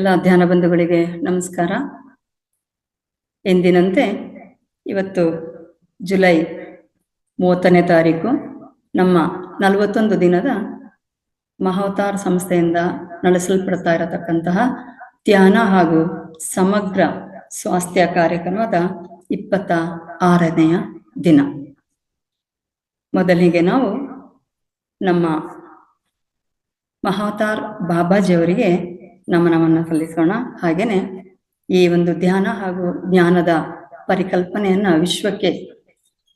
ಎಲ್ಲ ಧ್ಯಾನ ಬಂಧುಗಳಿಗೆ ನಮಸ್ಕಾರ. ಎಂದಿನಂತೆ ಇವತ್ತು ಜುಲೈ 30ನೇ ತಾರೀಕು ನಮ್ಮ 41 ದಿನದ ಮಹಾವತಾರ್ ಸಂಸ್ಥೆಯಿಂದ ನಡೆಸಲ್ಪಡ್ತಾ ಇರತಕ್ಕಂತಹ ಧ್ಯಾನ ಹಾಗೂ ಸಮಗ್ರ ಸ್ವಾಸ್ಥ್ಯ ಕಾರ್ಯಕ್ರಮದ 26ನೇ ದಿನ. ಮೊದಲಿಗೆ ನಾವು ನಮ್ಮ ಮಹಾವತಾರ್ ಬಾಬಾಜಿಯವರಿಗೆ ನಮನವನ್ನು ಸಲ್ಲಿಸೋಣ. ಹಾಗೇನೆ ಈ ಒಂದು ಧ್ಯಾನ ಹಾಗೂ ಜ್ಞಾನದ ಪರಿಕಲ್ಪನೆಯನ್ನ ವಿಶ್ವಕ್ಕೆ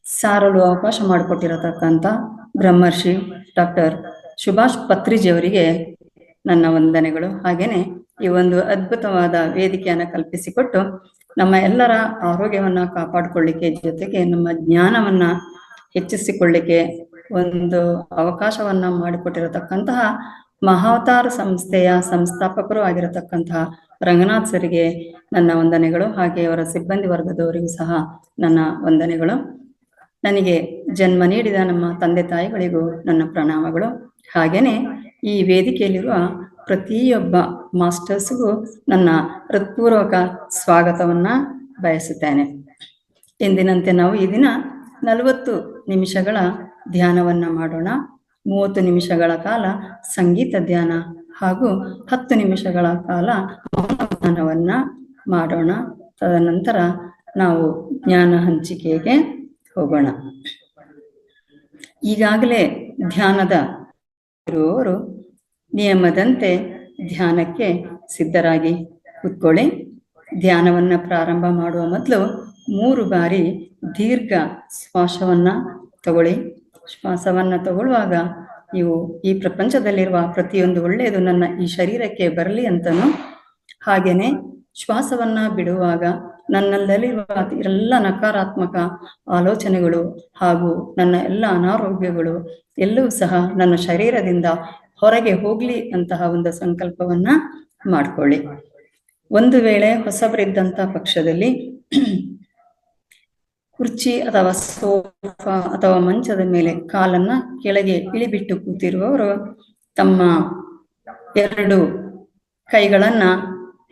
ಸಾರಲು ಅವಕಾಶ ಮಾಡಿಕೊಟ್ಟಿರತಕ್ಕಂಥ ಬ್ರಹ್ಮರ್ಷಿ ಡಾಕ್ಟರ್ ಸುಭಾಷ್ ಪತ್ರಿಜಿಯವರಿಗೆ ನನ್ನ ವಂದನೆಗಳು. ಹಾಗೇನೆ ಈ ಒಂದು ಅದ್ಭುತವಾದ ವೇದಿಕೆಯನ್ನು ಕಲ್ಪಿಸಿಕೊಟ್ಟು ನಮ್ಮ ಎಲ್ಲರ ಆರೋಗ್ಯವನ್ನ ಕಾಪಾಡಿಕೊಳ್ಳಿಕ್ಕೆ ಜೊತೆಗೆ ನಮ್ಮ ಜ್ಞಾನವನ್ನ ಹೆಚ್ಚಿಸಿಕೊಳ್ಳಿಕ್ಕೆ ಒಂದು ಅವಕಾಶವನ್ನ ಮಾಡಿಕೊಟ್ಟಿರತಕ್ಕಂತಹ ಮಹಾವತಾರ ಸಂಸ್ಥೆಯ ಸಂಸ್ಥಾಪಕರು ಆಗಿರತಕ್ಕಂತಹ ರಂಗನಾಥ್ ಸರಿಗೆ ನನ್ನ ವಂದನೆಗಳು. ಹಾಗೆ ಅವರ ಸಿಬ್ಬಂದಿ ವರ್ಗದವರಿಗೂ ಸಹ ನನ್ನ ವಂದನೆಗಳು. ನನಗೆ ಜನ್ಮ ನೀಡಿದ ನಮ್ಮ ತಂದೆ ತಾಯಿಗಳಿಗೂ ನನ್ನ ಪ್ರಣಾಮಗಳು. ಹಾಗೇನೆ ಈ ವೇದಿಕೆಯಲ್ಲಿರುವ ಪ್ರತಿಯೊಬ್ಬ ಮಾಸ್ಟರ್ಸ್ಗೂ ನನ್ನ ಹೃತ್ಪೂರ್ವಕ ಸ್ವಾಗತವನ್ನ ಬಯಸುತ್ತೇನೆ. ಎಂದಿನಂತೆ ನಾವು ಈ ದಿನ 40 ನಿಮಿಷಗಳ ಧ್ಯಾನವನ್ನ ಮಾಡೋಣ. 30 ನಿಮಿಷಗಳ ಕಾಲ ಸಂಗೀತ ಧ್ಯಾನ ಹಾಗೂ 10 ನಿಮಿಷಗಳ ಕಾಲ ಧ್ಯಾನವನ್ನ ಮಾಡೋಣ. ತದನಂತರ ನಾವು ಜ್ಞಾನ ಹಂಚಿಕೆಗೆ ಹೋಗೋಣ. ಈಗಾಗಲೇ ಧ್ಯಾನದ ಇರುವವರು ನಿಯಮದಂತೆ ಧ್ಯಾನಕ್ಕೆ ಸಿದ್ಧರಾಗಿ ಕೂತ್ಕೊಳ್ಳಿ. ಧ್ಯಾನವನ್ನ ಪ್ರಾರಂಭ ಮಾಡುವ ಮೊದಲು 3 ಬಾರಿ ದೀರ್ಘ ಶ್ವಾಸವನ್ನ ತಗೊಳ್ಳಿ. ಶ್ವಾಸವನ್ನ ತಗೊಳ್ಳುವಾಗ ನೀವು ಈ ಪ್ರಪಂಚದಲ್ಲಿರುವ ಪ್ರತಿಯೊಂದು ಒಳ್ಳೆಯದು ನನ್ನ ಈ ಶರೀರಕ್ಕೆ ಬರಲಿ ಅಂತನೂ, ಹಾಗೇನೆ ಶ್ವಾಸವನ್ನ ಬಿಡುವಾಗ ನನ್ನಲ್ಲಿರುವ ಎಲ್ಲ ನಕಾರಾತ್ಮಕ ಆಲೋಚನೆಗಳು ಹಾಗೂ ನನ್ನ ಎಲ್ಲ ಅನಾರೋಗ್ಯಗಳು ಎಲ್ಲವೂ ಸಹ ನನ್ನ ಶರೀರದಿಂದ ಹೊರಗೆ ಹೋಗ್ಲಿ ಅಂತಹ ಒಂದು ಸಂಕಲ್ಪವನ್ನ ಮಾಡ್ಕೊಳ್ಳಿ. ಒಂದು ವೇಳೆ ಹೊಸಬರಿದ್ದಂಥ ಪಕ್ಷದಲ್ಲಿ ಕುರ್ಚಿ ಅಥವಾ ಸೋಫಾ ಅಥವಾ ಮಂಚದ ಮೇಲೆ ಕಾಲನ್ನ ಕೆಳಗೆ ಇಳಿಬಿಟ್ಟು ಕೂತಿರುವವರು ತಮ್ಮ 2 ಕೈಗಳನ್ನ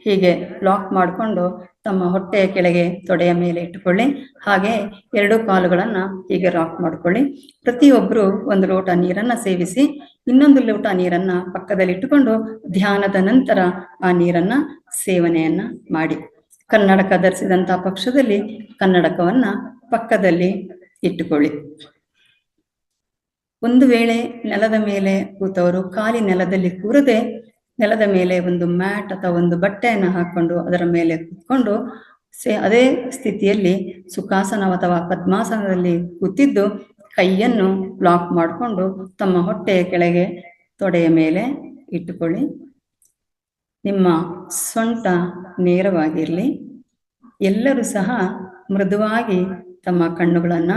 ಹೀಗೆ ಲಾಕ್ ಮಾಡಿಕೊಂಡು ತಮ್ಮ ಹೊಟ್ಟೆಯ ಕೆಳಗೆ ತೊಡೆಯ ಮೇಲೆ ಇಟ್ಟುಕೊಳ್ಳಿ. ಹಾಗೆ 2 ಕಾಲುಗಳನ್ನ ಹೀಗೆ ರಾಕ್ ಮಾಡ್ಕೊಳ್ಳಿ. ಪ್ರತಿಯೊಬ್ಬರು 1 ಲೋಟ ನೀರನ್ನ ಸೇವಿಸಿ ಇನ್ನೊಂದು ಲೋಟ ನೀರನ್ನ ಪಕ್ಕದಲ್ಲಿ ಇಟ್ಟುಕೊಂಡು ಧ್ಯಾನದ ನಂತರ ಆ ನೀರನ್ನ ಸೇವನೆಯನ್ನ ಮಾಡಿ. ಕನ್ನಡಕ ಧರಿಸಿದಂತ ಪಕ್ಷದಲ್ಲಿ ಕನ್ನಡಕವನ್ನ ಪಕ್ಕದಲ್ಲಿ ಇಟ್ಟುಕೊಳ್ಳಿ. ಒಂದು ವೇಳೆ ನೆಲದ ಮೇಲೆ ಕೂತವರು ಖಾಲಿ ನೆಲದಲ್ಲಿ ಕೂರದೆ ನೆಲದ ಮೇಲೆ ಒಂದು ಮ್ಯಾಟ್ ಅಥವಾ ಒಂದು ಬಟ್ಟೆಯನ್ನು ಹಾಕೊಂಡು ಅದರ ಮೇಲೆ ಕೂತ್ಕೊಂಡು ಅದೇ ಸ್ಥಿತಿಯಲ್ಲಿ ಸುಖಾಸನ ಅಥವಾ ಪದ್ಮಾಸನದಲ್ಲಿ ಕೂತಿದ್ದು ಕೈಯನ್ನು ಲಾಕ್ ಮಾಡಿಕೊಂಡು ತಮ್ಮ ಹೊಟ್ಟೆಯ ಕೆಳಗೆ ತೊಡೆಯ ಮೇಲೆ ಇಟ್ಟುಕೊಳ್ಳಿ. ನಿಮ್ಮ ಸೊಂಟ ನೇರವಾಗಿರಲಿ. ಎಲ್ಲರೂ ಸಹ ಮೃದುವಾಗಿ ತಮ್ಮ ಕಣ್ಣುಗಳನ್ನ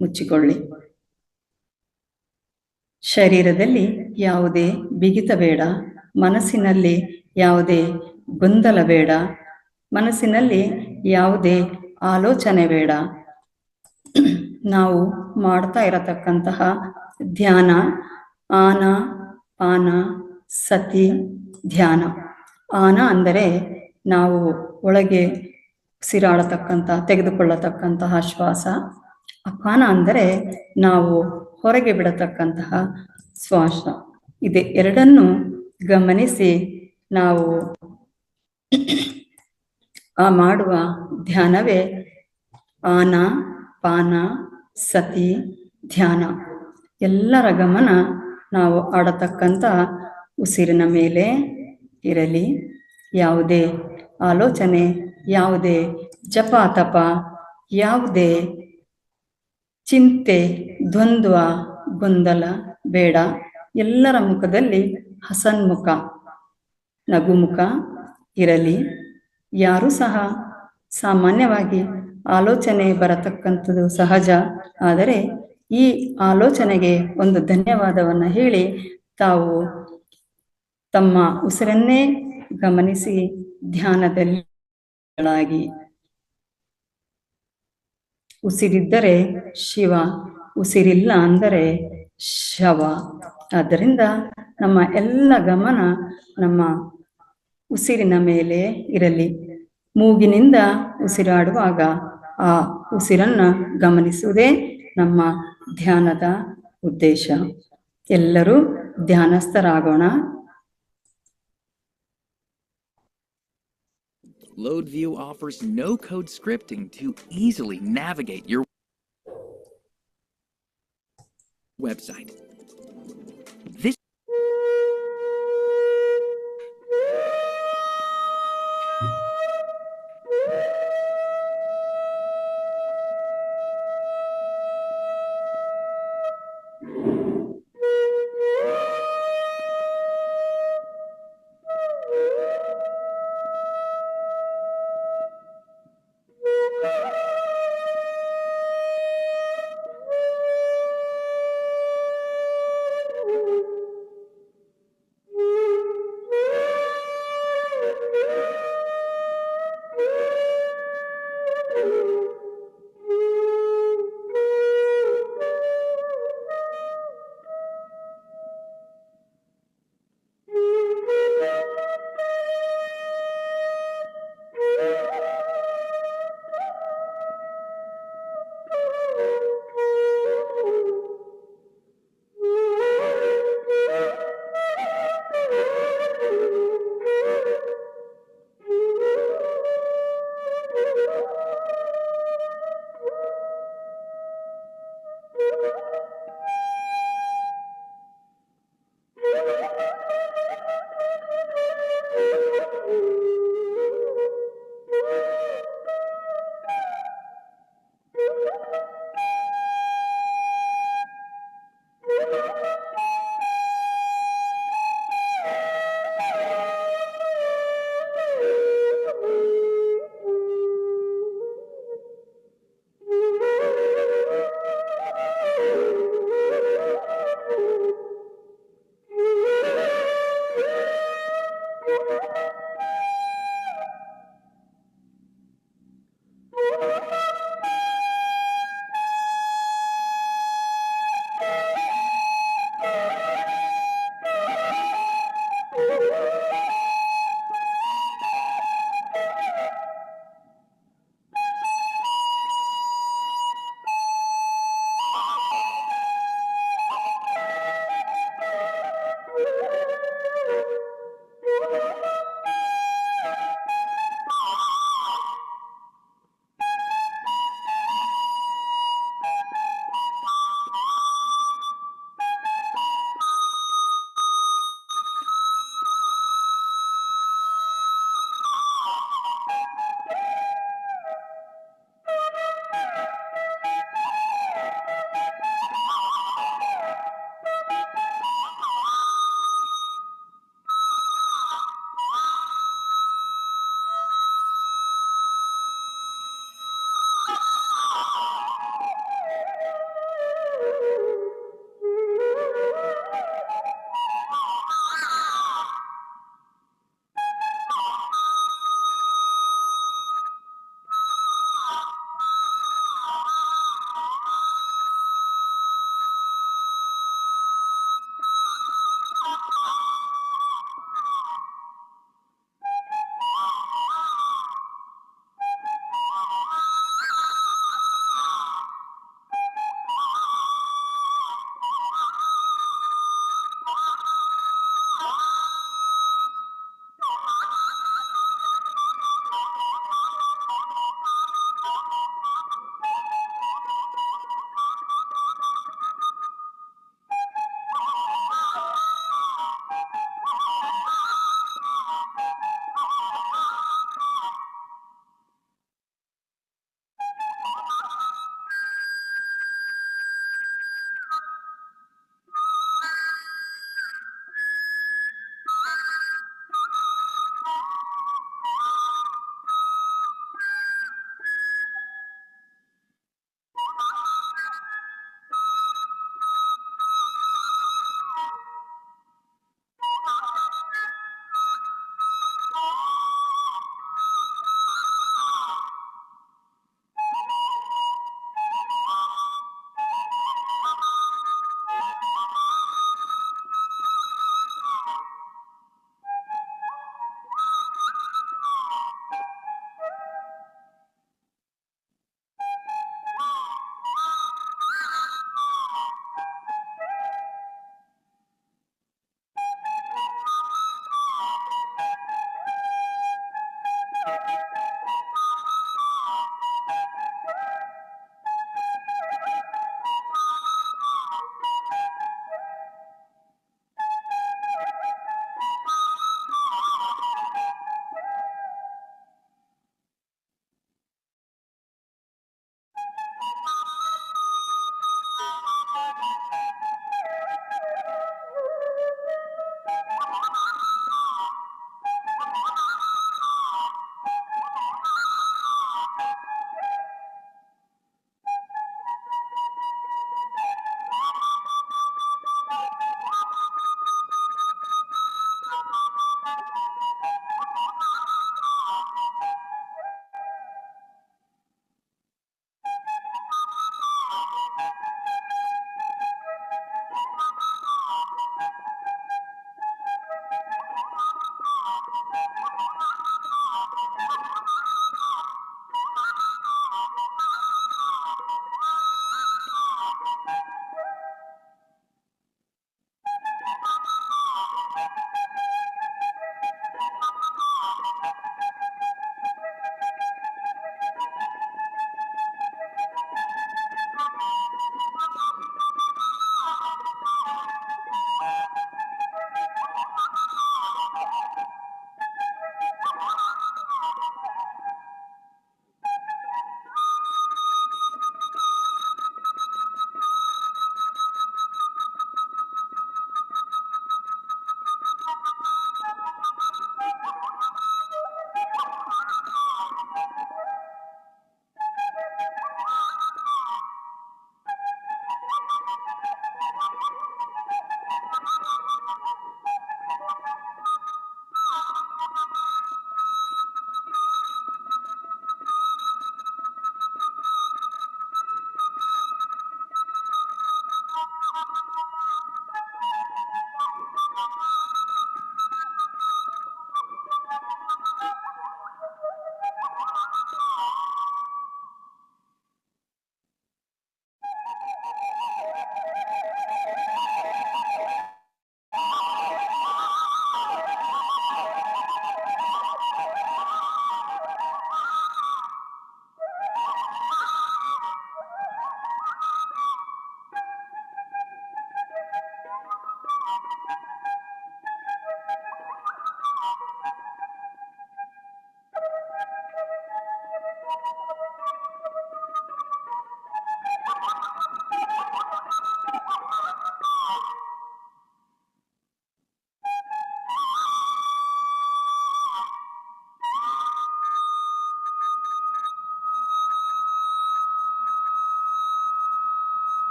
ಮುಚ್ಚಿಕೊಳ್ಳಿ. ಶರೀರದಲ್ಲಿ ಯಾವುದೇ ಬಿಗಿತ ಬೇಡ. ಮನಸ್ಸಿನಲ್ಲಿ ಯಾವುದೇ ಗೊಂದಲ ಬೇಡ. ಮನಸ್ಸಿನಲ್ಲಿ ಯಾವುದೇ ಆಲೋಚನೆ ಬೇಡ. ನಾವು ಮಾಡ್ತಾ ಇರತಕ್ಕಂತಹ ಧ್ಯಾನ ಆನ ಪಾನ ಸತಿ ಧ್ಯಾನ. ಆನ ಅಂದರೆ ನಾವು ಒಳಗೆ ತೆಗೆದುಕೊಳ್ಳತಕ್ಕಂತಹ ಶ್ವಾಸ. ಅಪಾನ ಅಂದರೆ ನಾವು ಹೊರಗೆ ಬಿಡತಕ್ಕಂತಹ ಶ್ವಾಸ. ಇದೆ ಎರಡನ್ನು ಗಮನಿಸಿ ನಾವು ಮಾಡುವ ಧ್ಯಾನವೇ ಆನ ಪಾನ ಸತಿ ಧ್ಯಾನ. ಎಲ್ಲರ ಗಮನ ನಾವು ಆಡತಕ್ಕಂಥ ಉಸಿರಿನ ಮೇಲೆ ಇರಲಿ. ಯಾವುದೇ ಆಲೋಚನೆ, ಯಾವುದೇ ಜಪ ತಪ, ಯಾವುದೇ ಚಿಂತೆ, ದ್ವಂದ್ವ, ಗೊಂದಲ ಬೇಡ. ಎಲ್ಲರ ಮುಖದಲ್ಲಿ ಹಸನ್ಮುಖ, ನಗುಮುಖ ಇರಲಿ. ಯಾರೂ ಸಹ ಸಾಮಾನ್ಯವಾಗಿ ಆಲೋಚನೆ ಬರತಕ್ಕಂಥದ್ದು ಸಹಜ. ಆದರೆ ಈ ಆಲೋಚನೆಗೆ ಒಂದು ಧನ್ಯವಾದವನ್ನು ಹೇಳಿ ತಾವು ತಮ್ಮ ಉಸಿರನ್ನೇ ಗಮನಿಸಿ ಧ್ಯಾನದಲ್ಲಿ ಉಸಿರಿದ್ದರೆ ಶಿವ, ಉಸಿರಿಲ್ಲ ಅಂದರೆ ಶವ. ಆದ್ದರಿಂದ ನಮ್ಮ ಎಲ್ಲ ಗಮನ ನಮ್ಮ ಉಸಿರಿನ ಮೇಲೆ ಇರಲಿ. ಮೂಗಿನಿಂದ ಉಸಿರಾಡುವಾಗ ಆ ಉಸಿರನ್ನ ಗಮನಿಸುವುದೇ ನಮ್ಮ ಧ್ಯಾನದ ಉದ್ದೇಶ. ಎಲ್ಲರೂ ಧ್ಯಾನಸ್ಥರಾಗೋಣ. LoadView offers no-code scripting to easily navigate your website. This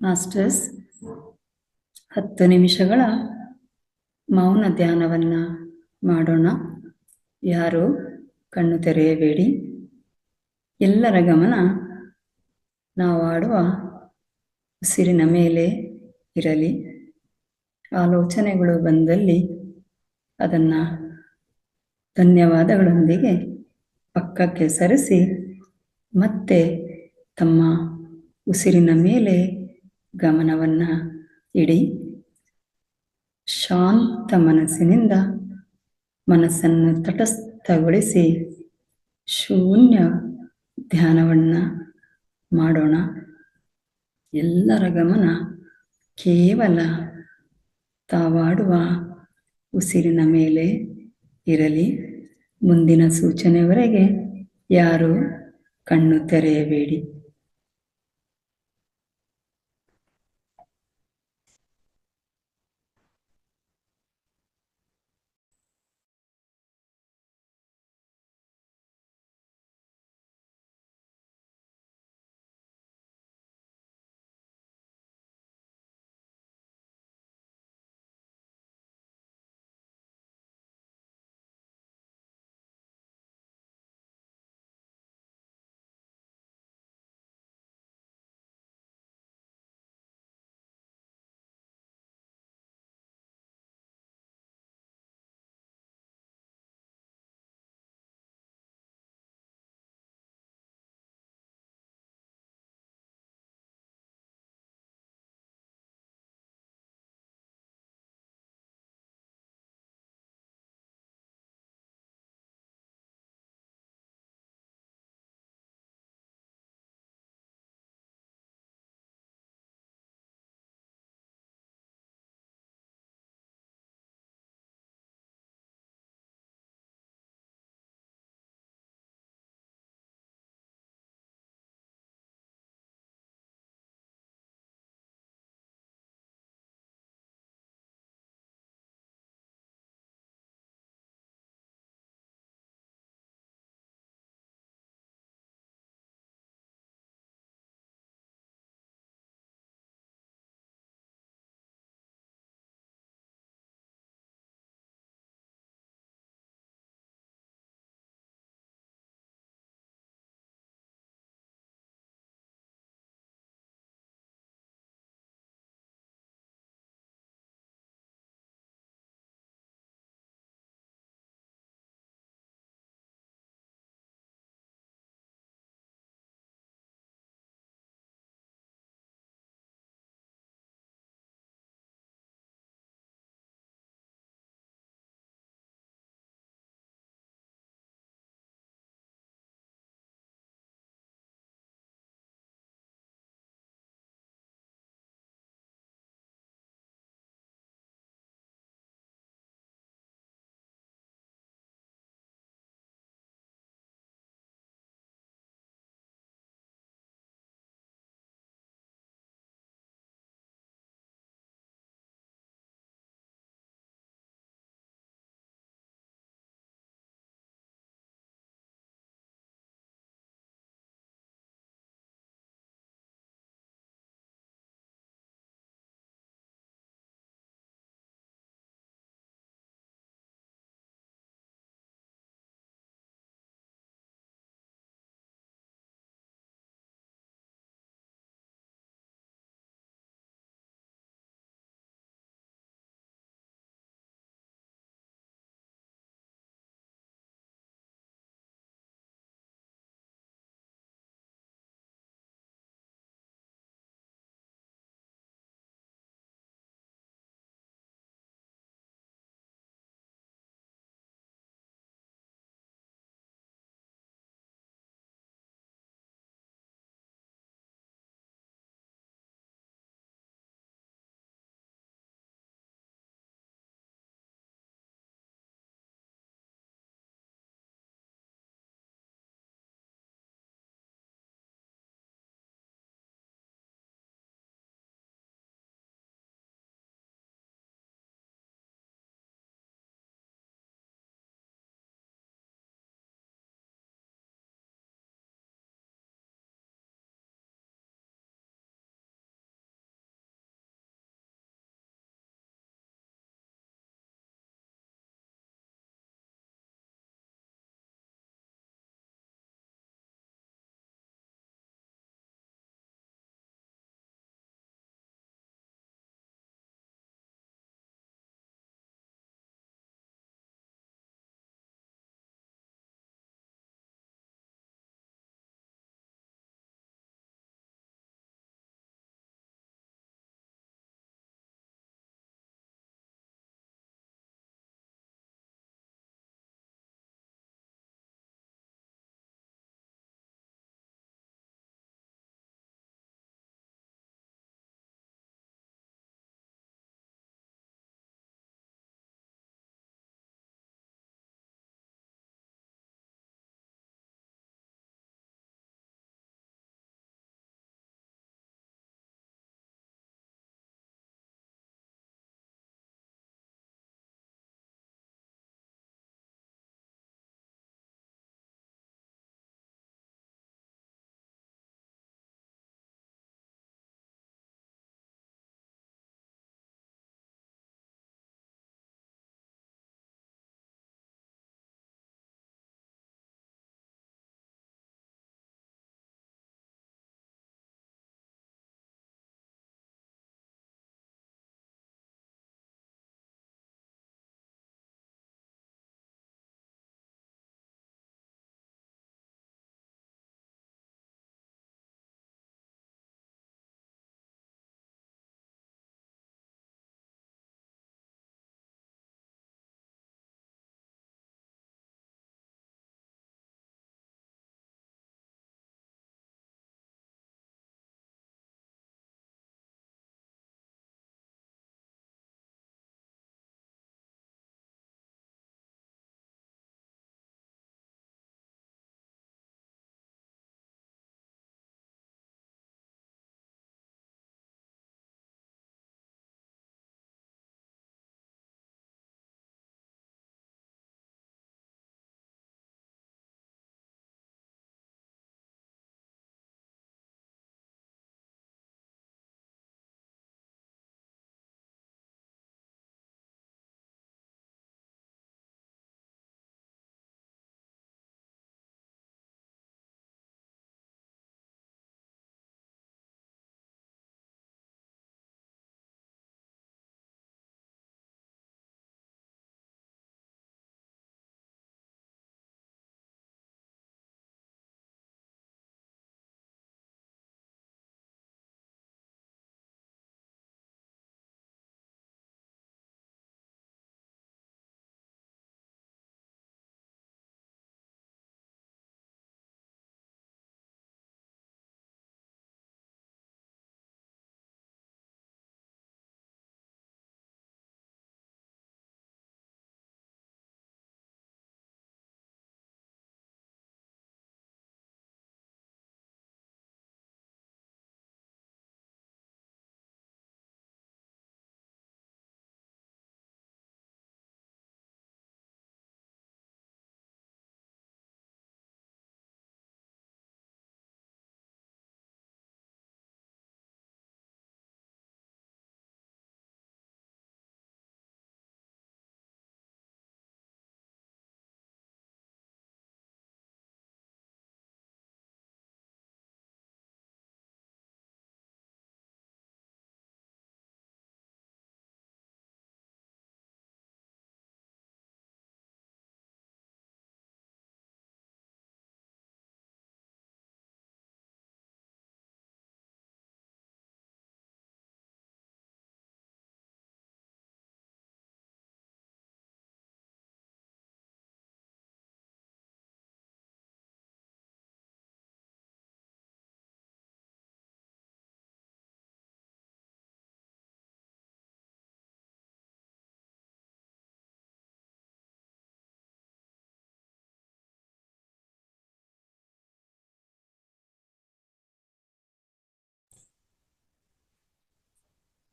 masters 10 ನಿಮಿಷಗಳ ಮೌನ ಧ್ಯಾನವನ್ನು ಮಾಡೋಣ. ಯಾರು ಕಣ್ಣು ತೆರೆಯಬೇಡಿ. ಎಲ್ಲರ ಗಮನ ನಾವು ಆಡುವ ಉಸಿರಿನ ಮೇಲೆ ಇರಲಿ. ಆಲೋಚನೆಗಳು ಬಂದಲ್ಲಿ ಅದನ್ನು ಧನ್ಯವಾದಗಳೊಂದಿಗೆ ಪಕ್ಕಕ್ಕೆ ಸರಿಸಿ ಮತ್ತೆ ತಮ್ಮ ಉಸಿರಿನ ಮೇಲೆ ಗಮನವನ್ನು ಇಡಿ. ಶಾಂತ ಮನಸ್ಸಿನಿಂದ ಮನಸ್ಸನ್ನು ತಟಸ್ಥಗೊಳಿಸಿ ಶೂನ್ಯ ಧ್ಯಾನವನ್ನು ಮಾಡೋಣ. ಎಲ್ಲರ ಗಮನ ಕೇವಲ ತಾವಾಡುವ ಉಸಿರಿನ ಮೇಲೆ ಇರಲಿ. ಮುಂದಿನ ಸೂಚನೆವರೆಗೆ ಯಾರು ಕಣ್ಣು ತೆರೆಯಬೇಡಿ.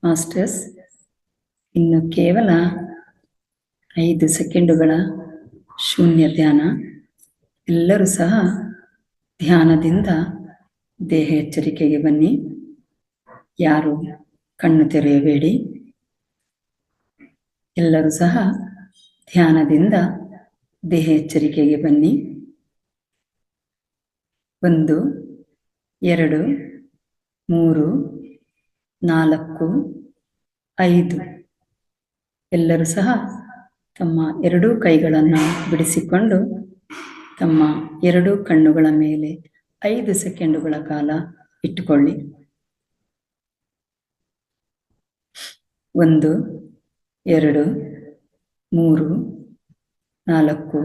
ಮಾಸ್ಟರ್ಸ್, ಇನ್ನು ಕೇವಲ 5 ಸೆಕೆಂಡುಗಳ ಶೂನ್ಯ ಧ್ಯಾನ. ಎಲ್ಲರೂ ಸಹ ಧ್ಯಾನದಿಂದ ದೇಹ ಎಚ್ಚರಿಕೆಗೆ ಬನ್ನಿ. ಯಾರು ಕಣ್ಣು ತೆರೆಯಬೇಡಿ. ಎಲ್ಲರೂ ಸಹ ಧ್ಯಾನದಿಂದ ದೇಹ ಎಚ್ಚರಿಕೆಗೆ ಬನ್ನಿ. 1 2 3 4 5. ಎಲ್ಲರೂ ಸಹ ತಮ್ಮ 2 ಕೈಗಳನ್ನು ಬಿಡಿಸಿಕೊಂಡು ತಮ್ಮ 2 ಕಣ್ಣುಗಳ ಮೇಲೆ 5 ಸೆಕೆಂಡುಗಳ ಕಾಲ ಇಟ್ಟುಕೊಳ್ಳಿ. 1 2 3 4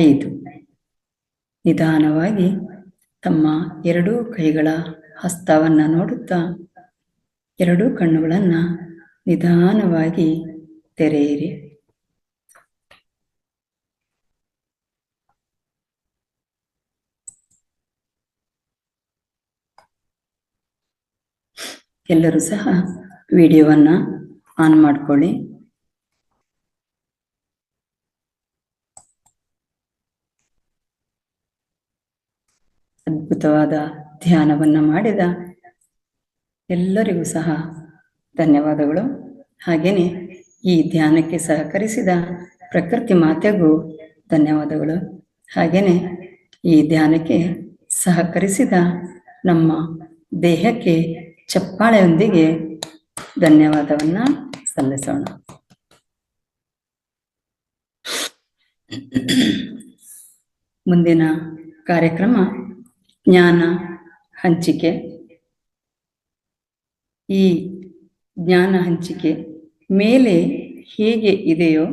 5. ನಿಧಾನವಾಗಿ ತಮ್ಮ 2 ಕೈಗಳ ಹಸ್ತವನ್ನು ನೋಡುತ್ತಾ 2 ಕಣ್ಣುಗಳನ್ನು ನಿಧಾನವಾಗಿ ತೆರೆಯಿರಿ. ಎಲ್ಲರೂ ಸಹ ವಿಡಿಯೋವನ್ನು ಆನ್ ಮಾಡಿಕೊಳ್ಳಿ. ಅದ್ಭುತವಾದ ಧ್ಯಾನವನ್ನು ಮಾಡಿದ ಎಲ್ಲರಿಗೂ ಸಹ ಧನ್ಯವಾದಗಳು. ಹಾಗೆಯೇ ಈ ಧ್ಯಾನಕ್ಕೆ ಸಹಕರಿಸಿದ ಪ್ರಕೃತಿ ಮಾತೆಗೂ ಧನ್ಯವಾದಗಳು. ಹಾಗೆಯೇ ಈ ಧ್ಯಾನಕ್ಕೆ ಸಹಕರಿಸಿದ ನಮ್ಮ ದೇಹಕ್ಕೆ ಚಪ್ಪಾಳೆಯೊಂದಿಗೆ ಧನ್ಯವಾದವನ್ನು ಸಲ್ಲಿಸೋಣ. ಮುಂದಿನ ಕಾರ್ಯಕ್ರಮ ಜ್ಞಾನ ಹಂಚಿಕೆ. ಈ ಜ್ಞಾನ ಹಂಚಿಕೆ ಮೇಲೆ ಹೇಗೆ ಇದೆಯೋ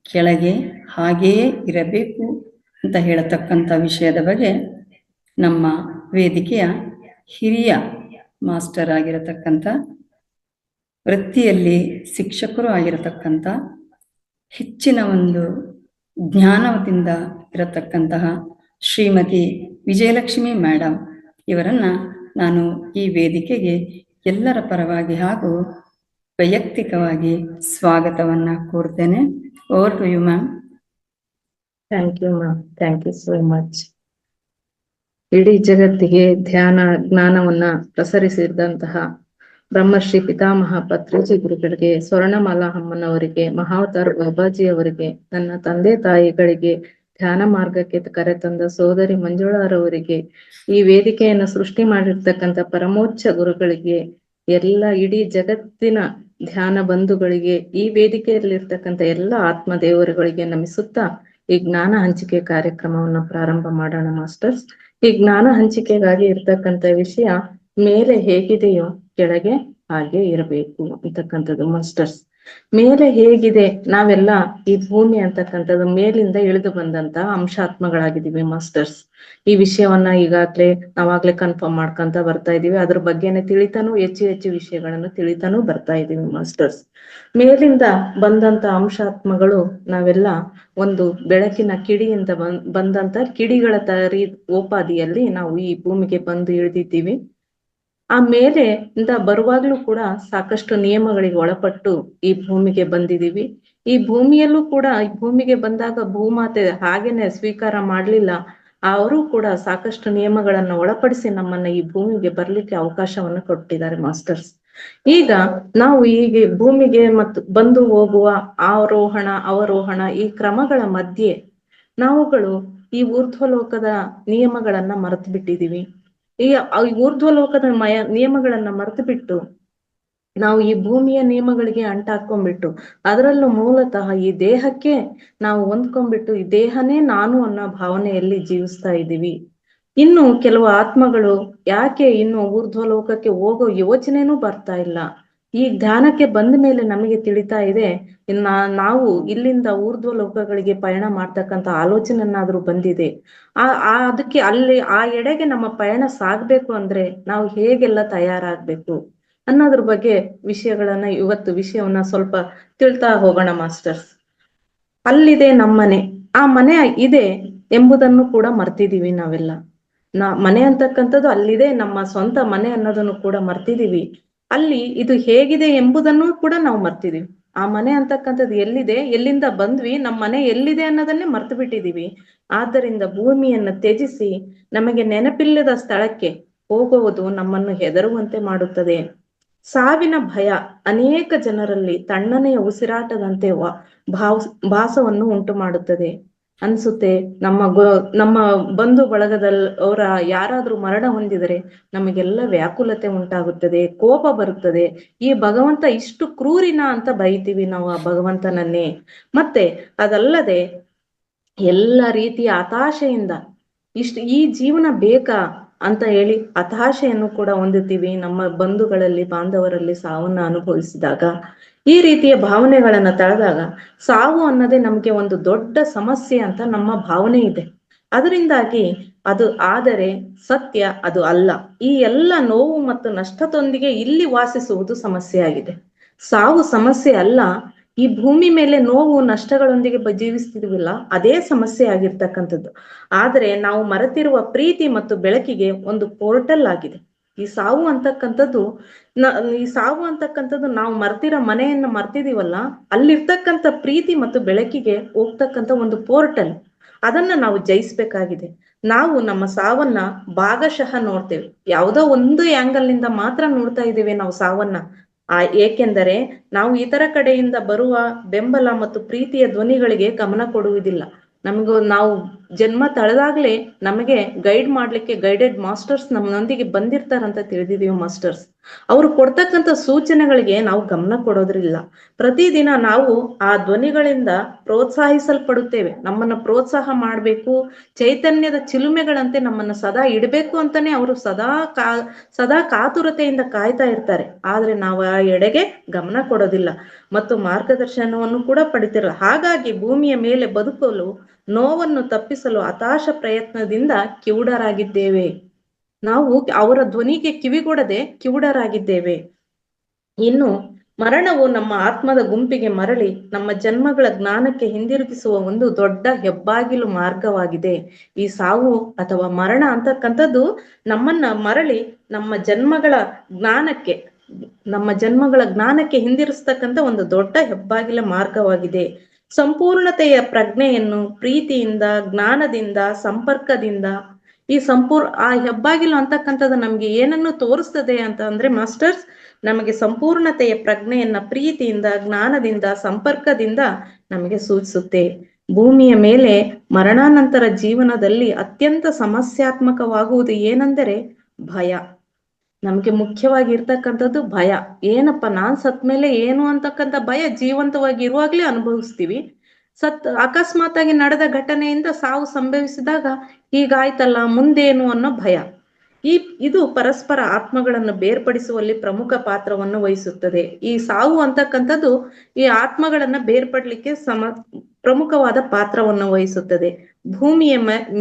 ಕೆಳಗೆ ಹಾಗೆಯೇ ಇರಬೇಕು ಅಂತ ಹೇಳತಕ್ಕಂಥ ವಿಷಯದ ಬಗ್ಗೆ ನಮ್ಮ ವೇದಿಕೆಯ ಹಿರಿಯ ಮಾಸ್ಟರ್ ಆಗಿರತಕ್ಕಂಥ, ವೃತ್ತಿಯಲ್ಲಿ ಶಿಕ್ಷಕರು ಆಗಿರತಕ್ಕಂಥ, ಹೆಚ್ಚಿನ ಒಂದು ಜ್ಞಾನದಿಂದ ಇರತಕ್ಕಂತಹ ಶ್ರೀಮತಿ ವಿಜಯಲಕ್ಷ್ಮಿ ಮೇಡಮ್ ಇವರನ್ನು ನಾನು ಈ ವೇದಿಕೆಗೆ ಎಲ್ಲರ ಪರವಾಗಿ ಹಾಗೂ ವೈಯಕ್ತಿಕವಾಗಿ ಸ್ವಾಗತವನ್ನು ಕೋರ್ತೇನೆ. Over to you ma'am. Thank you ma'am, thank you so much. ಇಡೀ ಜಗತ್ತಿಗೆ ಧ್ಯಾನ ಜ್ಞಾನವನ್ನ ಪ್ರಸರಿಸಿದಂತಹ ಬ್ರಹ್ಮಶ್ರೀ ಪಿತಾಮಹ ಪತ್ರಿಜಿ ಗುರುಗಳಿಗೆ, ಸ್ವರ್ಣಮಾಲಾ ಅಮ್ಮನವರಿಗೆ, ಮಹಾವತಾರ್ ಬಾಬಾಜಿ ಅವರಿಗೆ, ನನ್ನ ತಂದೆ ತಾಯಿಗಳಿಗೆ, ಧ್ಯಾನ ಮಾರ್ಗಕ್ಕೆ ಕರೆತಂದ ಸೋದರಿ ಮಂಜುಳಾರವರಿಗೆ, ಈ ವೇದಿಕೆಯನ್ನು ಸೃಷ್ಟಿ ಮಾಡಿರ್ತಕ್ಕಂಥ ಪರಮೋಚ್ಚ ಗುರುಗಳಿಗೆ, ಎಲ್ಲ ಇಡೀ ಜಗತ್ತಿನ ಧ್ಯಾನ ಬಂಧುಗಳಿಗೆ, ಈ ವೇದಿಕೆಯಲ್ಲಿರ್ತಕ್ಕಂಥ ಎಲ್ಲ ಆತ್ಮ ದೇವರುಗಳಿಗೆ ನಮಿಸುತ್ತಾ ಈ ಜ್ಞಾನ ಹಂಚಿಕೆ ಕಾರ್ಯಕ್ರಮವನ್ನು ಪ್ರಾರಂಭ ಮಾಡೋಣ ಮಾಸ್ಟರ್ಸ್. ಈ ಜ್ಞಾನ ಹಂಚಿಕೆಗಾಗಿ ಇರ್ತಕ್ಕಂಥ ವಿಷಯ ಮೇಲೆ ಹೇಗಿದೆಯೋ ಕೆಳಗೆ ಹಾಗೆ ಇರಬೇಕು ಅಂತಕ್ಕಂಥದ್ದು ಮಾಸ್ಟರ್ಸ್. ಮೇಲೆ ಹೇಗಿದೆ, ನಾವೆಲ್ಲ ಈ ಭೂಮಿ ಅಂತಕ್ಕಂಥದ್ದು ಮೇಲಿಂದ ಇಳಿದು ಬಂದಂತ ಅಂಶಾತ್ಮಗಳಾಗಿದ್ದೀವಿ ಮಾಸ್ಟರ್ಸ್. ಈ ವಿಷಯವನ್ನ ನಾವಾಗ್ಲೇ ಕನ್ಫರ್ಮ್ ಮಾಡ್ಕೊಂತ ಬರ್ತಾ ಇದೀವಿ. ಅದ್ರ ಬಗ್ಗೆನೆ ತಿಳಿತಾನು ಹೆಚ್ಚು ವಿಷಯಗಳನ್ನು ತಿಳಿತಾನು ಬರ್ತಾ ಇದೀವಿ ಮಾಸ್ಟರ್ಸ್. ಮೇಲಿಂದ ಬಂದಂತ ಅಂಶಾತ್ಮಗಳು ನಾವೆಲ್ಲ ಒಂದು ಬೆಳಕಿನ ಕಿಡಿಯಿಂದ ಬಂದಂತ ಕಿಡಿಗಳ ಓಪಾದಿಯಲ್ಲಿ ನಾವು ಈ ಭೂಮಿಗೆ ಬಂದು ಇಳಿದಿದ್ದೀವಿ. ಆ ಮೇಲೆ ಇಂದ ಬರುವಾಗ್ಲೂ ಕೂಡ ಸಾಕಷ್ಟು ನಿಯಮಗಳಿಗೆ ಒಳಪಟ್ಟು ಈ ಭೂಮಿಗೆ ಬಂದಿದೀವಿ. ಈ ಭೂಮಿಯಲ್ಲೂ ಕೂಡ ಈ ಭೂಮಿಗೆ ಬಂದಾಗ ಭೂಮಾತೆ ಹಾಗೇನೆ ಸ್ವೀಕಾರ ಮಾಡ್ಲಿಲ್ಲ. ಅವರು ಕೂಡ ಸಾಕಷ್ಟು ನಿಯಮಗಳನ್ನ ಒಳಪಡಿಸಿ ನಮ್ಮನ್ನ ಈ ಭೂಮಿಗೆ ಬರ್ಲಿಕ್ಕೆ ಅವಕಾಶವನ್ನು ಕೊಟ್ಟಿದ್ದಾರೆ ಮಾಸ್ಟರ್ಸ್. ಈಗ ನಾವು ಈಗ ಭೂಮಿಗೆ ಮತ್ತು ಬಂದು ಹೋಗುವ ಆರೋಹಣ ಅವರೋಹಣ ಈ ಕ್ರಮಗಳ ಮಧ್ಯೆ ನಾವುಗಳು ಈ ಊರ್ಧ್ವಲೋಕದ ನಿಯಮಗಳನ್ನ ಮರೆತು ಬಿಟ್ಟಿದೀವಿ. ಈ ಊರ್ಧ್ವಲೋಕದ ನಿಯಮಗಳನ್ನ ಮರೆತು ಬಿಟ್ಟು ನಾವು ಈ ಭೂಮಿಯ ನಿಯಮಗಳಿಗೆ ಅಂಟಾಕೊಂಡ್ಬಿಟ್ಟು ಅದರಲ್ಲೂ ಮೂಲತಃ ಈ ದೇಹಕ್ಕೆ ನಾವು ಹೊಂದ್ಕೊಂಡ್ಬಿಟ್ಟು ಈ ದೇಹನೇ ನಾನು ಅನ್ನೋ ಭಾವನೆಯಲ್ಲಿ ಜೀವಿಸ್ತಾ ಇದ್ದೀವಿ. ಇನ್ನು ಕೆಲವು ಆತ್ಮಗಳು ಯಾಕೆ ಇನ್ನು ಊರ್ಧ್ವಲೋಕಕ್ಕೆ ಹೋಗೋ ಯೋಚನೆನೂ ಬರ್ತಾ ಇಲ್ಲ. ಈ ಧ್ಯಾನಕ್ಕೆ ಬಂದ ಮೇಲೆ ನಮಗೆ ತಿಳಿತಾ ಇದೆ, ನಾವು ಇಲ್ಲಿಂದ ಊರ್ಧ್ವ ಲೋಕಗಳಿಗೆ ಪಯಣ ಮಾಡ್ತಕ್ಕಂಥ ಆಲೋಚನೆನಾದ್ರೂ ಬಂದಿದೆ. ಅದಕ್ಕೆ ಅಲ್ಲಿ ಆ ಎಡೆಗೆ ನಮ್ಮ ಪಯಣ ಸಾಗ್ಬೇಕು ಅಂದ್ರೆ ನಾವು ಹೇಗೆಲ್ಲ ತಯಾರಾಗ್ಬೇಕು ಅನ್ನೋದ್ರ ಬಗ್ಗೆ ವಿಷಯವನ್ನ ಸ್ವಲ್ಪ ತಿಳ್ತಾ ಹೋಗೋಣ ಮಾಸ್ಟರ್ಸ್. ಅಲ್ಲಿದೆ ನಮ್ಮನೆ, ಆ ಮನೆ ಇದೆ ಎಂಬುದನ್ನು ಕೂಡ ಮರ್ತಿದೀವಿ ನಾವೆಲ್ಲ. ಮನೆ ಅಂತಕ್ಕಂಥದ್ದು ಅಲ್ಲಿದೆ, ನಮ್ಮ ಸ್ವಂತ ಮನೆ ಅನ್ನೋದನ್ನು ಕೂಡ ಮರ್ತಿದೀವಿ. ಅಲ್ಲಿ ಇದು ಹೇಗಿದೆ ಎಂಬುದನ್ನು ಕೂಡ ನಾವು ಮರ್ತಿದೀವಿ. ಆ ಮನೆ ಅಂತಕ್ಕಂಥದ್ದು ಎಲ್ಲಿದೆ, ಎಲ್ಲಿಂದ ಬಂದ್ವಿ, ನಮ್ಮ ಮನೆ ಎಲ್ಲಿದೆ ಅನ್ನೋದನ್ನೇ ಮರ್ತು ಬಿಟ್ಟಿದೀವಿ. ಆದ್ದರಿಂದ ಭೂಮಿಯನ್ನು ತ್ಯಜಿಸಿ ನಮಗೆ ನೆನಪಿಲ್ಲದ ಸ್ಥಳಕ್ಕೆ ಹೋಗುವುದು ನಮ್ಮನ್ನು ಹೆದರುವಂತೆ ಮಾಡುತ್ತದೆ. ಸಾವಿನ ಭಯ ಅನೇಕ ಜನರಲ್ಲಿ ತಣ್ಣನೆಯ ಉಸಿರಾಟದಂತೆ ಭಾಸವನ್ನು ಉಂಟು ಮಾಡುತ್ತದೆ. ಅನ್ಸುತ್ತೆ ನಮ್ಮ ಬಂಧು ಬಳಗದಲ್ಲಿ ಅವರ ಯಾರಾದ್ರೂ ಮರಣ ಹೊಂದಿದರೆ ನಮಗೆಲ್ಲ ವ್ಯಾಕುಲತೆ ಉಂಟಾಗುತ್ತದೆ, ಕೋಪ ಬರುತ್ತದೆ. ಈ ಭಗವಂತ ಇಷ್ಟು ಕ್ರೂರಿನ ಅಂತ ಬೈತೀವಿ ನಾವು ಆ ಭಗವಂತನನ್ನೇ. ಮತ್ತೆ ಅದಲ್ಲದೆ ಎಲ್ಲ ರೀತಿಯ ಹತಾಶೆಯಿಂದ ಈ ಜೀವನ ಬೇಕಾ ಅಂತ ಹೇಳಿ ಹತಾಶೆಯನ್ನು ಕೂಡ ಹೊಂದುತ್ತೀವಿ ನಮ್ಮ ಬಂಧುಗಳಲ್ಲಿ ಬಾಂಧವರಲ್ಲಿ ಸಾವನ್ನ ಅನುಭವಿಸಿದಾಗ. ಈ ರೀತಿಯ ಭಾವನೆಗಳನ್ನ ತಳೆದಾಗ ಸಾವು ಅನ್ನೋದೇ ನಮ್ಗೆ ಒಂದು ದೊಡ್ಡ ಸಮಸ್ಯೆ ಅಂತ ನಮ್ಮ ಭಾವನೆ ಇದೆ. ಅದರಿಂದಾಗಿ ಅದು ಆದರೆ ಸತ್ಯ ಅದು ಅಲ್ಲ. ಈ ಎಲ್ಲ ನೋವು ಮತ್ತು ನಷ್ಟದೊಂದಿಗೆ ಇಲ್ಲಿ ವಾಸಿಸುವುದು ಸಮಸ್ಯೆ ಆಗಿದೆ. ಸಾವು ಸಮಸ್ಯೆ ಅಲ್ಲ, ಈ ಭೂಮಿ ಮೇಲೆ ನೋವು ನಷ್ಟಗಳೊಂದಿಗೆ ಜೀವಿಸ್ತಿದ್ವಿಲ್ಲ ಅದೇ ಸಮಸ್ಯೆ ಆಗಿರ್ತಕ್ಕಂಥದ್ದು. ಆದ್ರೆ ನಾವು ಮರೆತಿರುವ ಪ್ರೀತಿ ಮತ್ತು ಬೆಳಕಿಗೆ ಒಂದು ಪೋರ್ಟಲ್ ಆಗಿದೆ ಈ ಸಾವು ಅಂತಕ್ಕಂಥದ್ದು. ನಾವು ಮರ್ತಿರೋ ಮನೆಯನ್ನ ಮರ್ತಿದೀವಲ್ಲ, ಅಲ್ಲಿರ್ತಕ್ಕಂಥ ಪ್ರೀತಿ ಮತ್ತು ಬೆಳಕಿಗೆ ಹೋಗ್ತಕ್ಕಂಥ ಒಂದು ಪೋರ್ಟಲ್. ಅದನ್ನ ನಾವು ಜಯಿಸ್ಬೇಕಾಗಿದೆ. ನಾವು ನಮ್ಮ ಸಾವನ್ನ ಭಾಗಶಃ ನೋಡ್ತೇವೆ, ಯಾವುದೋ ಒಂದು ಆಂಗಲ್ ನಿಂದ ಮಾತ್ರ ನೋಡ್ತಾ ಇದ್ದೇವೆ ನಾವು ಸಾವನ್ನ. ಏಕೆಂದರೆ ನಾವು ಇತರ ಕಡೆಯಿಂದ ಬರುವ ಬೆಂಬಲ ಮತ್ತು ಪ್ರೀತಿಯ ಧ್ವನಿಗಳಿಗೆ ಗಮನ ಕೊಡುವುದಿಲ್ಲ. ನಾವು ಜನ್ಮ ತಳೆದಾಗ್ಲೇ ನಮಗೆ ಗೈಡ್ ಮಾಡ್ಲಿಕ್ಕೆ ಗೈಡೆಡ್ ಮಾಸ್ಟರ್ಸ್ ನಮ್ಮೊಂದಿಗೆ ಬಂದಿರ್ತಾರಂತ ತಿಳಿದಿದೀವಿ ಮಾಸ್ಟರ್ಸ್. ಅವರು ಕೊಡ್ತಕ್ಕಂಥ ಸೂಚನೆಗಳಿಗೆ ನಾವು ಗಮನ ಕೊಡೋದ್ರಿಲ್ಲ. ಪ್ರತಿದಿನ ನಾವು ಆ ಧ್ವನಿಗಳಿಂದ ಪ್ರೋತ್ಸಾಹಿಸಲ್ಪಡುತ್ತೇವೆ. ನಮ್ಮನ್ನ ಪ್ರೋತ್ಸಾಹ ಮಾಡ್ಬೇಕು, ಚೈತನ್ಯದ ಚಿಲುಮೆಗಳಂತೆ ನಮ್ಮನ್ನ ಸದಾ ಇಡಬೇಕು ಅಂತಾನೆ ಅವರು ಸದಾ ಕಾತುರತೆಯಿಂದ ಕಾಯ್ತಾ ಇರ್ತಾರೆ. ಆದ್ರೆ ನಾವು ಆ ಎಡೆಗೆ ಗಮನ ಕೊಡೋದಿಲ್ಲ ಮತ್ತು ಮಾರ್ಗದರ್ಶನವನ್ನು ಕೂಡ ಪಡಿತಿರಲ್ಲ. ಹಾಗಾಗಿ ಭೂಮಿಯ ಮೇಲೆ ಬದುಕಲು, ನೋವನ್ನು ತಪ್ಪಿಸಲು ಹತಾಶ ಪ್ರಯತ್ನದಿಂದ ಕಿವುಡರಾಗಿದ್ದೇವೆ. ನಾವು ಅವರ ಧ್ವನಿಗೆ ಕಿವಿಗೊಡದೆ ಕಿವುಡರಾಗಿದ್ದೇವೆ. ಇನ್ನು ಮರಣವು ನಮ್ಮ ಆತ್ಮದ ಗುಂಪಿಗೆ ಮರಳಿ ನಮ್ಮ ಜನ್ಮಗಳ ಜ್ಞಾನಕ್ಕೆ ಹಿಂದಿರುಗಿಸುವ ಒಂದು ದೊಡ್ಡ ಹೆಬ್ಬಾಗಿಲು ಮಾರ್ಗವಾಗಿದೆ. ಈ ಸಾವು ಅಥವಾ ಮರಣ ಅಂತಕ್ಕಂಥದ್ದು ನಮ್ಮನ್ನ ಮರಳಿ ನಮ್ಮ ಜನ್ಮಗಳ ಜ್ಞಾನಕ್ಕೆ ಹಿಂದಿರಿಸ್ತಕ್ಕಂಥ ಒಂದು ದೊಡ್ಡ ಹೆಬ್ಬಾಗಿಲ ಮಾರ್ಗವಾಗಿದೆ. ಸಂಪೂರ್ಣತೆಯ ಪ್ರಜ್ಞೆಯನ್ನು ಪ್ರೀತಿಯಿಂದ, ಜ್ಞಾನದಿಂದ, ಸಂಪರ್ಕದಿಂದ ಆ ಹೆಬ್ಬಾಗಿಲು ಅಂತಕ್ಕಂಥದ್ದು ನಮ್ಗೆ ಏನನ್ನು ತೋರಿಸ್ತದೆ ಅಂತ ಅಂದ್ರೆ ಮಾಸ್ಟರ್ಸ್, ನಮಗೆ ಸಂಪೂರ್ಣತೆಯ ಪ್ರಜ್ಞೆಯನ್ನ ಪ್ರೀತಿಯಿಂದ, ಜ್ಞಾನದಿಂದ, ಸಂಪರ್ಕದಿಂದ ನಮಗೆ ಸೂಚಿಸುತ್ತೆ. ಭೂಮಿಯ ಮೇಲೆ ಮರಣಾನಂತರ ಜೀವನದಲ್ಲಿ ಅತ್ಯಂತ ಸಮಸ್ಯಾತ್ಮಕವಾಗುವುದು ಏನೆಂದರೆ ಭಯ. ನಮ್ಗೆ ಮುಖ್ಯವಾಗಿ ಇರ್ತಕ್ಕಂಥದ್ದು ಭಯ. ಏನಪ್ಪ ನಾನ್ ಸತ್ ಮೇಲೆ ಏನು ಅಂತಕ್ಕಂಥ ಭಯ ಜೀವಂತವಾಗಿ ಇರುವಾಗ್ಲೇ ಅನುಭವಿಸ್ತೀವಿ. ಅಕಸ್ಮಾತ್ ಆಗಿ ನಡೆದ ಘಟನೆಯಿಂದ ಸಾವು ಸಂಭವಿಸಿದಾಗ ಹೀಗಾಯ್ತಲ್ಲ ಮುಂದೇನು ಅನ್ನೋ ಭಯ. ಇದು ಪರಸ್ಪರ ಆತ್ಮಗಳನ್ನು ಬೇರ್ಪಡಿಸುವಲ್ಲಿ ಪ್ರಮುಖ ಪಾತ್ರವನ್ನು ವಹಿಸುತ್ತದೆ. ಈ ಸಾವು ಅಂತಕ್ಕಂಥದ್ದು ಈ ಆತ್ಮಗಳನ್ನ ಬೇರ್ಪಡ್ಲಿಕ್ಕೆ ಪ್ರಮುಖವಾದ ಪಾತ್ರವನ್ನು ವಹಿಸುತ್ತದೆ. ಭೂಮಿಯ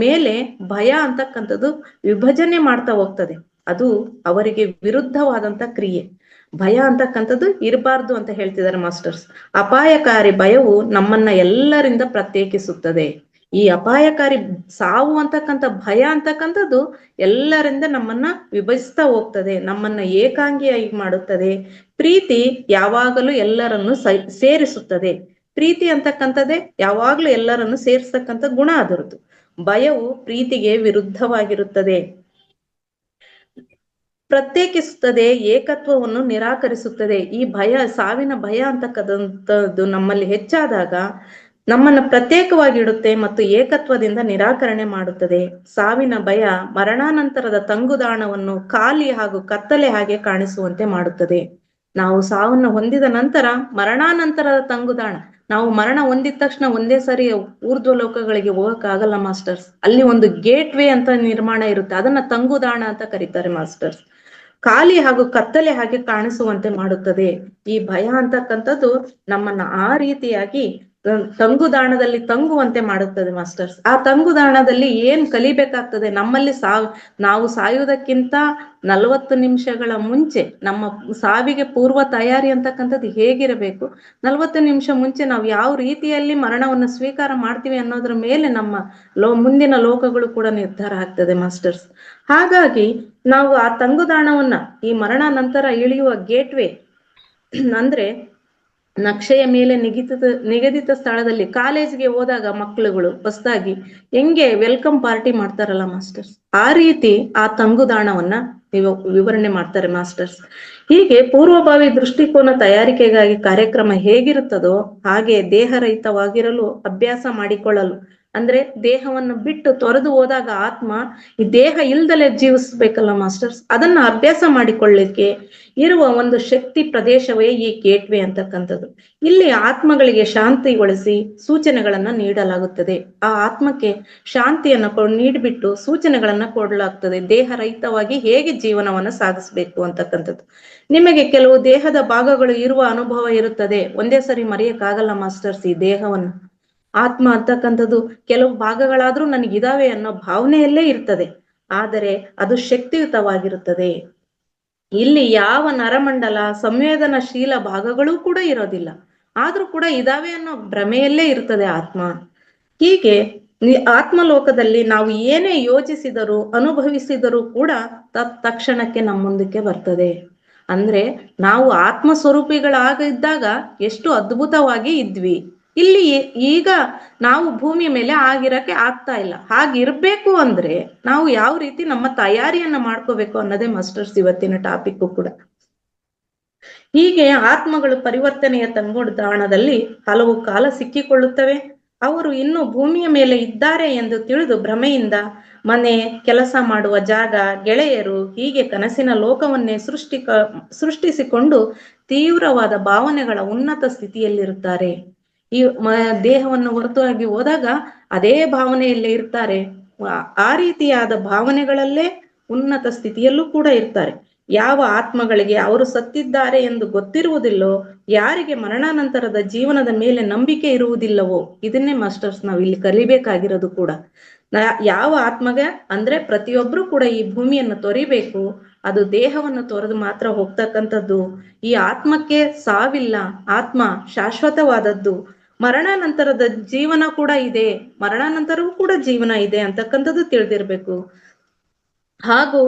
ಮೇಲೆ ಭಯ ಅಂತಕ್ಕಂಥದ್ದು ವಿಭಜನೆ ಮಾಡ್ತಾ ಹೋಗ್ತದೆ. ಅದು ಅವರಿಗೆ ವಿರುದ್ಧವಾದಂತ ಕ್ರಿಯೆ. ಭಯ ಅಂತಕ್ಕಂಥದ್ದು ಇರಬಾರ್ದು ಅಂತ ಹೇಳ್ತಿದ್ದಾರೆ ಮಾಸ್ಟರ್ಸ್. ಅಪಾಯಕಾರಿ ಭಯವು ನಮ್ಮನ್ನ ಎಲ್ಲರಿಂದ ಪ್ರತ್ಯೇಕಿಸುತ್ತದೆ. ಈ ಅಪಾಯಕಾರಿ ಸಾವು ಅಂತಕ್ಕಂಥ ಭಯ ಅಂತಕ್ಕಂಥದ್ದು ಎಲ್ಲರಿಂದ ನಮ್ಮನ್ನ ವಿಭಜಿಸ್ತಾ ಹೋಗ್ತದೆ, ನಮ್ಮನ್ನ ಏಕಾಂಗಿಯಾಗಿ ಮಾಡುತ್ತದೆ. ಪ್ರೀತಿ ಯಾವಾಗಲೂ ಎಲ್ಲರನ್ನು ಸೇರಿಸುತ್ತದೆ. ಪ್ರೀತಿ ಅಂತಕ್ಕಂಥದ್ದೇ ಯಾವಾಗ್ಲೂ ಎಲ್ಲರನ್ನು ಸೇರಿಸ್ತಕ್ಕಂಥ ಗುಣ ಅದರದ್ದು. ಭಯವು ಪ್ರೀತಿಗೆ ವಿರುದ್ಧವಾಗಿರುತ್ತದೆ, ಪ್ರತ್ಯೇಕಿಸುತ್ತದೆ, ಏಕತ್ವವನ್ನು ನಿರಾಕರಿಸುತ್ತದೆ. ಈ ಭಯ, ಸಾವಿನ ಭಯ ಅಂತಕ್ಕಂಥದ್ದು ನಮ್ಮಲ್ಲಿ ಹೆಚ್ಚಾದಾಗ ನಮ್ಮನ್ನು ಪ್ರತ್ಯೇಕವಾಗಿಡುತ್ತೆ ಮತ್ತು ಏಕತ್ವದಿಂದ ನಿರಾಕರಣೆ ಮಾಡುತ್ತದೆ. ಸಾವಿನ ಭಯ ಮರಣಾನಂತರದ ತಂಗುದಾಣವನ್ನು ಖಾಲಿ ಹಾಗೂ ಕತ್ತಲೆ ಹಾಗೆ ಕಾಣಿಸುವಂತೆ ಮಾಡುತ್ತದೆ. ನಾವು ಸಾವನ್ನು ಹೊಂದಿದ ನಂತರ ಮರಣಾನಂತರದ ತಂಗುದಾಣ, ನಾವು ಮರಣ ಹೊಂದಿದ ತಕ್ಷಣ ಒಂದೇ ಸರಿ ಊರ್ಧ್ವ ಲೋಕಗಳಿಗೆ ಹೋಗಕ್ಕಾಗಲ್ಲ ಮಾಸ್ಟರ್ಸ್. ಅಲ್ಲಿ ಒಂದು ಗೇಟ್ ವೇ ಅಂತ ನಿರ್ಮಾಣ ಇರುತ್ತೆ, ಅದನ್ನ ತಂಗುದಾಣ ಅಂತ ಕರೀತಾರೆ ಮಾಸ್ಟರ್ಸ್. ಖಾಲಿ ಹಾಗೂ ಕತ್ತಲೆ ಹಾಗೆ ಕಾಣಿಸುವಂತೆ ಮಾಡುತ್ತದೆ. ಈ ಭಯ ಅಂತಕ್ಕಂಥದ್ದು ನಮ್ಮನ್ನ ಆ ರೀತಿಯಾಗಿ ತಂಗುದಾಣದಲ್ಲಿ ತಂಗುವಂತೆ ಮಾಡುತ್ತದೆ ಮಾಸ್ಟರ್ಸ್. ಆ ತಂಗುದಾಣದಲ್ಲಿ ಏನ್ ಕಲಿಬೇಕಾಗ್ತದೆ, ನಮ್ಮಲ್ಲಿ ನಾವು ಸಾಯುವುದಕ್ಕಿಂತ 40 ನಿಮಿಷಗಳ ಮುಂಚೆ ನಮ್ಮ ಸಾವಿಗೆ ಪೂರ್ವ ತಯಾರಿ ಅಂತಕ್ಕಂಥದ್ದು ಹೇಗಿರಬೇಕು, 40 ನಿಮಿಷ ಮುಂಚೆ ನಾವು ಯಾವ ರೀತಿಯಲ್ಲಿ ಮರಣವನ್ನು ಸ್ವೀಕಾರ ಮಾಡ್ತೀವಿ ಅನ್ನೋದ್ರ ಮೇಲೆ ನಮ್ಮ ಮುಂದಿನ ಲೋಕಗಳು ಕೂಡ ನಿರ್ಧಾರ ಆಗ್ತದೆ ಮಾಸ್ಟರ್ಸ್. ಹಾಗಾಗಿ ನಾವು ಆ ತಂಗುದಾಣವನ್ನ, ಈ ಮರಣ ನಂತರ ಇಳಿಯುವ ಗೇಟ್ವೇ ಅಂದ್ರೆ ನಕ್ಷೆಯ ಮೇಲೆ ನಿಗದಿತ ಸ್ಥಳದಲ್ಲಿ ಕಾಲೇಜ್ಗೆ ಹೋದಾಗ ಮಕ್ಕಳುಗಳು ಹೊಸದಾಗಿ ಹೆಂಗೆ ವೆಲ್ಕಮ್ ಪಾರ್ಟಿ ಮಾಡ್ತಾರಲ್ಲ ಮಾಸ್ಟರ್ಸ್, ಆ ರೀತಿ ಆ ತಂಗುದಾಣವನ್ನ ವಿವರಣೆ ಮಾಡ್ತಾರೆ ಮಾಸ್ಟರ್ಸ್. ಹೀಗೆ ಪೂರ್ವಭಾವಿ ದೃಷ್ಟಿಕೋನ ತಯಾರಿಕೆಗಾಗಿ ಕಾರ್ಯಕ್ರಮ ಹೇಗಿರುತ್ತದೋ ಹಾಗೆ ದೇಹರಹಿತವಾಗಿರಲು ಅಭ್ಯಾಸ ಮಾಡಿಕೊಳ್ಳಲು, ಅಂದ್ರೆ ದೇಹವನ್ನು ಬಿಟ್ಟು ತೊರೆದು ಹೋದಾಗ ಆತ್ಮ ಈ ದೇಹ ಇಲ್ದಲೆ ಜೀವಿಸ್ಬೇಕಲ್ಲ ಮಾಸ್ಟರ್ಸ್, ಅದನ್ನ ಅಭ್ಯಾಸ ಮಾಡಿಕೊಳ್ಳಿಕ್ಕೆ ಇರುವ ಒಂದು ಶಕ್ತಿ ಪ್ರದೇಶವೇ ಈ ಗೇಟ್ವೇ ಅಂತಕ್ಕಂಥದ್ದು. ಇಲ್ಲಿ ಆತ್ಮಗಳಿಗೆ ಶಾಂತಿಗೊಳಿಸಿ ಸೂಚನೆಗಳನ್ನ ನೀಡಲಾಗುತ್ತದೆ. ಆ ಆತ್ಮಕ್ಕೆ ಶಾಂತಿಯನ್ನ ನೀಡಿಬಿಟ್ಟು ಸೂಚನೆಗಳನ್ನ ಕೊಡಲಾಗ್ತದೆ, ದೇಹರಹಿತವಾಗಿ ಹೇಗೆ ಜೀವನವನ್ನ ಸಾಗಿಸ್ಬೇಕು ಅಂತಕ್ಕಂಥದ್ದು. ನಿಮಗೆ ಕೆಲವು ದೇಹದ ಭಾಗಗಳು ಇರುವ ಅನುಭವ ಇರುತ್ತದೆ, ಒಂದೇ ಸರಿ ಮರೆಯಕ್ಕಾಗಲ್ಲ ಮಾಸ್ಟರ್ಸ್. ಈ ದೇಹವನ್ನು, ಆತ್ಮ ಅಂತಕ್ಕಂಥದ್ದು ಕೆಲವು ಭಾಗಗಳಾದ್ರೂ ನನಗಿದಾವೆ ಅನ್ನೋ ಭಾವನೆಯಲ್ಲೇ ಇರ್ತದೆ, ಆದರೆ ಅದು ಶಕ್ತಿಯುತವಾಗಿರುತ್ತದೆ. ಇಲ್ಲಿ ಯಾವ ನರಮಂಡಲ ಸಂವೇದನಶೀಲ ಭಾಗಗಳೂ ಕೂಡ ಇರೋದಿಲ್ಲ, ಆದ್ರೂ ಕೂಡ ಇದಾವೆ ಅನ್ನೋ ಭ್ರಮೆಯಲ್ಲೇ ಇರ್ತದೆ ಆತ್ಮ. ಹೀಗೆ ಆತ್ಮಲೋಕದಲ್ಲಿ ನಾವು ಏನೇ ಯೋಚಿಸಿದರೂ ಅನುಭವಿಸಿದರೂ ಕೂಡ ತಕ್ಷಣಕ್ಕೆ ನಮ್ಮ ಮುಂದಕ್ಕೆ ಬರ್ತದೆ. ಅಂದ್ರೆ ನಾವು ಆತ್ಮ ಸ್ವರೂಪಿಗಳಾಗಿದ್ದಾಗ ಎಷ್ಟು ಅದ್ಭುತವಾಗಿ ಇದ್ವಿ, ಇಲ್ಲಿ ಈಗ ನಾವು ಭೂಮಿ ಮೇಲೆ ಆಗಿರಕ್ಕೆ ಆಗ್ತಾ ಇಲ್ಲ. ಹಾಗಿರ್ಬೇಕು ಅಂದ್ರೆ ನಾವು ಯಾವ ರೀತಿ ನಮ್ಮ ತಯಾರಿಯನ್ನ ಮಾಡ್ಕೋಬೇಕು ಅನ್ನೋದೇ ಮಾಸ್ಟರ್ಸ್ ಇವತ್ತಿನ ಟಾಪಿಕ್ ಕೂಡ. ಹೀಗೆ ಆತ್ಮಗಳು ಪರಿವರ್ತನೆಯ ತಂಗುದಾಣದಲ್ಲಿ ಹಲವು ಕಾಲ ಸಿಕ್ಕಿಕೊಳ್ಳುತ್ತವೆ. ಅವರು ಇನ್ನು ಭೂಮಿಯ ಮೇಲೆ ಇದ್ದಾರೆ ಎಂದು ತಿಳಿದು ಭ್ರಮೆಯಿಂದ ಮನೆ, ಕೆಲಸ ಮಾಡುವ ಜಾಗ, ಗೆಳೆಯರು, ಹೀಗೆ ಕನಸಿನ ಲೋಕವನ್ನೇ ಸೃಷ್ಟಿಸಿಕೊಂಡು ತೀವ್ರವಾದ ಭಾವನೆಗಳ ಉನ್ನತ ಸ್ಥಿತಿಯಲ್ಲಿರುತ್ತಾರೆ. ಈ ದೇಹವನ್ನು ಹೊರತಾಗಿ ಹೋದಾಗ ಅದೇ ಭಾವನೆಯಲ್ಲೇ ಇರ್ತಾರೆ. ಆ ರೀತಿಯಾದ ಭಾವನೆಗಳಲ್ಲೇ ಉನ್ನತ ಸ್ಥಿತಿಯಲ್ಲೂ ಕೂಡ ಇರ್ತಾರೆ. ಯಾವ ಆತ್ಮಗಳಿಗೆ ಅವರು ಸತ್ತಿದ್ದಾರೆ ಎಂದು ಗೊತ್ತಿರುವುದಿಲ್ಲೋ, ಯಾರಿಗೆ ಮರಣಾನಂತರದ ಜೀವನದ ಮೇಲೆ ನಂಬಿಕೆ ಇರುವುದಿಲ್ಲವೋ, ಇದನ್ನೇ ಮಾಸ್ಟರ್ಸ್ ನಾವು ಇಲ್ಲಿ ಕಲಿಬೇಕಾಗಿರೋದು ಕೂಡ. ಯಾವ ಆತ್ಮಗೆ ಅಂದ್ರೆ ಪ್ರತಿಯೊಬ್ರು ಕೂಡ ಈ ಭೂಮಿಯನ್ನು ತೊರಿಬೇಕು, ಅದು ದೇಹವನ್ನು ತೊರೆದು ಮಾತ್ರ ಹೋಗ್ತಕ್ಕಂಥದ್ದು. ಈ ಆತ್ಮಕ್ಕೆ ಸಾವಿಲ್ಲ, ಆತ್ಮ ಶಾಶ್ವತವಾದದ್ದು. ಮರಣಾನಂತರದ ಜೀವನ ಕೂಡ ಇದೆ, ಮರಣಾನಂತರವೂ ಕೂಡ ಜೀವನ ಇದೆ ಅಂತಕ್ಕಂಥದ್ದು ತಿಳಿದಿರ್ಬೇಕು. ಹಾಗೂ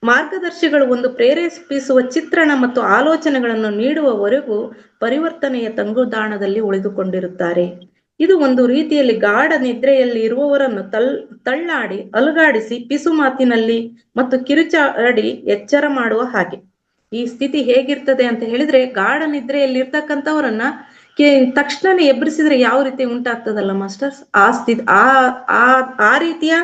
ಮಾರ್ಗದರ್ಶಿಗಳು ಒಂದು ಪ್ರೇರೇಪಿಸುವ ಚಿತ್ರಣ ಮತ್ತು ಆಲೋಚನೆಗಳನ್ನು ನೀಡುವವರೆಗೂ ಪರಿವರ್ತನೆಯ ತಂಗುದಾಣದಲ್ಲಿ ಉಳಿದುಕೊಂಡಿರುತ್ತಾರೆ. ಇದು ಒಂದು ರೀತಿಯಲ್ಲಿ ಗಾಢ ನಿದ್ರೆಯಲ್ಲಿ ಇರುವವರನ್ನು ತಳ್ಳಾಡಿ ಅಲುಗಾಡಿಸಿ ಪಿಸು ಮಾತಿನಲ್ಲಿ ಮತ್ತು ಕಿರುಚಾಡಿ ಎಚ್ಚರ ಮಾಡುವ ಹಾಗೆ. ಈ ಸ್ಥಿತಿ ಹೇಗಿರ್ತದೆ ಅಂತ ಹೇಳಿದ್ರೆ, ಗಾಢ ನಿದ್ರೆಯಲ್ಲಿ ಇರ್ತಕ್ಕಂಥವರನ್ನ ತಕ್ಷಣನೇ ಎಬ್ಬರಿಸಿದ್ರೆ ಯಾವ ರೀತಿ ಉಂಟಾಗ್ತದಲ್ಲ ಮಾಸ್ಟರ್ಸ್, ಆ ಸ್ಥಿತಿ ಆ ರೀತಿಯ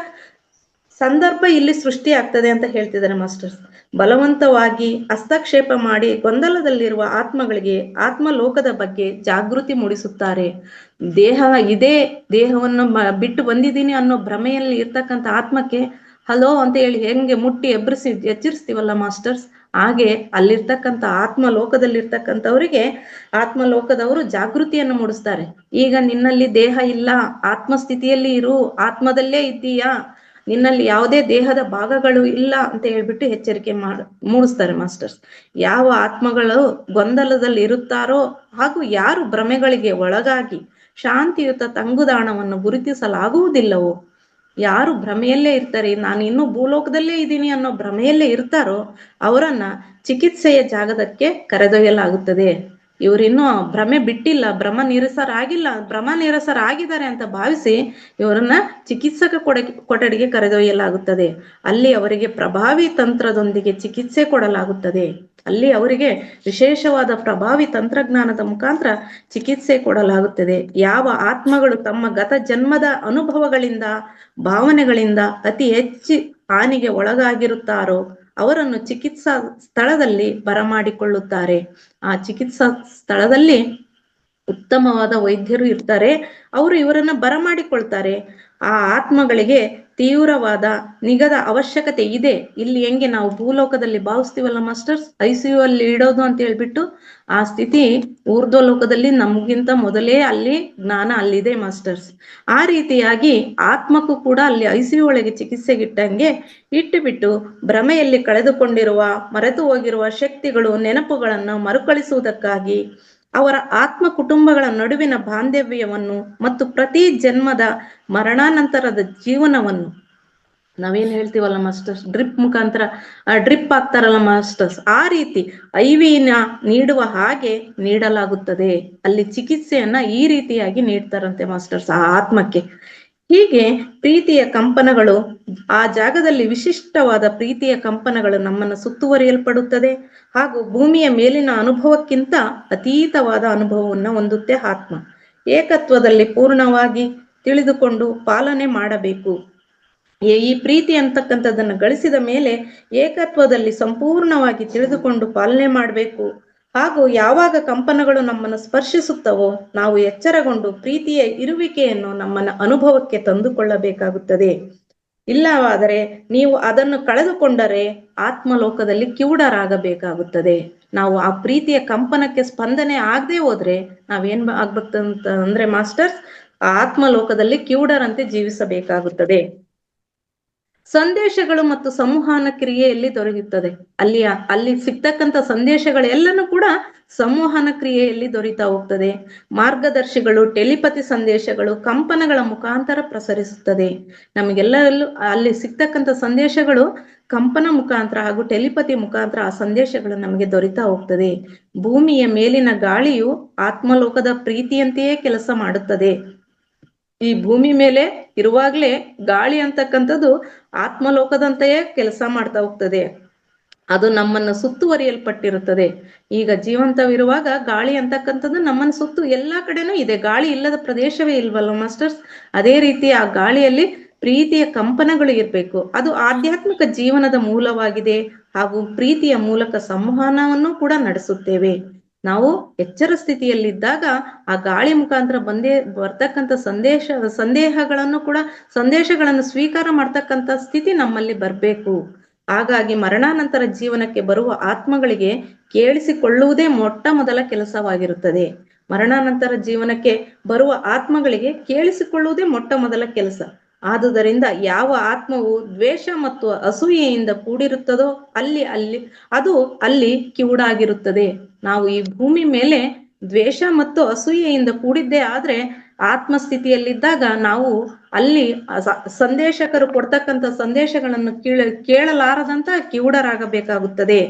ಸಂದರ್ಭ ಇಲ್ಲಿ ಸೃಷ್ಟಿ ಆಗ್ತದೆ ಅಂತ ಹೇಳ್ತಿದ್ದಾರೆ ಮಾಸ್ಟರ್ಸ್. ಬಲವಂತವಾಗಿ ಹಸ್ತಕ್ಷೇಪ ಮಾಡಿ ಗೊಂದಲದಲ್ಲಿರುವ ಆತ್ಮಗಳಿಗೆ ಆತ್ಮಲೋಕದ ಬಗ್ಗೆ ಜಾಗೃತಿ ಮೂಡಿಸುತ್ತಾರೆ. ಇದೇ ದೇಹವನ್ನು ಬಿಟ್ಟು ಬಂದಿದ್ದೀನಿ ಅನ್ನೋ ಭ್ರಮೆಯಲ್ಲಿ ಇರ್ತಕ್ಕಂಥ ಆತ್ಮಕ್ಕೆ ಹಲೋ ಅಂತ ಹೇಳಿ ಹೆಂಗೆ ಮುಟ್ಟಿ ಎಚ್ಚರಿಸ್ತೀವಲ್ಲ ಮಾಸ್ಟರ್ಸ್, ಹಾಗೆ ಅಲ್ಲಿರ್ತಕ್ಕಂಥ ಆತ್ಮಲೋಕದಲ್ಲಿರ್ತಕ್ಕಂಥವರಿಗೆ ಆತ್ಮಲೋಕದವರು ಜಾಗೃತಿಯನ್ನು ಮೂಡಿಸ್ತಾರೆ. ಈಗ ನಿನ್ನಲ್ಲಿ ದೇಹ ಇಲ್ಲ, ಆತ್ಮಸ್ಥಿತಿಯಲ್ಲಿ ಇರು, ಆತ್ಮದಲ್ಲೇ ಇದ್ದೀಯಾ, ನಿನ್ನಲ್ಲಿ ಯಾವುದೇ ದೇಹದ ಭಾಗಗಳು ಇಲ್ಲ ಅಂತ ಹೇಳ್ಬಿಟ್ಟು ಎಚ್ಚರಿಕೆ ಮೂಡಿಸ್ತಾರೆ ಮಾಸ್ಟರ್ಸ್. ಯಾವ ಆತ್ಮಗಳು ಗೊಂದಲದಲ್ಲಿ ಇರುತ್ತಾರೋ ಹಾಗೂ ಯಾರು ಭ್ರಮೆಗಳಿಗೆ ಒಳಗಾಗಿ ಶಾಂತಿಯುತ ತಂಗುದಾಣವನ್ನು ಗುರುತಿಸಲಾಗುವುದಿಲ್ಲವೋ, ಯಾರು ಭ್ರಮೆಯಲ್ಲೇ ಇರ್ತಾರೆ, ನಾನು ಇನ್ನೂ ಭೂಲೋಕದಲ್ಲೇ ಇದ್ದೀನಿ ಅನ್ನೋ ಭ್ರಮೆಯಲ್ಲೇ ಇರ್ತಾರೋ ಅವರನ್ನ ಚಿಕಿತ್ಸೆಯ ಜಾಗದಕ್ಕೆ ಕರೆದೊಯ್ಯಲಾಗುತ್ತದೆ. ಇವರಿನ್ನೂ ಭ್ರಮೆ ಬಿಟ್ಟಿಲ್ಲ, ಭ್ರಮ ನಿರಸರಾಗಿದ್ದಾರೆ ಅಂತ ಭಾವಿಸಿ ಇವರನ್ನ ಚಿಕಿತ್ಸಕ ಕೊಠಡಿಗೆ ಕರೆದೊಯ್ಯಲಾಗುತ್ತದೆ. ಅಲ್ಲಿ ಅವರಿಗೆ ಪ್ರಭಾವಿ ತಂತ್ರದೊಂದಿಗೆ ಚಿಕಿತ್ಸೆ ಕೊಡಲಾಗುತ್ತದೆ. ಅಲ್ಲಿ ಅವರಿಗೆ ವಿಶೇಷವಾದ ಪ್ರಭಾವಿ ತಂತ್ರಜ್ಞಾನದ ಮುಖಾಂತರ ಚಿಕಿತ್ಸೆ ಕೊಡಲಾಗುತ್ತದೆ. ಯಾವ ಆತ್ಮಗಳು ತಮ್ಮ ಗತ ಜನ್ಮದ ಅನುಭವಗಳಿಂದ ಭಾವನೆಗಳಿಂದ ಅತಿ ಹೆಚ್ಚು ಹಾನಿಗೆ ಒಳಗಾಗಿರುತ್ತಾರೋ ಅವರನ್ನು ಚಿಕಿತ್ಸಾ ಸ್ಥಳದಲ್ಲಿ ಬರಮಾಡಿಕೊಳ್ಳುತ್ತಾರೆ. ಆ ಚಿಕಿತ್ಸಾ ಸ್ಥಳದಲ್ಲಿ ಉತ್ತಮವಾದ ವೈದ್ಯರು ಇರ್ತಾರೆ, ಅವರು ಇವರನ್ನ ಬರಮಾಡಿಕೊಳ್ತಾರೆ. ಆ ಆತ್ಮಗಳಿಗೆ ತೀವ್ರವಾದ ನಿಗದ ಅವಶ್ಯಕತೆ ಇದೆ. ಇಲ್ಲಿ ಹೆಂಗೆ ನಾವು ಭೂಲೋಕದಲ್ಲಿ ಭಾವಿಸ್ತೀವಲ್ಲ ಮಾಸ್ಟರ್ಸ್, ICU ಅಲ್ಲಿ ಇಡೋದು ಅಂತ ಹೇಳ್ಬಿಟ್ಟು, ಆ ಸ್ಥಿತಿ ಊರ್ಧ್ವ ಲೋಕದಲ್ಲಿ ನಮ್ಗಿಂತ ಮೊದಲೇ ಅಲ್ಲಿ ಜ್ಞಾನ ಅಲ್ಲಿದೆ ಮಾಸ್ಟರ್ಸ್. ಆ ರೀತಿಯಾಗಿ ಆತ್ಮಕ್ಕೂ ಕೂಡ ಅಲ್ಲಿ ICU ಒಳಗೆ ಚಿಕಿತ್ಸೆಗಿಟ್ಟಂಗೆ ಇಟ್ಟುಬಿಟ್ಟು ಭ್ರಮೆಯಲ್ಲಿ ಕಳೆದುಕೊಂಡಿರುವ ಮರೆತು ಹೋಗಿರುವ ಶಕ್ತಿಗಳು ನೆನಪುಗಳನ್ನು ಮರುಕಳಿಸುವುದಕ್ಕಾಗಿ ಅವರ ಆತ್ಮ ಕುಟುಂಬಗಳ ನಡುವಿನ ಬಾಂಧವ್ಯವನ್ನು ಮತ್ತು ಪ್ರತಿ ಜನ್ಮದ ಮರಣಾನಂತರದ ಜೀವನವನ್ನು, ನಾವೇನ್ ಹೇಳ್ತೀವಲ್ಲ ಮಾಸ್ಟರ್ಸ್, ಡ್ರಿಪ್ ಮುಖಾಂತರ ಡ್ರಿಪ್ ಆಗ್ತಾರಲ್ಲ ಮಾಸ್ಟರ್ಸ್, ಆ ರೀತಿ IV ನೀಡುವ ಹಾಗೆ ನೀಡಲಾಗುತ್ತದೆ. ಅಲ್ಲಿ ಚಿಕಿತ್ಸೆಯನ್ನ ಈ ರೀತಿಯಾಗಿ ನೀಡ್ತಾರಂತೆ ಮಾಸ್ಟರ್ಸ್ ಆ ಆತ್ಮಕ್ಕೆ. ಹೀಗೆ ಪ್ರೀತಿಯ ಕಂಪನಗಳು, ಆ ಜಾಗದಲ್ಲಿ ವಿಶಿಷ್ಟವಾದ ಪ್ರೀತಿಯ ಕಂಪನಗಳು ನಮ್ಮನ್ನು ಸುತ್ತುವರಿಯಲ್ಪಡುತ್ತದೆ. ಹಾಗೂ ಭೂಮಿಯ ಮೇಲಿನ ಅನುಭವಕ್ಕಿಂತ ಅತೀತವಾದ ಅನುಭವವನ್ನು ಹೊಂದುತ್ತೆ ಆತ್ಮ. ಏಕತ್ವದಲ್ಲಿ ಪೂರ್ಣವಾಗಿ ತಿಳಿದುಕೊಂಡು ಪಾಲನೆ ಮಾಡಬೇಕು. ಈ ಪ್ರೀತಿ ಅಂತಕ್ಕಂಥದ್ದನ್ನು ಗಳಿಸಿದ ಮೇಲೆ ಏಕತ್ವದಲ್ಲಿ ಸಂಪೂರ್ಣವಾಗಿ ತಿಳಿದುಕೊಂಡು ಪಾಲನೆ ಮಾಡಬೇಕು. ಹಾಗೂ ಯಾವಾಗ ಕಂಪನಗಳು ನಮ್ಮನ್ನು ಸ್ಪರ್ಶಿಸುತ್ತವೋ ನಾವು ಎಚ್ಚರಗೊಂಡು ಪ್ರೀತಿಯ ಇರುವಿಕೆಯನ್ನು ನಮ್ಮನ್ನ ಅನುಭವಕ್ಕೆ ತಂದುಕೊಳ್ಳಬೇಕಾಗುತ್ತದೆ. ಇಲ್ಲವಾದರೆ ನೀವು ಅದನ್ನು ಕಳೆದುಕೊಂಡರೆ ಆತ್ಮಲೋಕದಲ್ಲಿ ಕಿವುಡರಾಗಬೇಕಾಗುತ್ತದೆ. ನಾವು ಆ ಪ್ರೀತಿಯ ಕಂಪನಕ್ಕೆ ಸ್ಪಂದನೆ ಆಗದೆ ಹೋದ್ರೆ ನಾವೇನ್ ಆಗ್ಬೇಕಂತ ಅಂದ್ರೆ ಮಾಸ್ಟರ್ಸ್, ಆ ಆತ್ಮಲೋಕದಲ್ಲಿ ಕಿವುಡರಂತೆ ಜೀವಿಸಬೇಕಾಗುತ್ತದೆ. ಸಂದೇಶಗಳು ಮತ್ತು ಸಂವಹನ ಕ್ರಿಯೆಯಲ್ಲಿ ದೊರೆಯುತ್ತದೆ. ಅಲ್ಲಿ ಸಿಗ್ತಕ್ಕಂಥ ಸಂದೇಶಗಳೆಲ್ಲನೂ ಕೂಡ ಸಂವಹನ ಕ್ರಿಯೆಯಲ್ಲಿ ದೊರೀತಾ ಹೋಗ್ತದೆ. ಮಾರ್ಗದರ್ಶಿಗಳು ಟೆಲಿಪತಿ ಸಂದೇಶಗಳು ಕಂಪನಗಳ ಮುಖಾಂತರ ಪ್ರಸರಿಸುತ್ತದೆ. ನಮಗೆಲ್ಲರಲ್ಲೂ ಅಲ್ಲಿ ಸಿಗ್ತಕ್ಕಂಥ ಸಂದೇಶಗಳು ಕಂಪನ ಮುಖಾಂತರ ಹಾಗೂ ಟೆಲಿಪತಿ ಮುಖಾಂತರ ಆ ಸಂದೇಶಗಳು ನಮಗೆ ದೊರೀತಾ ಹೋಗ್ತದೆ. ಭೂಮಿಯ ಮೇಲಿನ ಗಾಳಿಯು ಆತ್ಮಲೋಕದ ಪ್ರೀತಿಯಂತೆಯೇ ಕೆಲಸ ಮಾಡುತ್ತದೆ. ಈ ಭೂಮಿ ಮೇಲೆ ಇರುವಾಗ್ಲೇ ಗಾಳಿ ಅಂತಕ್ಕಂಥದ್ದು ಆತ್ಮಲೋಕದಂತೆಯೇ ಕೆಲಸ ಮಾಡ್ತಾ ಹೋಗ್ತದೆ. ಅದು ನಮ್ಮನ್ನು ಸುತ್ತುವರಿಯಲ್ಪಟ್ಟಿರುತ್ತದೆ. ಈಗ ಜೀವಂತವಿರುವಾಗ ಗಾಳಿ ಅಂತಕ್ಕಂಥದ್ದು ನಮ್ಮನ್ನು ಸುತ್ತು ಎಲ್ಲಾ ಕಡೆನೂ ಇದೆ. ಗಾಳಿ ಇಲ್ಲದ ಪ್ರದೇಶವೇ ಇಲ್ವಲ್ಲ ಮಾಸ್ಟರ್ಸ್. ಅದೇ ರೀತಿ ಆ ಗಾಳಿಯಲ್ಲಿ ಪ್ರೀತಿಯ ಕಂಪನಗಳು ಇರ್ಬೇಕು. ಅದು ಆಧ್ಯಾತ್ಮಿಕ ಜೀವನದ ಮೂಲವಾಗಿದೆ. ಹಾಗೂ ಪ್ರೀತಿಯ ಮೂಲಕ ಸಂವಹನವನ್ನು ಕೂಡ ನಡೆಸುತ್ತೇವೆ. ನಾವು ಎಚ್ಚರ ಸ್ಥಿತಿಯಲ್ಲಿದ್ದಾಗ ಆ ಗಾಳಿ ಮುಖಾಂತರ ಬರ್ತಕ್ಕಂಥ ಸಂದೇಶಗಳನ್ನು ಸ್ವೀಕಾರ ಮಾಡ್ತಕ್ಕಂಥ ಸ್ಥಿತಿ ನಮ್ಮಲ್ಲಿ ಬರ್ಬೇಕು. ಹಾಗಾಗಿ ಮರಣಾನಂತರ ಜೀವನಕ್ಕೆ ಬರುವ ಆತ್ಮಗಳಿಗೆ ಕೇಳಿಸಿಕೊಳ್ಳುವುದೇ ಮೊಟ್ಟ ಮೊದಲ ಕೆಲಸವಾಗಿರುತ್ತದೆ. ಮರಣಾನಂತರ ಜೀವನಕ್ಕೆ ಬರುವ ಆತ್ಮಗಳಿಗೆ ಕೇಳಿಸಿಕೊಳ್ಳುವುದೇ ಮೊಟ್ಟ ಮೊದಲ ಕೆಲಸ. ಆದುದರಿಂದ ಯಾವ ಆತ್ಮವು ದ್ವೇಷ ಮತ್ತು ಅಸೂಯೆಯಿಂದ ಕೂಡಿರುತ್ತದೋ ಅಲ್ಲಿ ಕಿವುಡಾಗಿರುತ್ತದೆ. ನಾವು ಈ ಭೂಮಿ ಮೇಲೆ ದ್ವೇಷ ಮತ್ತು ಅಸೂಯೆಯಿಂದ ಕೂಡಿದ್ದೇ ಆದ್ರೆ ಆತ್ಮಸ್ಥಿತಿಯಲ್ಲಿದ್ದಾಗ ನಾವು ಅಲ್ಲಿ ಸಂದೇಶಕರು ಕೊಡ್ತಕ್ಕಂಥ ಸಂದೇಶಗಳನ್ನು ಕೇಳಲಾರದಂತ ಕಿವುಡರಾಗಬೇಕಾಗುತ್ತದೆ.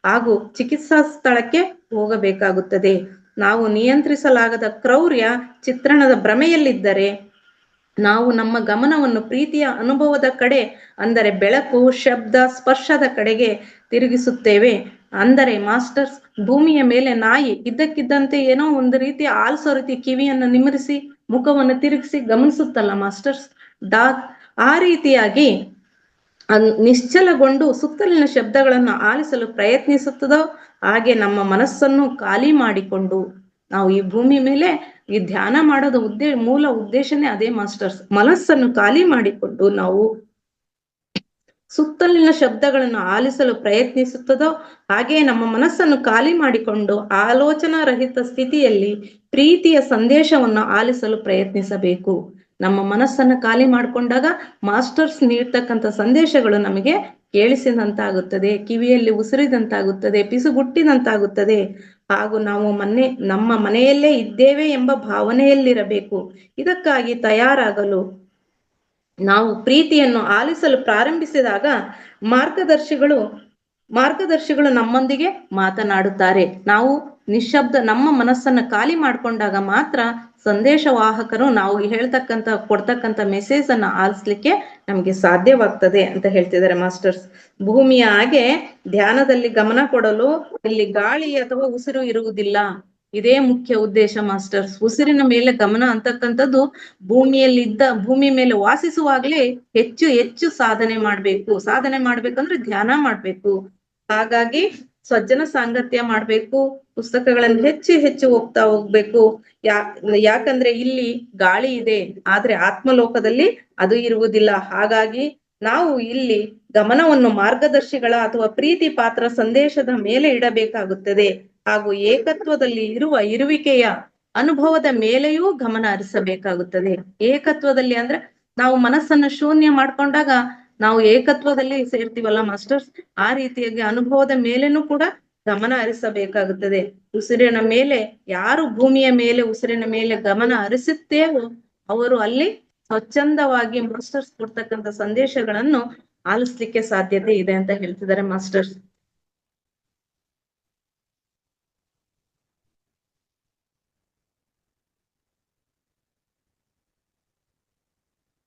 ಹಾಗೂ ಚಿಕಿತ್ಸಾ ಸ್ಥಳಕ್ಕೆ ಹೋಗಬೇಕಾಗುತ್ತದೆ. ನಾವು ನಿಯಂತ್ರಿಸಲಾಗದ ಕ್ರೌರ್ಯ ಚಿತ್ರಣದ ಭ್ರಮೆಯಲ್ಲಿದ್ದರೆ ನಾವು ನಮ್ಮ ಗಮನವನ್ನು ಪ್ರೀತಿಯ ಅನುಭವದ ಕಡೆ, ಅಂದರೆ ಬೆಳಕು, ಶಬ್ದ, ಸ್ಪರ್ಶದ ಕಡೆಗೆ ತಿರುಗಿಸುತ್ತೇವೆ. ಅಂದರೆ ಮಾಸ್ಟರ್ಸ್, ಭೂಮಿಯ ಮೇಲೆ ನಾಯಿ ಇದ್ದಕ್ಕಿದ್ದಂತೆ ಏನೋ ಒಂದು ರೀತಿ ಆಲ್ಸೋ ರೀತಿ ಕಿವಿಯನ್ನು ನಿಮರಿಸಿ ಮುಖವನ್ನು ತಿರುಗಿಸಿ ಗಮನಿಸುತ್ತಲ್ಲ ಮಾಸ್ಟರ್ಸ್, ಆ ರೀತಿಯಾಗಿ ನಿಶ್ಚಲಗೊಂಡು ಸುತ್ತಲಿನ ಶಬ್ದಗಳನ್ನು ಆಲಿಸಲು ಪ್ರಯತ್ನಿಸುತ್ತದೋ ಹಾಗೆ ನಮ್ಮ ಮನಸ್ಸನ್ನು ಖಾಲಿ ಮಾಡಿಕೊಂಡು, ನಾವು ಈ ಭೂಮಿ ಮೇಲೆ ಈ ಧ್ಯಾನ ಮಾಡೋದು ಮೂಲ ಉದ್ದೇಶನೇ ಅದೇ ಮಾಸ್ಟರ್ಸ್. ಮನಸ್ಸನ್ನು ಖಾಲಿ ಮಾಡಿಕೊಂಡು ನಾವು ಸುತ್ತಲಿನ ಶಬ್ದಗಳನ್ನು ಆಲಿಸಲು ಪ್ರಯತ್ನಿಸುತ್ತದೋ ಹಾಗೆ ನಮ್ಮ ಮನಸ್ಸನ್ನು ಖಾಲಿ ಮಾಡಿಕೊಂಡು ಆಲೋಚನಾ ರಹಿತ ಸ್ಥಿತಿಯಲ್ಲಿ ಪ್ರೀತಿಯ ಸಂದೇಶವನ್ನು ಆಲಿಸಲು ಪ್ರಯತ್ನಿಸಬೇಕು. ನಮ್ಮ ಮನಸ್ಸನ್ನು ಖಾಲಿ ಮಾಡಿಕೊಂಡಾಗ ಮಾಸ್ಟರ್ಸ್ ನೀಡ್ತಕ್ಕಂಥ ಸಂದೇಶಗಳು ನಮಗೆ ಕೇಳಿಸಿದಂತಾಗುತ್ತದೆ, ಕಿವಿಯಲ್ಲಿ ಉಸಿರಿದಂತಾಗುತ್ತದೆ, ಪಿಸುಗುಟ್ಟಿದಂತಾಗುತ್ತದೆ. ಹಾಗೂ ನಾವು ನಮ್ಮ ಮನೆಯಲ್ಲೇ ಇದ್ದೇವೆ ಎಂಬ ಭಾವನೆಯಲ್ಲಿರಬೇಕು. ಇದಕ್ಕಾಗಿ ತಯಾರಾಗಲು ನಾವು ಪ್ರೀತಿಯನ್ನು ಆಲಿಸಲು ಪ್ರಾರಂಭಿಸಿದಾಗ ಮಾರ್ಗದರ್ಶಿಗಳು ನಮ್ಮೊಂದಿಗೆ ಮಾತನಾಡುತ್ತಾರೆ. ನಾವು ನಮ್ಮ ಮನಸ್ಸನ್ನು ಖಾಲಿ ಮಾಡ್ಕೊಂಡಾಗ ಮಾತ್ರ ಸಂದೇಶವಾಹಕರು ನಾವು ಕೊಡ್ತಕ್ಕಂಥ ಮೆಸೇಜ್ ಅನ್ನ ಆಲಿಸ್ಲಿಕ್ಕೆ ನಮ್ಗೆ ಸಾಧ್ಯವಾಗ್ತದೆ ಅಂತ ಹೇಳ್ತಿದ್ದಾರೆ ಮಾಸ್ಟರ್ಸ್. ಭೂಮಿಯ ಹಾಗೆ ಧ್ಯಾನದಲ್ಲಿ ಗಮನ ಕೊಡಲು ಇಲ್ಲಿ ಗಾಳಿ ಅಥವಾ ಉಸಿರು ಇರುವುದಿಲ್ಲ. ಇದೇ ಮುಖ್ಯ ಉದ್ದೇಶ ಮಾಸ್ಟರ್ಸ್. ಉಸಿರಿನ ಮೇಲೆ ಗಮನ ಅಂತಕ್ಕಂಥದ್ದು ಭೂಮಿ ಮೇಲೆ ವಾಸಿಸುವಾಗಲೇ ಹೆಚ್ಚು ಸಾಧನೆ ಮಾಡ್ಬೇಕಂದ್ರೆ ಧ್ಯಾನ ಮಾಡ್ಬೇಕು. ಹಾಗಾಗಿ ಸಜ್ಜನ ಸಾಂಗತ್ಯ ಮಾಡ್ಬೇಕು, ಪುಸ್ತಕಗಳನ್ನು ಹೆಚ್ಚು ಹೆಚ್ಚು ಓದ್ತಾ ಹೋಗ್ಬೇಕು. ಯಾಕಂದ್ರೆ ಇಲ್ಲಿ ಗಾಳಿ ಇದೆ, ಆದ್ರೆ ಆತ್ಮಲೋಕದಲ್ಲಿ ಅದು ಇರುವುದಿಲ್ಲ. ಹಾಗಾಗಿ ನಾವು ಇಲ್ಲಿ ಗಮನವನ್ನು ಮಾರ್ಗದರ್ಶಿಗಳ ಅಥವಾ ಪ್ರೀತಿ ಪಾತ್ರ ಸಂದೇಶದ ಮೇಲೆ ಇಡಬೇಕಾಗುತ್ತದೆ. ಹಾಗೂ ಏಕತ್ವದಲ್ಲಿ ಇರುವಿಕೆಯ ಅನುಭವದ ಮೇಲೆಯೂ ಗಮನ ಹರಿಸಬೇಕಾಗುತ್ತದೆ. ಏಕತ್ವದಲ್ಲಿ ಅಂದ್ರೆ ನಾವು ಮನಸ್ಸನ್ನ ಶೂನ್ಯ ಮಾಡ್ಕೊಂಡಾಗ ನಾವು ಏಕತ್ವದಲ್ಲಿ ಸೇರ್ತೀವಲ್ಲ ಮಾಸ್ಟರ್ಸ್, ಆ ರೀತಿಯಾಗಿ ಅನುಭವದ ಮೇಲೇನೂ ಕೂಡ ಗಮನ ಹರಿಸಬೇಕಾಗುತ್ತದೆ. ಉಸಿರಿನ ಮೇಲೆ, ಯಾರು ಭೂಮಿಯ ಮೇಲೆ ಉಸಿರಿನ ಮೇಲೆ ಗಮನ ಹರಿಸುತ್ತೇವೋ ಅವರು ಅಲ್ಲಿ ಸ್ವಚ್ಛಂದವಾಗಿ ಮಾಸ್ಟರ್ಸ್ ಕೊಡ್ತಕ್ಕಂಥ ಸಂದೇಶಗಳನ್ನು ಆಲಿಸ್ಲಿಕ್ಕೆ ಸಾಧ್ಯತೆ ಇದೆ ಅಂತ ಹೇಳ್ತಿದ್ದಾರೆ ಮಾಸ್ಟರ್ಸ್.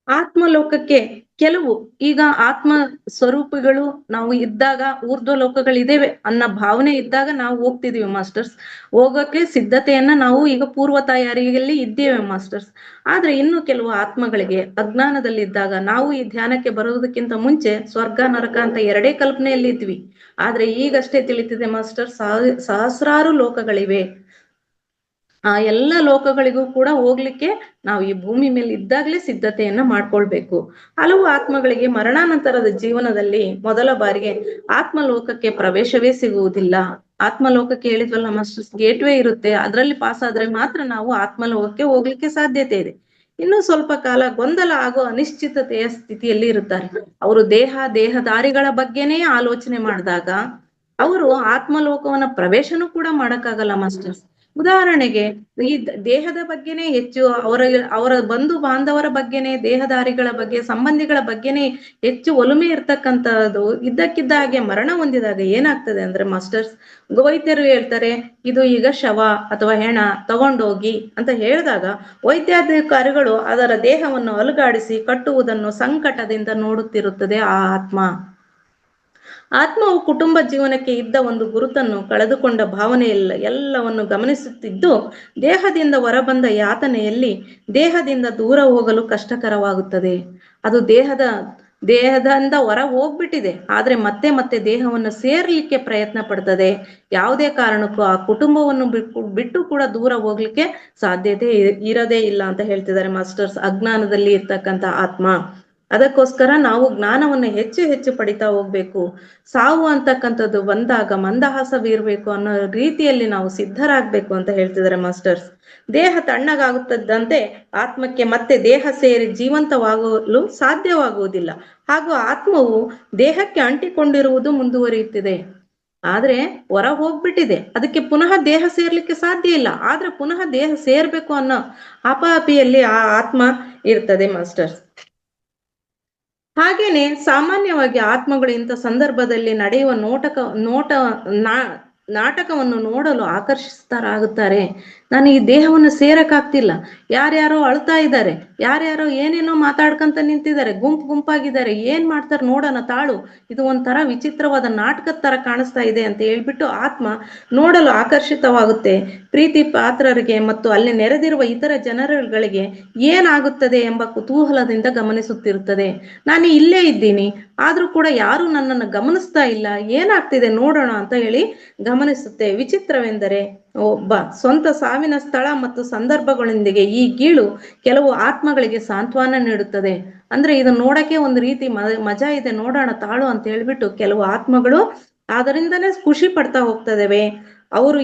ಆತ್ಮಲೋಕಕ್ಕೆ ಕೆಲವು ಈಗ ಆತ್ಮ ಸ್ವರೂಪಗಳು ನಾವು ಇದ್ದಾಗ ಊರ್ಧ್ವ ಲೋಕಗಳಿದ್ದೇವೆ ಅನ್ನೋ ಭಾವನೆ ಇದ್ದಾಗ ನಾವು ಹೋಗ್ತಿದೀವಿ ಮಾಸ್ಟರ್ಸ್. ಹೋಗೋಕೆ ಸಿದ್ಧತೆಯನ್ನ ನಾವು ಈಗ ಪೂರ್ವ ತಯಾರಿಯಲ್ಲಿ ಇದ್ದೇವೆ ಮಾಸ್ಟರ್ಸ್. ಆದ್ರೆ ಇನ್ನು ಕೆಲವು ಆತ್ಮಗಳಿಗೆ ಅಜ್ಞಾನದಲ್ಲಿದ್ದಾಗ ನಾವು ಈ ಧ್ಯಾನಕ್ಕೆ ಬರೋದಕ್ಕಿಂತ ಮುಂಚೆ ಸ್ವರ್ಗ ನರಕ ಅಂತ ಎರಡೇ ಕಲ್ಪನೆಯಲ್ಲಿ ಇದ್ವಿ. ಆದ್ರೆ ಈಗಷ್ಟೇ ತಿಳಿತಿದೆ ಮಾಸ್ಟರ್, ಸಹಸ್ರಾರು ಲೋಕಗಳಿವೆ. ಆ ಎಲ್ಲ ಲೋಕಗಳಿಗೂ ಕೂಡ ಹೋಗ್ಲಿಕ್ಕೆ ನಾವು ಈ ಭೂಮಿ ಮೇಲೆ ಇದ್ದಾಗಲೇ ಸಿದ್ಧತೆಯನ್ನ ಮಾಡ್ಕೊಳ್ಬೇಕು. ಹಲವು ಆತ್ಮಗಳಿಗೆ ಮರಣಾನಂತರದ ಜೀವನದಲ್ಲಿ ಮೊದಲ ಬಾರಿಗೆ ಆತ್ಮಲೋಕಕ್ಕೆ ಪ್ರವೇಶವೇ ಸಿಗುವುದಿಲ್ಲ. ಆತ್ಮಲೋಕಕ್ಕೆ ಹೇಳಿದ್ವಲ್ಲ ಮಾಸ್ಟರ್ಸ್, ಗೇಟ್ವೇ ಇರುತ್ತೆ, ಅದರಲ್ಲಿ ಪಾಸ್ ಆದ್ರೆ ಮಾತ್ರ ನಾವು ಆತ್ಮಲೋಕಕ್ಕೆ ಹೋಗ್ಲಿಕ್ಕೆ ಸಾಧ್ಯತೆ ಇದೆ. ಇನ್ನು ಸ್ವಲ್ಪ ಕಾಲ ಗೊಂದಲ ಆಗೋ ಅನಿಶ್ಚಿತತೆಯ ಸ್ಥಿತಿಯಲ್ಲಿ ಇರುತ್ತಾರೆ. ಅವರು ದೇಹದಾರಿಗಳ ಬಗ್ಗೆನೇ ಆಲೋಚನೆ ಮಾಡಿದಾಗ ಅವರು ಆತ್ಮಲೋಕವನ್ನ ಪ್ರವೇಶನೂ ಕೂಡ ಮಾಡಕ್ಕಾಗಲ್ಲ ಮಾಸ್ಟರ್ಸ್. ಉದಾಹರಣೆಗೆ ಈ ದೇಹದ ಬಗ್ಗೆನೇ ಹೆಚ್ಚು ಅವರ ಬಂಧು ಬಾಂಧವರ ಬಗ್ಗೆನೇ, ದೇಹದಾರಿಗಳ ಬಗ್ಗೆ, ಸಂಬಂಧಿಗಳ ಬಗ್ಗೆನೇ ಹೆಚ್ಚು ಒಲುಮೆ ಇರ್ತಕ್ಕಂಥದ್ದು ಇದ್ದಕ್ಕಿದ್ದ ಹಾಗೆ ಮರಣ ಹೊಂದಿದಾಗ ಏನಾಗ್ತದೆ ಅಂದ್ರೆ ಮಾಸ್ಟರ್ಸ್, ವೈದ್ಯರು ಹೇಳ್ತಾರೆ ಇದು ಈಗ ಶವ ಅಥವಾ ಹೆಣ ತಗೊಂಡೋಗಿ ಅಂತ ಹೇಳಿದಾಗ ವೈದ್ಯಾಧಿಕಾರಿಗಳು ಅದರ ದೇಹವನ್ನು ಅಲುಗಾಡಿಸಿ ಕಟ್ಟುವುದನ್ನು ಸಂಕಟದಿಂದ ನೋಡುತ್ತಿರುತ್ತದೆ ಆ ಆತ್ಮ. ಆತ್ಮವು ಕುಟುಂಬ ಜೀವನಕ್ಕೆ ಇದ್ದ ಒಂದು ಗುರುತನ್ನು ಕಳೆದುಕೊಂಡ ಭಾವನೆ ಎಲ್ಲವನ್ನು ಗಮನಿಸುತ್ತಿದ್ದು ದೇಹದಿಂದ ಹೊರಬಂದ ಯಾತನೆಯಲ್ಲಿ ದೇಹದಿಂದ ದೂರ ಹೋಗಲು ಕಷ್ಟಕರವಾಗುತ್ತದೆ. ಅದು ದೇಹದಿಂದ ಹೊರ ಹೋಗ್ಬಿಟ್ಟಿದೆ, ಆದ್ರೆ ಮತ್ತೆ ದೇಹವನ್ನು ಸೇರ್ಲಿಕ್ಕೆ ಪ್ರಯತ್ನ ಪಡ್ತದೆ. ಯಾವುದೇ ಕಾರಣಕ್ಕೂ ಆ ಕುಟುಂಬವನ್ನು ಬಿಟ್ಟು ಕೂಡ ದೂರ ಹೋಗ್ಲಿಕ್ಕೆ ಸಾಧ್ಯತೆ ಇರದೇ ಇಲ್ಲ ಅಂತ ಹೇಳ್ತಿದ್ದಾರೆ ಮಾಸ್ಟರ್ಸ್, ಅಜ್ಞಾನದಲ್ಲಿ ಇರ್ತಕ್ಕಂಥ ಆತ್ಮ. ಅದಕ್ಕೋಸ್ಕರ ನಾವು ಜ್ಞಾನವನ್ನು ಹೆಚ್ಚು ಹೆಚ್ಚು ಪಡಿತಾ ಹೋಗ್ಬೇಕು. ಸಾವು ಅಂತಕ್ಕಂಥದ್ದು ಬಂದಾಗ ಮಂದಹಾಸವಿರ್ಬೇಕು ಅನ್ನೋ ರೀತಿಯಲ್ಲಿ ನಾವು ಸಿದ್ಧರಾಗ್ಬೇಕು ಅಂತ ಹೇಳ್ತಿದ್ದಾರೆ ಮಾಸ್ಟರ್ಸ್. ದೇಹ ತಣ್ಣಗಾಗುತ್ತದಂತೆ ಆತ್ಮಕ್ಕೆ ಮತ್ತೆ ದೇಹ ಸೇರಿ ಜೀವಂತವಾಗಲು ಸಾಧ್ಯವಾಗುವುದಿಲ್ಲ. ಹಾಗೂ ಆತ್ಮವು ದೇಹಕ್ಕೆ ಅಂಟಿಕೊಂಡಿರುವುದು ಮುಂದುವರಿಯುತ್ತಿದೆ, ಆದ್ರೆ ಹೊರ ಹೋಗ್ಬಿಟ್ಟಿದೆ. ಅದಕ್ಕೆ ಪುನಃ ದೇಹ ಸೇರ್ಲಿಕ್ಕೆ ಸಾಧ್ಯ ಇಲ್ಲ, ಆದ್ರೆ ಪುನಃ ದೇಹ ಸೇರ್ಬೇಕು ಅನ್ನೋ ಅಪಾಪಿಯಲ್ಲಿ ಆ ಆತ್ಮ ಇರ್ತದೆ ಮಾಸ್ಟರ್ಸ್. ಹಾಗೇನೆ ಸಾಮಾನ್ಯವಾಗಿ ಆತ್ಮಗಳು ಇಂಥ ಸಂದರ್ಭದಲ್ಲಿ ನಡೆಯುವ ನಾಟಕವನ್ನು ನೋಡಲು ಆಕರ್ಷಿತರಾಗುತ್ತಾರೆ. ನಾನು ಈ ದೇಹವನ್ನು ಸೇರಕ್ಕಾಗ್ತಿಲ್ಲ, ಯಾರ್ಯಾರೋ ಅಳ್ತಾ ಇದ್ದಾರೆ, ಯಾರ್ಯಾರೋ ಏನೇನೋ ಮಾತಾಡ್ಕಂತ ನಿಂತಿದ್ದಾರೆ, ಗುಂಪಾಗಿದ್ದಾರೆ, ಏನ್ ಮಾಡ್ತಾರೆ ನೋಡೋಣ ತಾಳು, ಇದು ಒಂಥರ ವಿಚಿತ್ರವಾದ ನಾಟಕದ ತರ ಕಾಣಿಸ್ತಾ ಇದೆ ಅಂತ ಹೇಳ್ಬಿಟ್ಟು ಆತ್ಮ ನೋಡಲು ಆಕರ್ಷಿತವಾಗುತ್ತೆ. ಪ್ರೀತಿ ಪಾತ್ರರಿಗೆ ಮತ್ತು ಅಲ್ಲಿ ನೆರೆದಿರುವ ಇತರ ಜನರುಗಳಿಗೆ ಏನಾಗುತ್ತದೆ ಎಂಬ ಕುತೂಹಲದಿಂದ ಗಮನಿಸುತ್ತಿರುತ್ತದೆ. ನಾನು ಇಲ್ಲೇ ಇದ್ದೀನಿ, ಆದ್ರೂ ಕೂಡ ಯಾರು ನನ್ನನ್ನು ಗಮನಿಸ್ತಾ ಇಲ್ಲ, ಏನಾಗ್ತಿದೆ ನೋಡೋಣ ಅಂತ ಹೇಳಿ ಗಮನಿಸುತ್ತೆ. ವಿಚಿತ್ರವೆಂದರೆ ಒಬ್ಬ ಸ್ವಂತ ಸಾವಿನ ಸ್ಥಳ ಮತ್ತು ಸಂದರ್ಭಗಳೊಂದಿಗೆ ಈ ಗೀಳು ಕೆಲವು ಆತ್ಮಗಳಿಗೆ ಸಾಂತ್ವನ ನೀಡುತ್ತದೆ. ಅಂದ್ರೆ ಇದು ನೋಡಕ್ಕೆ ಒಂದು ರೀತಿ ಮಜಾ ಇದೆ, ನೋಡೋಣ ತಾಳು ಅಂತ ಹೇಳ್ಬಿಟ್ಟು ಕೆಲವು ಆತ್ಮಗಳು ಅದರಿಂದನೇ ಖುಷಿ ಪಡ್ತಾ ಹೋಗ್ತದವೆ. ಅವರು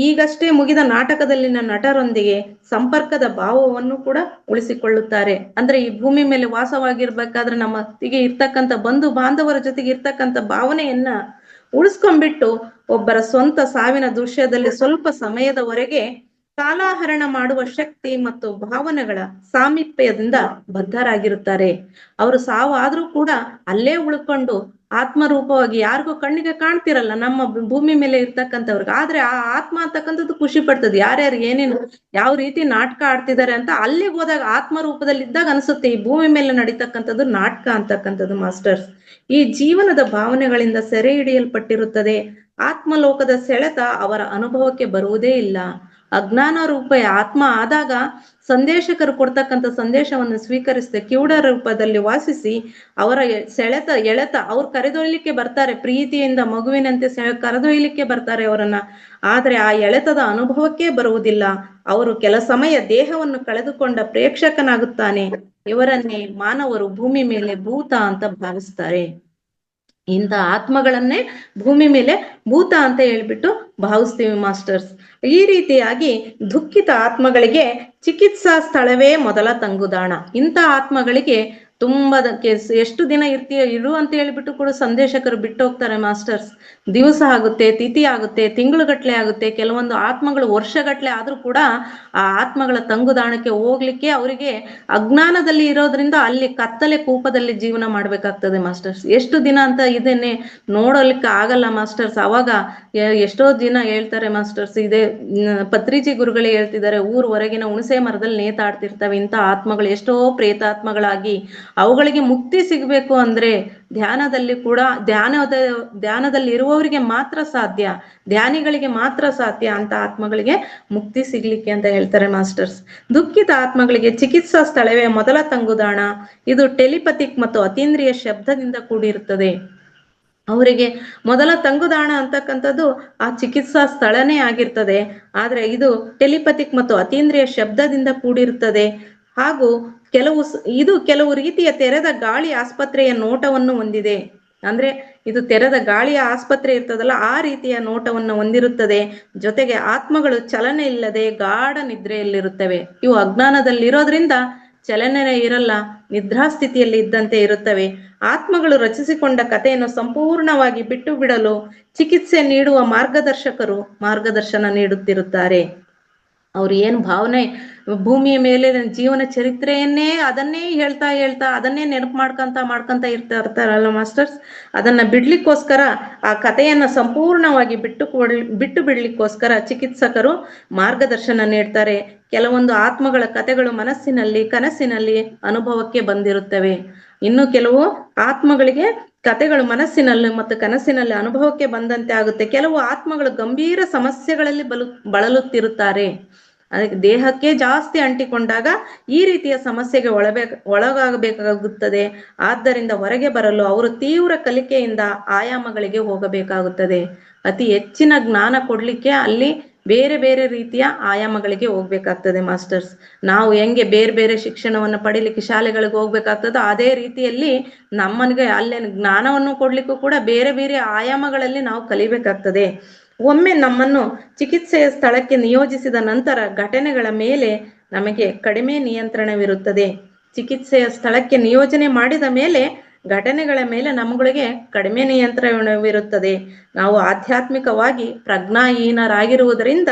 ಈಗಷ್ಟೇ ಮುಗಿದ ನಾಟಕದಲ್ಲಿನ ನಟರೊಂದಿಗೆ ಸಂಪರ್ಕದ ಭಾವವನ್ನು ಕೂಡ ಉಳಿಸಿಕೊಳ್ಳುತ್ತಾರೆ. ಅಂದ್ರೆ ಈ ಭೂಮಿ ಮೇಲೆ ವಾಸವಾಗಿರ್ಬೇಕಾದ್ರೆ ನಮ್ಮೊತ್ತಿಗೆ ಇರ್ತಕ್ಕಂಥ ಬಂಧು ಬಾಂಧವರ ಜೊತೆಗೆ ಇರ್ತಕ್ಕಂಥ ಭಾವನೆಯನ್ನ ಉಳಿಸ್ಕೊಂಡ್ಬಿಟ್ಟು ಒಬ್ಬರ ಸ್ವಂತ ಸಾವಿನ ದೃಶ್ಯದಲ್ಲಿ ಸ್ವಲ್ಪ ಸಮಯದವರೆಗೆ ಕಾಲಾಹರಣ ಮಾಡುವ ಶಕ್ತಿ ಮತ್ತು ಭಾವನೆಗಳ ಸಾಮೀಪ್ಯದಿಂದ ಬದ್ಧರಾಗಿರುತ್ತಾರೆ. ಅವರು ಸಾವು ಆದ್ರೂ ಕೂಡ ಅಲ್ಲೇ ಉಳ್ಕೊಂಡು ಆತ್ಮರೂಪವಾಗಿ ಯಾರಿಗೂ ಕಣ್ಣಿಗೆ ಕಾಣ್ತಿರಲ್ಲ ನಮ್ಮ ಭೂಮಿ ಮೇಲೆ ಇರ್ತಕ್ಕಂಥವ್ರಿಗೆ, ಆದ್ರೆ ಆ ಆತ್ಮ ಅಂತಕ್ಕಂಥದ್ದು ಖುಷಿ ಪಡ್ತದೆ. ಯಾರ್ಯಾರು ಏನೇನು ಯಾವ ರೀತಿ ನಾಟಕ ಆಡ್ತಿದ್ದಾರೆ ಅಂತ ಅಲ್ಲಿಗೆ ಹೋದಾಗ ಆತ್ಮ ರೂಪದಲ್ಲಿ ಇದ್ದಾಗ ಅನ್ಸುತ್ತೆ ಈ ಭೂಮಿ ಮೇಲೆ ನಡೀತಕ್ಕಂಥದ್ದು ನಾಟಕ ಅಂತಕ್ಕಂಥದ್ದು ಮಾಸ್ಟರ್ಸ್. ಈ ಜೀವನದ ಭಾವನೆಗಳಿಂದ ಸೆರೆ ಹಿಡಿಯಲ್ಪಟ್ಟಿರುತ್ತದೆ. ಆತ್ಮಲೋಕದ ಸೆಳೆತ ಅವರ ಅನುಭವಕ್ಕೆ ಬರುವುದೇ ಇಲ್ಲ. ಅಜ್ಞಾನ ರೂಪ ಆತ್ಮ ಆದಾಗ ಸಂದೇಶಕರು ಕೊಡ್ತಕ್ಕಂಥ ಸಂದೇಶವನ್ನು ಸ್ವೀಕರಿಸದೆ ಕಿವುಡ ರೂಪದಲ್ಲಿ ವಾಸಿಸಿ ಅವರ ಎಳೆತ ಅವ್ರು ಕರೆದೊಯ್ಯಲಿಕ್ಕೆ ಬರ್ತಾರೆ, ಪ್ರೀತಿಯಿಂದ ಮಗುವಿನಂತೆ ಕರೆದೊಯ್ಯಲಿಕ್ಕೆ ಬರ್ತಾರೆ ಅವರನ್ನ. ಆದ್ರೆ ಆ ಎಳೆತದ ಅನುಭವಕ್ಕೆ ಬರುವುದಿಲ್ಲ. ಅವರು ಕೆಲ ಸಮಯ ದೇಹವನ್ನು ಕಳೆದುಕೊಂಡ ಪ್ರೇಕ್ಷಕನಾಗುತ್ತಾನೆ. ಇವರನ್ನೇ ಮಾನವರು ಭೂಮಿ ಮೇಲೆ ಭೂತ ಅಂತ ಭಾವಿಸ್ತಾರೆ. ಇಂಥ ಆತ್ಮಗಳನ್ನೇ ಭೂಮಿ ಮೇಲೆ ಭೂತ ಅಂತ ಹೇಳ್ಬಿಟ್ಟು ಭಾವಿಸ್ತೀವಿ ಮಾಸ್ಟರ್ಸ್. ಈ ರೀತಿಯಾಗಿ ದುಃಖಿತ ಆತ್ಮಗಳಿಗೆ ಚಿಕಿತ್ಸಾ ಸ್ಥಳವೇ ಮೊದಲ ತಂಗುದಾಣ. ಇಂಥ ಆತ್ಮಗಳಿಗೆ ತುಂಬದಕ್ಕೆ ಎಷ್ಟು ದಿನ ಇರು ಅಂತ ಹೇಳ್ಬಿಟ್ಟು ಕೂಡ ಸಂದೇಶಕರು ಬಿಟ್ಟು ಹೋಗ್ತಾರೆ ಮಾಸ್ಟರ್ಸ್. ದಿವಸ ಆಗುತ್ತೆ, ತಿಥಿ ಆಗುತ್ತೆ, ತಿಂಗಳುಗಟ್ಲೆ ಆಗುತ್ತೆ, ಕೆಲವೊಂದು ಆತ್ಮಗಳು ವರ್ಷಗಟ್ಲೆ ಆದ್ರೂ ಕೂಡ ಆ ಆತ್ಮಗಳ ತಂಗುದಾಣಕ್ಕೆ ಹೋಗ್ಲಿಕ್ಕೆ ಅವರಿಗೆ ಅಜ್ಞಾನದಲ್ಲಿ ಇರೋದ್ರಿಂದ ಅಲ್ಲಿ ಕತ್ತಲೆ ಕೂಪದಲ್ಲಿ ಜೀವನ ಮಾಡ್ಬೇಕಾಗ್ತದೆ ಮಾಸ್ಟರ್ಸ್. ಎಷ್ಟು ದಿನ ಅಂತ ಇದನ್ನೇ ನೋಡಲಿಕ್ಕೆ ಆಗಲ್ಲ ಮಾಸ್ಟರ್ಸ್. ಅವಾಗ ಎಷ್ಟೋ ದಿನ ಹೇಳ್ತಾರೆ ಮಾಸ್ಟರ್ಸ್, ಇದೇ ಪತ್ರಿಜಿ ಗುರುಗಳೇ ಹೇಳ್ತಿದ್ದಾರೆ, ಊರ್ ಹೊರಗಿನ ಹುಣಸೆ ಮರದಲ್ಲಿ ನೇತಾಡ್ತಿರ್ತವೆ ಇಂಥ ಆತ್ಮಗಳು, ಎಷ್ಟೋ ಪ್ರೇತಾತ್ಮಗಳಾಗಿ. ಅವುಗಳಿಗೆ ಮುಕ್ತಿ ಸಿಗ್ಬೇಕು ಅಂದ್ರೆ ಧ್ಯಾನದಲ್ಲಿ ಕೂಡ ಧ್ಯಾನದಲ್ಲಿ ಇರುವವರಿಗೆ ಮಾತ್ರ ಸಾಧ್ಯ, ಧ್ಯಾನಿಗಳಿಗೆ ಮಾತ್ರ ಸಾಧ್ಯ ಅಂತ ಆತ್ಮಗಳಿಗೆ ಮುಕ್ತಿ ಸಿಗ್ಲಿಕ್ಕೆ ಅಂತ ಹೇಳ್ತಾರೆ ಮಾಸ್ಟರ್ಸ್. ದುಃಖಿತ ಆತ್ಮಗಳಿಗೆ ಚಿಕಿತ್ಸಾ ಸ್ಥಳವೇ ಮೊದಲ ತಂಗುದಾಣ. ಇದು ಟೆಲಿಪತಿಕ್ ಮತ್ತು ಅತೀಂದ್ರಿಯ ಶಬ್ದದಿಂದ ಕೂಡಿರುತ್ತದೆ. ಅವರಿಗೆ ಮೊದಲ ತಂಗುದಾಣ ಅಂತಕ್ಕಂಥದ್ದು ಆ ಚಿಕಿತ್ಸಾ ಸ್ಥಳನೇ ಆಗಿರ್ತದೆ. ಆದ್ರೆ ಇದು ಟೆಲಿಪತಿಕ್ ಮತ್ತು ಅತೀಂದ್ರಿಯ ಶಬ್ದದಿಂದ ಕೂಡಿರುತ್ತದೆ. ಹಾಗೂ ಕೆಲವು ರೀತಿಯ ತೆರೆದ ಗಾಳಿ ಆಸ್ಪತ್ರೆಯ ನೋಟವನ್ನು ಹೊಂದಿದೆ. ಅಂದ್ರೆ ಇದು ತೆರೆದ ಗಾಳಿಯ ಆಸ್ಪತ್ರೆ ಇರ್ತದಲ್ಲ, ಆ ರೀತಿಯ ನೋಟವನ್ನು ಹೊಂದಿರುತ್ತದೆ. ಜೊತೆಗೆ ಆತ್ಮಗಳು ಚಲನೆ ಇಲ್ಲದೆ ಗಾಢ ನಿದ್ರೆಯಲ್ಲಿರುತ್ತವೆ. ಇವು ಅಜ್ಞಾನದಲ್ಲಿರೋದ್ರಿಂದ ಚಲನೆ ಇರಲ್ಲ, ನಿದ್ರಾಸ್ಥಿತಿಯಲ್ಲಿ ಇದ್ದಂತೆ ಇರುತ್ತವೆ. ಆತ್ಮಗಳು ರಚಿಸಿಕೊಂಡ ಕಥೆಯನ್ನು ಸಂಪೂರ್ಣವಾಗಿ ಬಿಟ್ಟು ಬಿಡಲು ಚಿಕಿತ್ಸೆ ನೀಡುವ ಮಾರ್ಗದರ್ಶಕರು ಮಾರ್ಗದರ್ಶನ ನೀಡುತ್ತಿರುತ್ತಾರೆ. ಅವ್ರು ಏನ್ ಭಾವನೆ ಭೂಮಿಯ ಮೇಲೆ ಜೀವನ ಚರಿತ್ರೆಯನ್ನೇ ಅದನ್ನೇ ಹೇಳ್ತಾ ಅದನ್ನೇ ನೆನಪು ಮಾಡ್ಕೊಂತ ಇರ್ತಾರಲ್ಲ ಮಾಸ್ಟರ್ಸ್, ಅದನ್ನ ಬಿಡ್ಲಿಕ್ಕೋಸ್ಕರ ಆ ಕಥೆಯನ್ನ ಸಂಪೂರ್ಣವಾಗಿ ಬಿಟ್ಟು ಬಿಡ್ಲಿಕ್ಕೋಸ್ಕರ ಚಿಕಿತ್ಸಕರು ಮಾರ್ಗದರ್ಶನ ನೀಡ್ತಾರೆ. ಕೆಲವೊಂದು ಆತ್ಮಗಳ ಕಥೆಗಳು ಮನಸ್ಸಿನಲ್ಲಿ ಕನಸಿನಲ್ಲಿ ಅನುಭವಕ್ಕೆ ಬಂದಿರುತ್ತವೆ. ಇನ್ನು ಕೆಲವು ಆತ್ಮಗಳಿಗೆ ಕಥೆಗಳು ಮನಸ್ಸಿನಲ್ಲಿ ಮತ್ತು ಕನಸಿನಲ್ಲಿ ಅನುಭವಕ್ಕೆ ಬಂದಂತೆ ಆಗುತ್ತೆ. ಕೆಲವು ಆತ್ಮಗಳು ಗಂಭೀರ ಸಮಸ್ಯೆಗಳಲ್ಲಿ ಬಳಲುತ್ತಿರುತ್ತಾರೆ. ಅದಕ್ಕೆ ದೇಹಕ್ಕೆ ಜಾಸ್ತಿ ಅಂಟಿಕೊಂಡಾಗ ಈ ರೀತಿಯ ಸಮಸ್ಯೆಗೆ ಒಳಗಾಗಬೇಕಾಗುತ್ತದೆ. ಆದ್ದರಿಂದ ಹೊರಗೆ ಬರಲು ಅವರು ತೀವ್ರ ಕಲಿಕೆಯಿಂದ ಆಯಾಮಗಳಿಗೆ ಹೋಗಬೇಕಾಗುತ್ತದೆ. ಅತಿ ಹೆಚ್ಚಿನ ಜ್ಞಾನ ಕೊಡ್ಲಿಕ್ಕೆ ಅಲ್ಲಿ ಬೇರೆ ಬೇರೆ ರೀತಿಯ ಆಯಾಮಗಳಿಗೆ ಹೋಗ್ಬೇಕಾಗ್ತದೆ ಮಾಸ್ಟರ್ಸ್. ನಾವು ಹೆಂಗೆ ಬೇರೆ ಬೇರೆ ಶಿಕ್ಷಣವನ್ನು ಪಡಿಲಿಕ್ಕೆ ಶಾಲೆಗಳಿಗೆ ಹೋಗ್ಬೇಕಾಗ್ತದೋ ಅದೇ ರೀತಿಯಲ್ಲಿ ನಮ್ಮನಿಗೆ ಅಲ್ಲೇ ಜ್ಞಾನವನ್ನು ಕೊಡ್ಲಿಕ್ಕೂ ಕೂಡ ಬೇರೆ ಬೇರೆ ಆಯಾಮಗಳಲ್ಲಿ ನಾವು ಕಲಿಬೇಕಾಗ್ತದೆ. ಒಮ್ಮೆ ನಮ್ಮನ್ನು ಚಿಕಿತ್ಸೆಯ ಸ್ಥಳಕ್ಕೆ ನಿಯೋಜಿಸಿದ ನಂತರ ಘಟನೆಗಳ ಮೇಲೆ ನಮಗೆ ಕಡಿಮೆ ನಿಯಂತ್ರಣವಿರುತ್ತದೆ. ಚಿಕಿತ್ಸೆಯ ಸ್ಥಳಕ್ಕೆ ನಿಯೋಜನೆ ಮಾಡಿದ ಮೇಲೆ ಘಟನೆಗಳ ಮೇಲೆ ನಮ್ಮಗಳಿಗೆ ಕಡಿಮೆ ನಿಯಂತ್ರಣವಿರುತ್ತದೆ. ನಾವು ಆಧ್ಯಾತ್ಮಿಕವಾಗಿ ಪ್ರಜ್ಞಾಹೀನರಾಗಿರುವುದರಿಂದ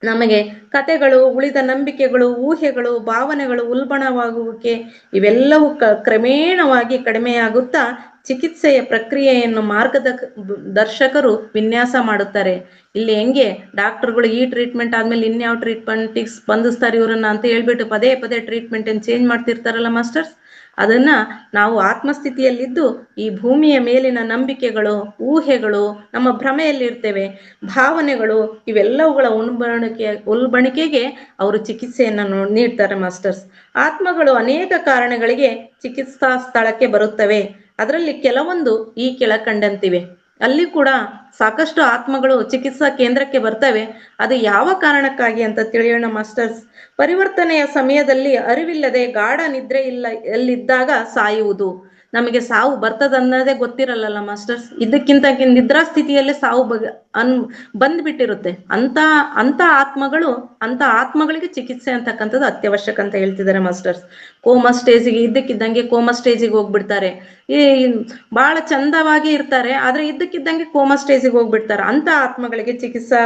ನಮಗೆ ಕಥೆಗಳು, ಉಳಿದ ನಂಬಿಕೆಗಳು, ಊಹೆಗಳು, ಭಾವನೆಗಳು, ಉಲ್ಬಣವಾಗುವಿಕೆ ಇವೆಲ್ಲವೂ ಕ್ರಮೇಣವಾಗಿ ಕಡಿಮೆಯಾಗುತ್ತಾ ಚಿಕಿತ್ಸೆಯ ಪ್ರಕ್ರಿಯೆಯನ್ನು ಮಾರ್ಗದರ್ಶಕರು ವಿನ್ಯಾಸ ಮಾಡುತ್ತಾರೆ. ಇಲ್ಲಿ ಹೆಂಗೆ ಡಾಕ್ಟರ್ಗಳು ಈ ಟ್ರೀಟ್ಮೆಂಟ್ ಆದ್ಮೇಲೆ ಇನ್ಯಾವ ಟ್ರೀಟ್ಮೆಂಟಿಗೆ ಸ್ಪಂದಿಸ್ತಾರೆ ಇವ್ರನ್ನ ಅಂತ ಹೇಳ್ಬಿಟ್ಟು ಪದೇ ಪದೇ ಟ್ರೀಟ್ಮೆಂಟ್ ಚೇಂಜ್ ಮಾಡ್ತಿರ್ತಾರಲ್ಲ ಮಾಸ್ಟರ್ಸ್, ಅದನ್ನ ನಾವು ಆತ್ಮಸ್ಥಿತಿಯಲ್ಲಿದ್ದು ಈ ಭೂಮಿಯ ಮೇಲಿನ ನಂಬಿಕೆಗಳು, ಊಹೆಗಳು, ನಮ್ಮ ಭ್ರಮೆಯಲ್ಲಿರ್ತೇವೆ, ಭಾವನೆಗಳು, ಇವೆಲ್ಲವುಗಳ ಉಲ್ಬಣಿಕೆಗೆ ಅವರು ಚಿಕಿತ್ಸೆಯನ್ನು ನೀಡ್ತಾರೆ ಮಾಸ್ಟರ್ಸ್. ಆತ್ಮಗಳು ಅನೇಕ ಕಾರಣಗಳಿಗೆ ಚಿಕಿತ್ಸಾ ಸ್ಥಳಕ್ಕೆ ಬರುತ್ತವೆ. ಅದರಲ್ಲಿ ಕೆಲವೊಂದು ಈ ಕೆಳಕಂಡಂತಿವೆ. ಅಲ್ಲಿ ಕೂಡ ಸಾಕಷ್ಟು ಆತ್ಮಗಳು ಚಿಕಿತ್ಸಾ ಕೇಂದ್ರಕ್ಕೆ ಬರ್ತವೆ. ಅದು ಯಾವ ಕಾರಣಕ್ಕಾಗಿ ಅಂತ ತಿಳಿಯೋಣ ಮಾಸ್ಟರ್ಸ್. ಪರಿವರ್ತನೆಯ ಸಮಯದಲ್ಲಿ ಅರಿವಿಲ್ಲದೆ ಗಾಢ ನಿದ್ರೆ ಎಲ್ಲಿದ್ದಾಗ ಸಾಯುವುದು. ನಮಗೆ ಸಾವು ಬರ್ತದನ್ನೋದೇ ಗೊತ್ತಿರಲ್ಲ ಮಾಸ್ಟರ್ಸ್. ಇದಕ್ಕಿಂತ ನಿದ್ರಾಸ್ಥಿತಿಯಲ್ಲೇ ಸಾವು ಬಂದ್ಬಿಟ್ಟಿರುತ್ತೆ. ಅಂತ ಆತ್ಮಗಳಿಗೆ ಚಿಕಿತ್ಸೆ ಅಂತಕ್ಕಂಥದ್ದು ಅತ್ಯವಶ್ಯಕ ಅಂತ ಹೇಳ್ತಿದ್ದಾರೆ ಮಾಸ್ಟರ್ಸ್. ಕೋಮಾ ಸ್ಟೇಜಿಗೆ ಇದ್ದಕ್ಕಿದ್ದಂಗೆ ಕೋಮಾ ಸ್ಟೇಜಿಗೆ ಹೋಗ್ಬಿಡ್ತಾರೆ. ಬಹಳ ಚಂದವಾಗಿ ಇರ್ತಾರೆ, ಆದ್ರೆ ಇದ್ದಕ್ಕಿದ್ದಂಗೆ ಕೋಮಾ ಸ್ಟೇಜಿಗೆ ಹೋಗ್ಬಿಡ್ತಾರೆ. ಅಂತ ಆತ್ಮಗಳಿಗೆ ಚಿಕಿತ್ಸಾ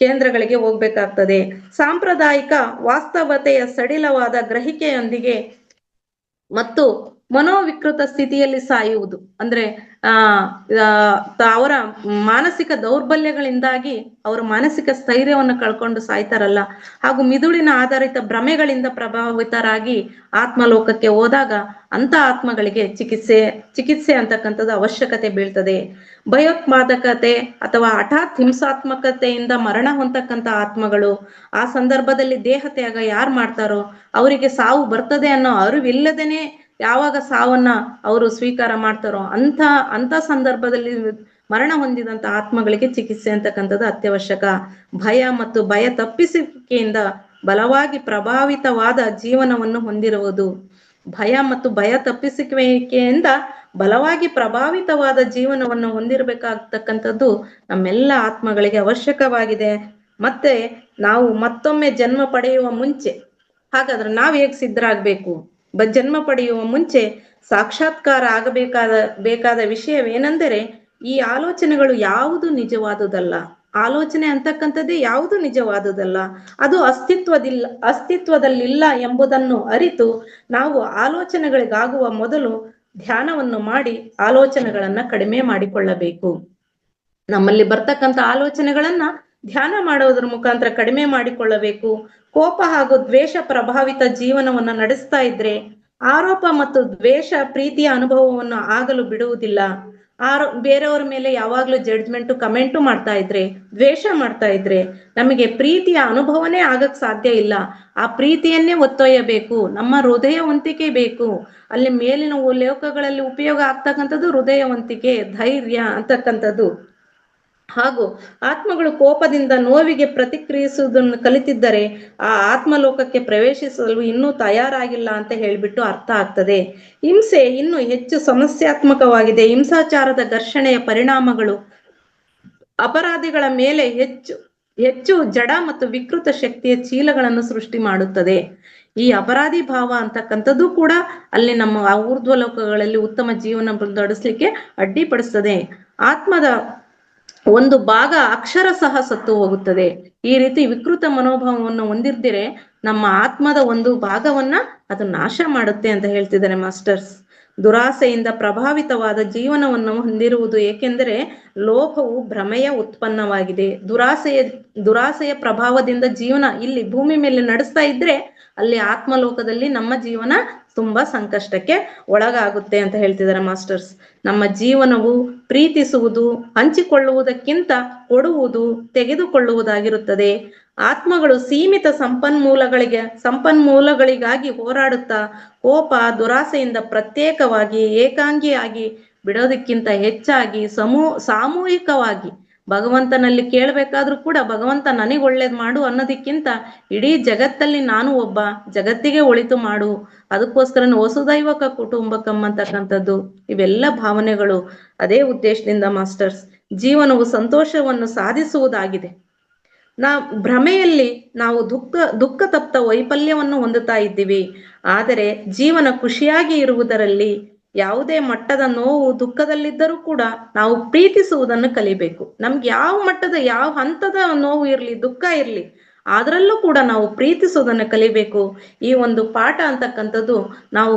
ಕೇಂದ್ರಗಳಿಗೆ ಹೋಗ್ಬೇಕಾಗ್ತದೆ. ಸಾಂಪ್ರದಾಯಿಕ ವಾಸ್ತವತೆಯ ಸಡಿಲವಾದ ಗ್ರಹಿಕೆಯೊಂದಿಗೆ ಮತ್ತು ಮನೋವಿಕೃತ ಸ್ಥಿತಿಯಲ್ಲಿ ಸಾಯುವುದು ಅಂದ್ರೆ ಅವರ ಮಾನಸಿಕ ದೌರ್ಬಲ್ಯಗಳಿಂದಾಗಿ ಅವರ ಮಾನಸಿಕ ಸ್ಥೈರ್ಯವನ್ನು ಕಳ್ಕೊಂಡು ಸಾಯ್ತಾರಲ್ಲ, ಹಾಗೂ ಮಿದುಳಿನ ಆಧಾರಿತ ಭ್ರಮೆಗಳಿಂದ ಪ್ರಭಾವಿತರಾಗಿ ಆತ್ಮಲೋಕಕ್ಕೆ ಹೋದಾಗ ಅಂತ ಆತ್ಮಗಳಿಗೆ ಚಿಕಿತ್ಸೆ ಅಂತಕ್ಕಂಥದ್ದು ಅವಶ್ಯಕತೆ ಬೀಳ್ತದೆ. ಭಯೋತ್ಪಾದಕತೆ ಅಥವಾ ಹಠಾತ್ ಹಿಂಸಾತ್ಮಕತೆಯಿಂದ ಮರಣ ಹೊಂದತಕ್ಕಂಥ ಆತ್ಮಗಳು ಆ ಸಂದರ್ಭದಲ್ಲಿ ದೇಹ ತ್ಯಾಗ ಯಾರು ಮಾಡ್ತಾರೋ ಅವರಿಗೆ ಸಾವು ಬರ್ತದೆ ಅನ್ನೋ ಅರಿವಿಲ್ಲದೇನೆ ಯಾವಾಗ ಸಾವನ್ನ ಅವರು ಸ್ವೀಕಾರ ಮಾಡ್ತಾರೋ ಅಂತ ಸಂದರ್ಭದಲ್ಲಿ ಮರಣ ಹೊಂದಿದಂತ ಆತ್ಮಗಳಿಗೆ ಚಿಕಿತ್ಸೆ ಅಂತಕ್ಕಂಥದ್ದು ಅತ್ಯವಶ್ಯಕ. ಭಯ ಮತ್ತು ಭಯ ತಪ್ಪಿಸುವಿಕೆಯಿಂದ ಬಲವಾಗಿ ಪ್ರಭಾವಿತವಾದ ಜೀವನವನ್ನು ಹೊಂದಿರುವುದು. ಭಯ ಮತ್ತು ಭಯ ತಪ್ಪಿಸುವಿಕೆಯಿಂದ ಬಲವಾಗಿ ಪ್ರಭಾವಿತವಾದ ಜೀವನವನ್ನು ಹೊಂದಿರಬೇಕಾಗ್ತಕ್ಕಂಥದ್ದು ನಮ್ಮೆಲ್ಲ ಆತ್ಮಗಳಿಗೆ ಅವಶ್ಯಕವಾಗಿದೆ. ಮತ್ತೆ ನಾವು ಮತ್ತೊಮ್ಮೆ ಜನ್ಮ ಪಡೆಯುವ ಮುಂಚೆ, ಹಾಗಾದ್ರೆ ನಾವ್ ಹೇಗ್ ಸಿದ್ಧರಾಗ್ಬೇಕು? ಜನ್ಮ ಪಡೆಯುವ ಮುಂಚೆ ಸಾಕ್ಷಾತ್ಕಾರ ಬೇಕಾದ ವಿಷಯವೇನೆಂದರೆ ಈ ಆಲೋಚನೆಗಳು ಯಾವುದು ನಿಜವಾದುದಲ್ಲ. ಆಲೋಚನೆ ಅಂತಕ್ಕಂಥದ್ದೇ ಯಾವುದು ನಿಜವಾದುದಲ್ಲ, ಅದು ಅಸ್ತಿತ್ವದಲ್ಲಿಲ್ಲ ಎಂಬುದನ್ನು ಅರಿತು ನಾವು ಆಲೋಚನೆಗಳಿಗಾಗುವ ಮೊದಲು ಧ್ಯಾನವನ್ನು ಮಾಡಿ ಆಲೋಚನೆಗಳನ್ನ ಕಡಿಮೆ ಮಾಡಿಕೊಳ್ಳಬೇಕು. ನಮ್ಮಲ್ಲಿ ಬರ್ತಕ್ಕಂಥ ಆಲೋಚನೆಗಳನ್ನ ಧ್ಯಾನ ಮಾಡೋದ್ರ ಮುಖಾಂತರ ಕಡಿಮೆ ಮಾಡಿಕೊಳ್ಳಬೇಕು. ಕೋಪ ಹಾಗೂ ದ್ವೇಷ ಪ್ರಭಾವಿತ ಜೀವನವನ್ನ ನಡೆಸ್ತಾ ಇದ್ರೆ ಆರೋಪ ಮತ್ತು ದ್ವೇಷ ಪ್ರೀತಿಯ ಅನುಭವವನ್ನು ಆಗಲು ಬಿಡುವುದಿಲ್ಲ. ಬೇರೆಯವರ ಮೇಲೆ ಯಾವಾಗ್ಲೂ ಜಡ್ಜ್ಮೆಂಟು ಕಮೆಂಟು ಮಾಡ್ತಾ ಇದ್ರೆ, ದ್ವೇಷ ಮಾಡ್ತಾ ಇದ್ರೆ ನಮಗೆ ಪ್ರೀತಿಯ ಅನುಭವನೇ ಆಗಕ್ ಸಾಧ್ಯ ಇಲ್ಲ. ಆ ಪ್ರೀತಿಯನ್ನೇ ಒತ್ತೊಯ್ಯಬೇಕು, ನಮ್ಮ ಹೃದಯವಂತಿಕೆ ಬೇಕು. ಅಲ್ಲಿ ಮೇಲಿನ ಲೋಕಗಳಲ್ಲಿ ಉಪಯೋಗ ಆಗ್ತಕ್ಕಂಥದ್ದು ಹೃದಯವಂತಿಕೆ, ಧೈರ್ಯ ಅಂತಕ್ಕಂಥದ್ದು. ಹಾಗೂ ಆತ್ಮಗಳು ಕೋಪದಿಂದ ನೋವಿಗೆ ಪ್ರತಿಕ್ರಿಯಿಸುವುದನ್ನು ಕಲಿತಿದ್ದರೆ ಆ ಆತ್ಮಲೋಕಕ್ಕೆ ಪ್ರವೇಶಿಸಲು ಇನ್ನೂ ತಯಾರಾಗಿಲ್ಲ ಅಂತ ಹೇಳಿಬಿಟ್ಟು ಅರ್ಥ ಆಗ್ತದೆ. ಹಿಂಸೆ ಇನ್ನೂ ಹೆಚ್ಚು ಸಮಸ್ಯಾತ್ಮಕವಾಗಿದೆ. ಹಿಂಸಾಚಾರದ ಘರ್ಷಣೆಯ ಪರಿಣಾಮಗಳು ಅಪರಾಧಿಗಳ ಮೇಲೆ ಹೆಚ್ಚು ಜಡ ಮತ್ತು ವಿಕೃತ ಶಕ್ತಿಯ ಚೀಲಗಳನ್ನು ಸೃಷ್ಟಿ ಮಾಡುತ್ತದೆ. ಈ ಅಪರಾಧಿ ಭಾವ ಅಂತಕ್ಕಂಥದ್ದು ಕೂಡ ಅಲ್ಲಿ ನಮ್ಮ ಊರ್ಧ್ವ ಲೋಕಗಳಲ್ಲಿ ಉತ್ತಮ ಜೀವನ ನಡೆಸಲಿಕ್ಕೆ ಅಡ್ಡಿಪಡಿಸ್ತದೆ. ಆತ್ಮದ ಒಂದು ಭಾಗ ಅಕ್ಷರ ಸಹ ಸತ್ತು ಹೋಗುತ್ತದೆ. ಈ ರೀತಿ ವಿಕೃತ ಮನೋಭಾವವನ್ನು ಹೊಂದಿರ್ದಿರೆ ನಮ್ಮ ಆತ್ಮದ ಒಂದು ಭಾಗವನ್ನ ಅದು ನಾಶ ಮಾಡುತ್ತೆ ಅಂತ ಹೇಳ್ತಿದ್ದಾರೆ ಮಾಸ್ಟರ್ಸ್. ದುರಾಸೆಯಿಂದ ಪ್ರಭಾವಿತವಾದ ಜೀವನವನ್ನು ಹೊಂದಿರುವುದು ಏಕೆಂದರೆ ಲೋಭವು ಭ್ರಮೆಯ ಉತ್ಪನ್ನವಾಗಿದೆ. ದುರಾಸೆಯ ಪ್ರಭಾವದಿಂದ ಜೀವನ ಇಲ್ಲಿ ಭೂಮಿ ಮೇಲೆ ನಡೆಸ್ತಾ ಇದ್ರೆ ಅಲ್ಲಿ ಆತ್ಮಲೋಕದಲ್ಲಿ ನಮ್ಮ ಜೀವನ ತುಂಬಾ ಸಂಕಷ್ಟಕ್ಕೆ ಒಳಗಾಗುತ್ತೆ ಅಂತ ಹೇಳ್ತಿದ್ದಾರೆ ಮಾಸ್ಟರ್ಸ್. ನಮ್ಮ ಜೀವನವು ಪ್ರೀತಿಸುವುದು, ಹಂಚಿಕೊಳ್ಳುವುದಕ್ಕಿಂತ ಕೊಡುವುದು, ತೆಗೆದುಕೊಳ್ಳುವುದಾಗಿರುತ್ತದೆ. ಆತ್ಮಗಳು ಸೀಮಿತ ಸಂಪನ್ಮೂಲಗಳಿಗಾಗಿ ಹೋರಾಡುತ್ತಾ ಕೋಪ ದುರಾಸೆಯಿಂದ ಪ್ರತ್ಯೇಕವಾಗಿ ಏಕಾಂಗಿಯಾಗಿ ಬಿಡೋದಕ್ಕಿಂತ ಹೆಚ್ಚಾಗಿ ಸಾಮೂಹಿಕವಾಗಿ ಭಗವಂತನಲ್ಲಿ ಕೇಳಬೇಕಾದ್ರೂ ಕೂಡ ಭಗವಂತ ನನಗೆ ಒಳ್ಳೇದ್ ಮಾಡು ಅನ್ನೋದಕ್ಕಿಂತ ಇಡೀ ಜಗತ್ತಲ್ಲಿ ನಾನು ಒಬ್ಬ, ಜಗತ್ತಿಗೆ ಒಳಿತು ಮಾಡು, ಅದಕ್ಕೋಸ್ಕರ ವಸುದೈವಕ ಕುಟುಂಬಕಂ ಅಂತಕ್ಕಂಥದ್ದು ಇವೆಲ್ಲ ಭಾವನೆಗಳು ಅದೇ ಉದ್ದೇಶದಿಂದ ಮಾಸ್ಟರ್ಸ್. ಜೀವನವು ಸಂತೋಷವನ್ನು ಸಾಧಿಸುವುದಾಗಿದೆ. ಭ್ರಮೆಯಲ್ಲಿ ನಾವು ದುಃಖ ತಪ್ತ ವೈಫಲ್ಯವನ್ನು ಹೊಂದುತ್ತಾ ಇದ್ದೀವಿ. ಆದರೆ ಜೀವನ ಖುಷಿಯಾಗಿ ಇರುವುದರಲ್ಲಿ ಯಾವುದೇ ಮಟ್ಟದ ನೋವು ದುಃಖದಲ್ಲಿದ್ದರೂ ಕೂಡ ನಾವು ಪ್ರೀತಿಸುವುದನ್ನು ಕಲಿಬೇಕು. ನಮ್ಗೆ ಯಾವ ಮಟ್ಟದ ಯಾವ ಹಂತದ ನೋವು ಇರ್ಲಿ, ದುಃಖ ಇರ್ಲಿ, ಅದರಲ್ಲೂ ಕೂಡ ನಾವು ಪ್ರೀತಿಸೋದನ್ನು ಕಲಿಬೇಕು. ಈ ಒಂದು ಪಾಠ ಅಂತಕ್ಕಂಥದ್ದು ನಾವು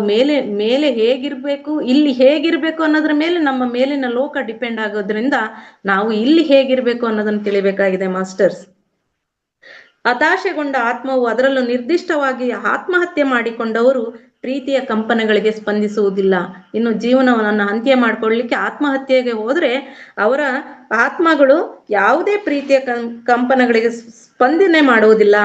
ಮೇಲೆ ಹೇಗಿರ್ಬೇಕು, ಇಲ್ಲಿ ಹೇಗಿರ್ಬೇಕು ಅನ್ನೋದ್ರ ಮೇಲೆ ನಮ್ಮ ಮೇಲಿನ ಲೋಕ ಡಿಪೆಂಡ್ ಆಗೋದ್ರಿಂದ ನಾವು ಇಲ್ಲಿ ಹೇಗಿರ್ಬೇಕು ಅನ್ನೋದನ್ನು ತಿಳಿಬೇಕಾಗಿದೆ ಮಾಸ್ಟರ್ಸ್. ಹತಾಶೆಗೊಂಡ ಆತ್ಮವು, ಅದರಲ್ಲೂ ನಿರ್ದಿಷ್ಟವಾಗಿ ಆತ್ಮಹತ್ಯೆ ಮಾಡಿಕೊಂಡವರು ಪ್ರೀತಿಯ ಕಂಪನಗಳಿಗೆ ಸ್ಪಂದಿಸುವುದಿಲ್ಲ. ಇನ್ನು ಜೀವನವನ್ನು ಅಂತ್ಯ ಮಾಡ್ಕೊಳ್ಳಿಕ್ಕೆ ಆತ್ಮಹತ್ಯೆಗೆ ಹೋದ್ರೆ ಅವರ ಆತ್ಮಗಳು ಯಾವುದೇ ಪ್ರೀತಿಯ ಕಂಪನಗಳಿಗೆ ಸ್ಪಂದನೆ ಮಾಡುವುದಿಲ್ಲ.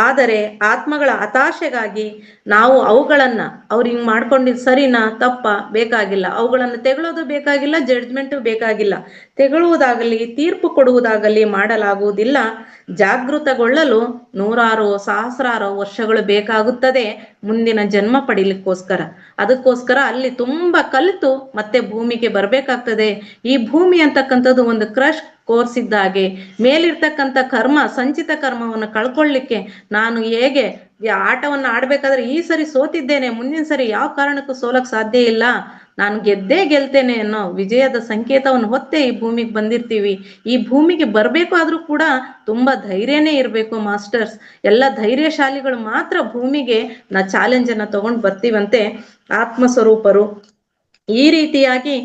ಆದರೆ ಆತ್ಮಗಳ ಹತಾಶೆಗಾಗಿ ನಾವು ಅವುಗಳನ್ನ ಹಿಂಗ್ ಮಾಡ್ಕೊಂಡಿದ್ ಸರಿನಾ ತಪ್ಪ ಬೇಕಾಗಿಲ್ಲ, ಅವುಗಳನ್ನು ತೆಗಳೋದು ಬೇಕಾಗಿಲ್ಲ, ಜಡ್ಜ್ಮೆಂಟು ಬೇಕಾಗಿಲ್ಲ. ತೆಗಳುವುದಾಗಲಿ ತೀರ್ಪು ಕೊಡುವುದಾಗಲಿ ಮಾಡಲಾಗುವುದಿಲ್ಲ. ಜಾಗೃತಗೊಳ್ಳಲು 100 ಸಹಸ್ರಾರು ವರ್ಷಗಳು ಬೇಕಾಗುತ್ತದೆ ಮುಂದಿನ ಜನ್ಮ ಪಡಿಲಿಕ್ಕೋಸ್ಕರ. ಅದಕ್ಕೋಸ್ಕರ ಅಲ್ಲಿ ತುಂಬಾ ಕಲಿತು ಮತ್ತೆ ಭೂಮಿಗೆ ಬರ್ಬೇಕಾಗ್ತದೆ. ಈ ಭೂಮಿ ಅಂತಕ್ಕಂಥದ್ದು ಒಂದು ಕ್ರಶ್ ಕೋರ್ಸ್ ಇದ್ದ ಹಾಗೆ. ಮೇಲಿರ್ತಕ್ಕಂಥ ಸಂಚಿತ ಕರ್ಮವನ್ನು ಕಳ್ಕೊಳ್ಳಿಕ್ಕೆ ನಾನು ಹೇಗೆ ಆಟವನ್ನ ಆಡ್ಬೇಕಾದ್ರೆ ಈ ಸರಿ ಸೋತಿದ್ದೇನೆ, ಮುಂದಿನ ಸರಿ ಯಾವ ಕಾರಣಕ್ಕೂ ಸೋಲಕ್ ಸಾಧ್ಯ ಇಲ್ಲ, ನಾನು ಗೆದ್ದೇ ಗೆಲ್ತೇನೆ ಅನ್ನೋ ವಿಜಯದ ಸಂಕೇತವನ್ನು ಹೊತ್ತೇ ಈ ಭೂಮಿಗೆ ಬಂದಿರ್ತೀವಿ. ಈ ಭೂಮಿಗೆ ಬರ್ಬೇಕಾದ್ರೂ ಕೂಡ ತುಂಬಾ ಧೈರ್ಯನೇ ಇರ್ಬೇಕು ಮಾಸ್ಟರ್ಸ್. ಎಲ್ಲ ಧೈರ್ಯಶಾಲಿಗಳು ಮಾತ್ರ ಭೂಮಿಗೆ ಚಾಲೆಂಜ್ ಅನ್ನ ತಗೊಂಡ್ ಬರ್ತೀವಂತೆ ಆತ್ಮಸ್ವರೂಪರು. ಈ ರೀತಿಯಾಗಿ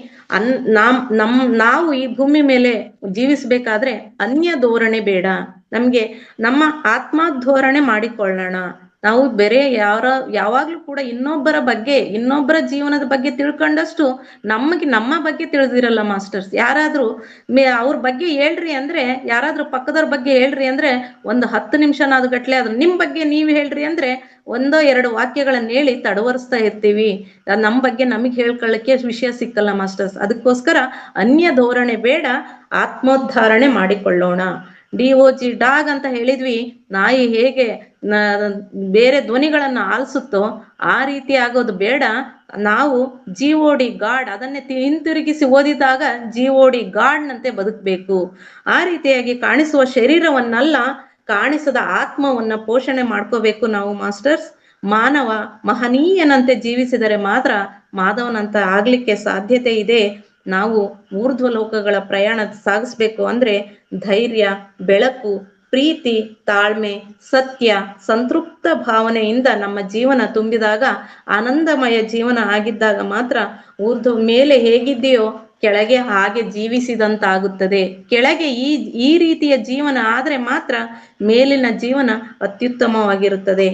ನಾವು ಈ ಭೂಮಿ ಮೇಲೆ ಜೀವಿಸ್ಬೇಕಾದ್ರೆ ಅನ್ಯ ಧೋರಣೆ ಬೇಡ, ನಮ್ಗೆ ನಮ್ಮ ಆತ್ಮಧೋರಣೆ ಮಾಡಿಕೊಳ್ಳೋಣ. ನಾವು ಬೇರೆ ಯಾವಾಗ್ಲೂ ಕೂಡ ಇನ್ನೊಬ್ಬರ ಜೀವನದ ಬಗ್ಗೆ ತಿಳ್ಕೊಂಡಷ್ಟು ನಮ್ಮ ಬಗ್ಗೆ ತಿಳಿದಿರಲ್ಲ ಮಾಸ್ಟರ್ಸ್. ಯಾರಾದ್ರೂ ಅವ್ರ ಬಗ್ಗೆ ಹೇಳ್ರಿ ಅಂದ್ರೆ, ಯಾರಾದ್ರೂ ಪಕ್ಕದವ್ರ ಬಗ್ಗೆ ಹೇಳ್ರಿ ಅಂದ್ರೆ ಒಂದು 10 ನಿಮಿಷನಾದ ಗಟ್ಲೆ ಆದ್ರೂ ನಿಮ್ ಬಗ್ಗೆ ನೀವ್ ಹೇಳ್ರಿ ಅಂದ್ರೆ 1-2 ವಾಕ್ಯಗಳನ್ನ ಹೇಳಿ ತಡವರಿಸ್ತಾ ಇರ್ತೀವಿ. ನಮ್ ಬಗ್ಗೆ ನಮಗ್ ಹೇಳ್ಕೊಳ್ಳಕ್ಕೆ ವಿಷಯ ಸಿಕ್ಕಲ್ಲ ಮಾಸ್ಟರ್ಸ್. ಅದಕ್ಕೋಸ್ಕರ ಅನ್ಯ ಧೋರಣೆ ಬೇಡ, ಆತ್ಮೋದ್ಧಾರಣೆ ಮಾಡಿಕೊಳ್ಳೋಣ. DOG ಡಾಗ್ ಅಂತ ಹೇಳಿದ್ವಿ, ನಾಯಿ ಹೇಗೆ ಬೇರೆ ಧ್ವನಿಗಳನ್ನ ಆಲಿಸುತ್ತೋ ಆ ರೀತಿ ಆಗೋದು ಬೇಡ. ನಾವು GOD ಗಾಡ್, ಅದನ್ನೇ ಹಿಂತಿರುಗಿಸಿ ಓದಿದಾಗ GOD ಗಾಡ್ನಂತೆ ಬದುಕಬೇಕು. ಆ ರೀತಿಯಾಗಿ ಕಾಣಿಸುವ ಶರೀರವನ್ನಲ್ಲ, ಕಾಣಿಸದ ಆತ್ಮವನ್ನ ಪೋಷಣೆ ಮಾಡ್ಕೋಬೇಕು ನಾವು ಮಾಸ್ಟರ್ಸ್. ಮಾನವ ಮಹನೀಯನಂತೆ ಜೀವಿಸಿದರೆ ಮಾತ್ರ ಮಾಧವನಂತ ಆಗ್ಲಿಕ್ಕೆ ಸಾಧ್ಯತೆ ಇದೆ. ನಾವು ಊರ್ಧ್ವ ಲೋಕಗಳ ಪ್ರಯಾಣ ಸಾಗಿಸ್ಬೇಕು ಅಂದ್ರೆ ಧೈರ್ಯ, ಬೆಳಕು, ಪ್ರೀತಿ, ತಾಳ್ಮೆ, ಸತ್ಯ, ಸಂತೃಪ್ತ ಭಾವನೆಯಿಂದ ನಮ್ಮ ಜೀವನ ತುಂಬಿದಾಗ, ಆನಂದಮಯ ಜೀವನ ಆಗಿದ್ದಾಗ ಮಾತ್ರ ಊರ್ಧ್ವ ಮೇಲೆ ಹೇಗಿದೆಯೋ ಕೆಳಗೆ ಹಾಗೆ ಜೀವಿಸಿದಂತಾಗುತ್ತದೆ. ಕೆಳಗೆ ಈ ರೀತಿಯ ಜೀವನ ಆದ್ರೆ ಮಾತ್ರ ಮೇಲಿನ ಜೀವನ ಅತ್ಯುತ್ತಮವಾಗಿರುತ್ತದೆ.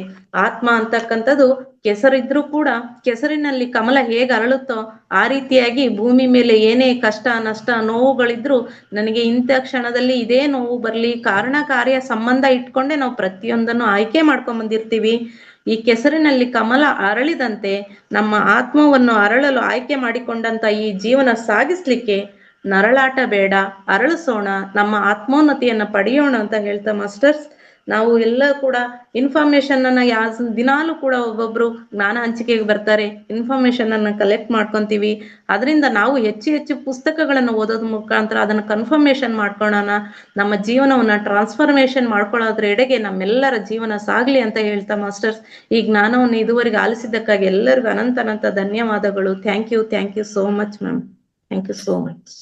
ಆತ್ಮ ಅಂತಕ್ಕಂಥದ್ದು ಕೆಸರಿದ್ರೂ ಕೂಡ ಕೆಸರಿನಲ್ಲಿ ಕಮಲ ಹೇಗೆ ಅರಳುತ್ತೋ ಆ ರೀತಿಯಾಗಿ ಭೂಮಿ ಮೇಲೆ ಏನೇ ಕಷ್ಟ, ನಷ್ಟ, ನೋವುಗಳಿದ್ರು ನನಗೆ ಇಂಥ ಕ್ಷಣದಲ್ಲಿ ಇದೇ ನೋವು ಬರ್ಲಿ, ಕಾರಣ ಕಾರ್ಯ ಸಂಬಂಧ ಇಟ್ಕೊಂಡೆ ನಾವು ಪ್ರತಿಯೊಂದನ್ನು ಆಯ್ಕೆ ಮಾಡ್ಕೊಂಡ್ ಬಂದಿರ್ತೀವಿ. ಈ ಕೆಸರಿನಲ್ಲಿ ಕಮಲ ಅರಳಿದಂತೆ ನಮ್ಮ ಆತ್ಮವನ್ನು ಅರಳಲು ಆಯ್ಕೆ ಮಾಡಿಕೊಂಡಂತ ಈ ಜೀವನ ಸಾಗಿಸ್ಲಿಕ್ಕೆ ನರಳಾಟ ಬೇಡ, ಅರಳಿಸೋಣ, ನಮ್ಮ ಆತ್ಮೋನ್ನತಿಯನ್ನ ಪಡೆಯೋಣ ಅಂತ ಹೇಳ್ತಾ ಮಾಸ್ಟರ್ಸ್, ನಾವು ಎಲ್ಲ ಕೂಡ ಇನ್ಫಾರ್ಮೇಶನ್ ಅನ್ನ ದಿನಾಲೂ ಕೂಡ ಒಬ್ಬೊಬ್ರು ಜ್ಞಾನ ಹಂಚಿಕೆಗೆ ಬರ್ತಾರೆ, ಇನ್ಫಾರ್ಮೇಶನ್ ಅನ್ನ ಕಲೆಕ್ಟ್ ಮಾಡ್ಕೊಂತೀವಿ. ಅದರಿಂದ ನಾವು ಹೆಚ್ಚು ಪುಸ್ತಕಗಳನ್ನು ಓದೋದ್ ಮುಖಾಂತರ ಅದನ್ನ ಕನ್ಫರ್ಮೇಶನ್ ಮಾಡ್ಕೊಳ್ಳೋಣ, ನಮ್ಮ ಜೀವನವನ್ನ ಟ್ರಾನ್ಸ್ಫಾರ್ಮೇಶನ್ ಮಾಡ್ಕೊಳ್ಳೋದ್ರ ಎಡೆಗೆ ನಮ್ಮೆಲ್ಲರ ಜೀವನ ಸಾಗ್ಲಿ ಅಂತ ಹೇಳ್ತಾ ಮಾಸ್ಟರ್ಸ್, ಈ ಜ್ಞಾನವನ್ನು ಇದುವರೆಗೆ ಆಲಿಸಿದ್ದಕ್ಕಾಗಿ ಎಲ್ಲರಿಗೂ ಅನಂತ ಧನ್ಯವಾದಗಳು. Thank you so much ma'am. Thank you so much.